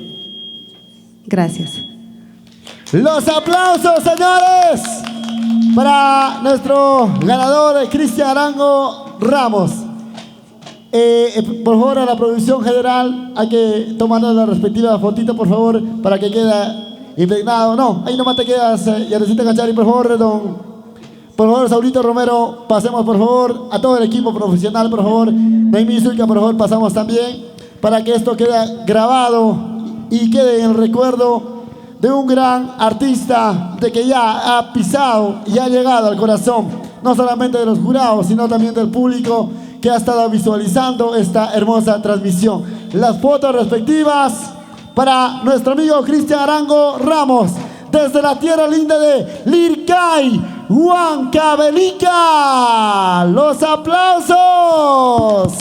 Gracias. Los aplausos, señores, para nuestro ganador, Cristian Arango Ramos. Por favor, a la producción general, hay que tomar la respectiva fotito, por favor, para que quede impregnado. No, ahí nomás te quedas, Yarecita Cachari, por favor, por favor, Saulito Romero, pasemos, por favor, a todo el equipo profesional, por favor. Noemí Zulca, por favor, pasamos también, para que esto quede grabado y quede en el recuerdo de un gran artista, de que ya ha pisado y ha llegado al corazón, no solamente de los jurados, sino también del público que ha estado visualizando esta hermosa transmisión. Las fotos respectivas para nuestro amigo Cristian Arango Ramos, desde la tierra linda de Liricay, Huancavelica. ¡Los aplausos!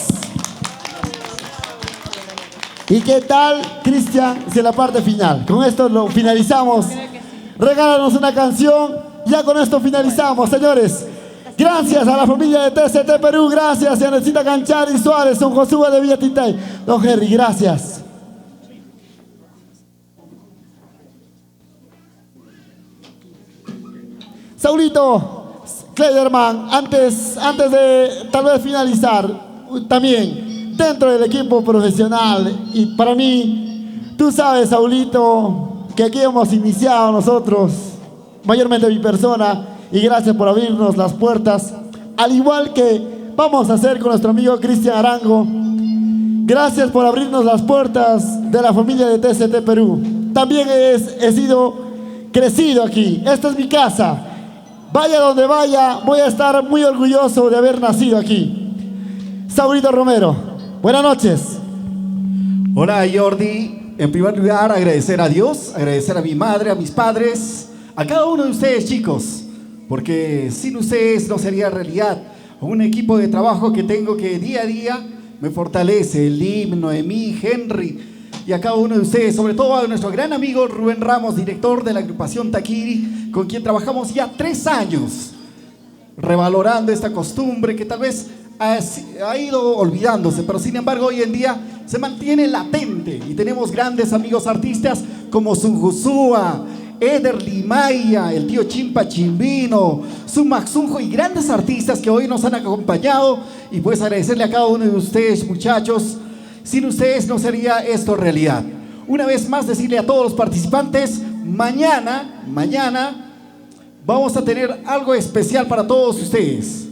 ¿Y qué tal, Cristian, si en la parte final? Con esto lo finalizamos. Regálanos una canción. Ya con esto finalizamos, señores. Gracias a la familia de TCT Perú. Gracias a Necita Canchari Suárez, Don Josué de Villa Tintay. Don Henry, gracias. Saulito, Kleiderman, antes de tal vez finalizar, también dentro del equipo profesional, y para mí, tú sabes, Saulito, que aquí hemos iniciado nosotros, mayormente mi persona, y gracias por abrirnos las puertas, al igual que vamos a hacer con nuestro amigo Cristian Arango. Gracias por abrirnos las puertas de la familia de TCT Perú. También he sido crecido aquí. Esta es mi casa. Vaya donde vaya, voy a estar muy orgulloso de haber nacido aquí. Saulito Romero, buenas noches. Hola Jordi. En primer lugar, agradecer a Dios, agradecer a mi madre, a mis padres, a cada uno de ustedes, chicos, porque sin ustedes no sería realidad un equipo de trabajo que tengo que día a día me fortalece, el himno, Noemí, Henry y a cada uno de ustedes, sobre todo a nuestro gran amigo Rubén Ramos, director de la agrupación Taquiri, con quien trabajamos ya 3 años, revalorando esta costumbre que tal vez ha ido olvidándose, pero sin embargo hoy en día se mantiene latente y tenemos grandes amigos artistas como Sunjusúa, Eder Limaya, el tío Chimpa Chimbino, Sumaxunjo y grandes artistas que hoy nos han acompañado, y pues agradecerle a cada uno de ustedes, muchachos. Sin ustedes no sería esto realidad. Una vez más decirle a todos los participantes, mañana vamos a tener algo especial para todos ustedes.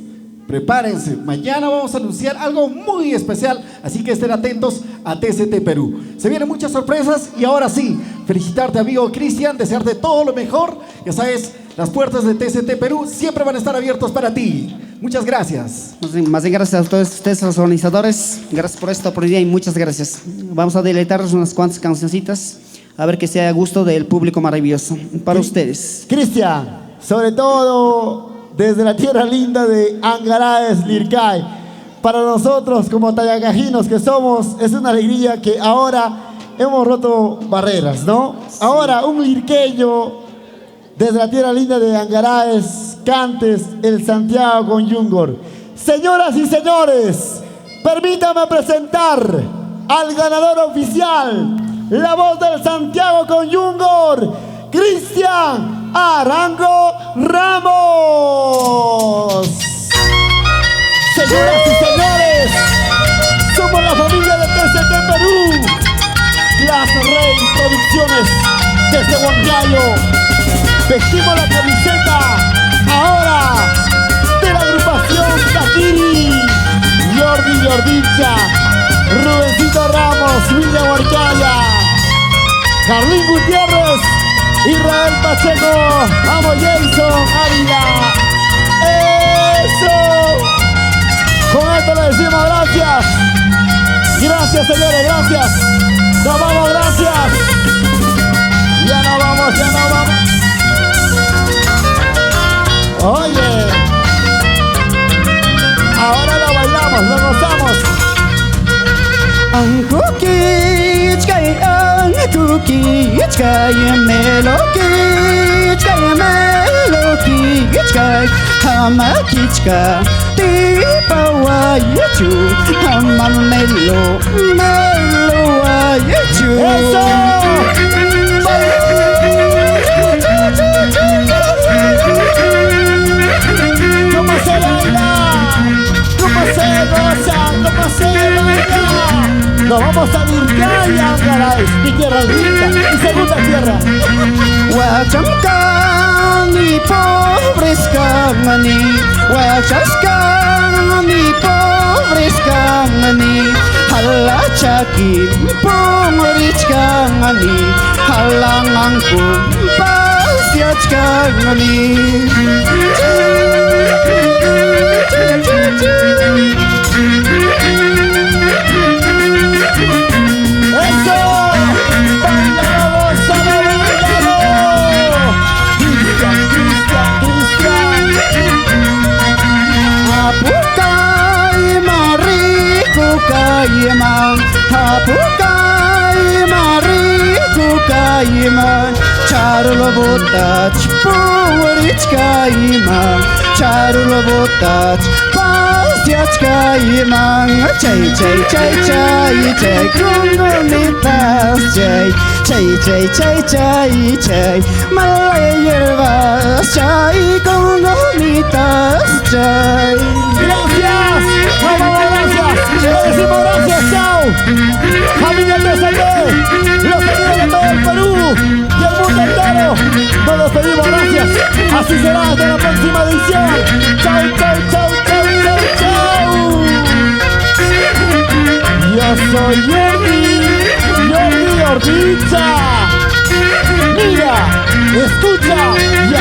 Prepárense, mañana vamos a anunciar algo muy especial, así que estén atentos a TCT Perú. Se vienen muchas sorpresas y ahora sí, felicitarte amigo Cristian, desearte todo lo mejor. Ya sabes, las puertas de TCT Perú siempre van a estar abiertas para ti. Muchas gracias. Más bien gracias a todos ustedes, los organizadores. Gracias por esta oportunidad y muchas gracias. Vamos a deleitarnos unas cuantas cancioncitas, a ver que sea a gusto del público maravilloso. Para ustedes. Cristian, sobre todo desde la tierra linda de Angaraes, Lircay. Para nosotros como tayacajinos que somos, es una alegría que ahora hemos roto barreras, ¿no? Ahora un lirqueño desde la tierra linda de Angaraes, cantes el Santiago con Yungor. Señoras y señores, permítame presentar al ganador oficial, la voz del Santiago con Yungor, Cristian Arango Ramos. Señoras y señores, somos la familia de TCT Perú, Las Rey Producciones desde Huancayo. Vestimos la camiseta ahora de la agrupación Taquiri, Jordi Jordicha, Rubencito Ramos, William Huarcaya, Carlín Gutiérrez, Israel Pacheco, vamos Jason Ávila. ¡Eso! Con esto le decimos gracias. Gracias, señores, gracias. Nos vamos, gracias. Ya nos vamos, ya nos vamos. Oye, ahora lo bailamos, lo gozamos. ¿Cómo se baila? ¿Cómo se goza? ¿Cómo se baila? Nos vamos a Lircay, Angaraes, mi tierra linda, mi segunda tierra. Wachamkani, pobres kamani, Wachascani, pobres kamani, Halachakin, pomrich kamani, Halangangkum, pasiach kamani. ¡Eso! ¡Bailalo, gózalo, bailalo! ¡Cristian, Cristian, Cristian! Apukai mariku kaiman, apukai mariku kaiman, charulo botach purich kaiman, charulo botach pas Tiachkaiman, chay, chay, chay, chay, chay, congonitas, chay, chay, chay, chay, chay, chay, malaya hierbas, chay, congonitas, chay. Gracias, gracias, le decimos gracias, chao. Familia TCT, los amigos de todo el Perú y el mundo entero, nos despedimos, gracias. Así será hasta la próxima edición. Chao, chao, chao, chao, chao, chao. Yo soy Jordi Ortiza. Mira, escucha y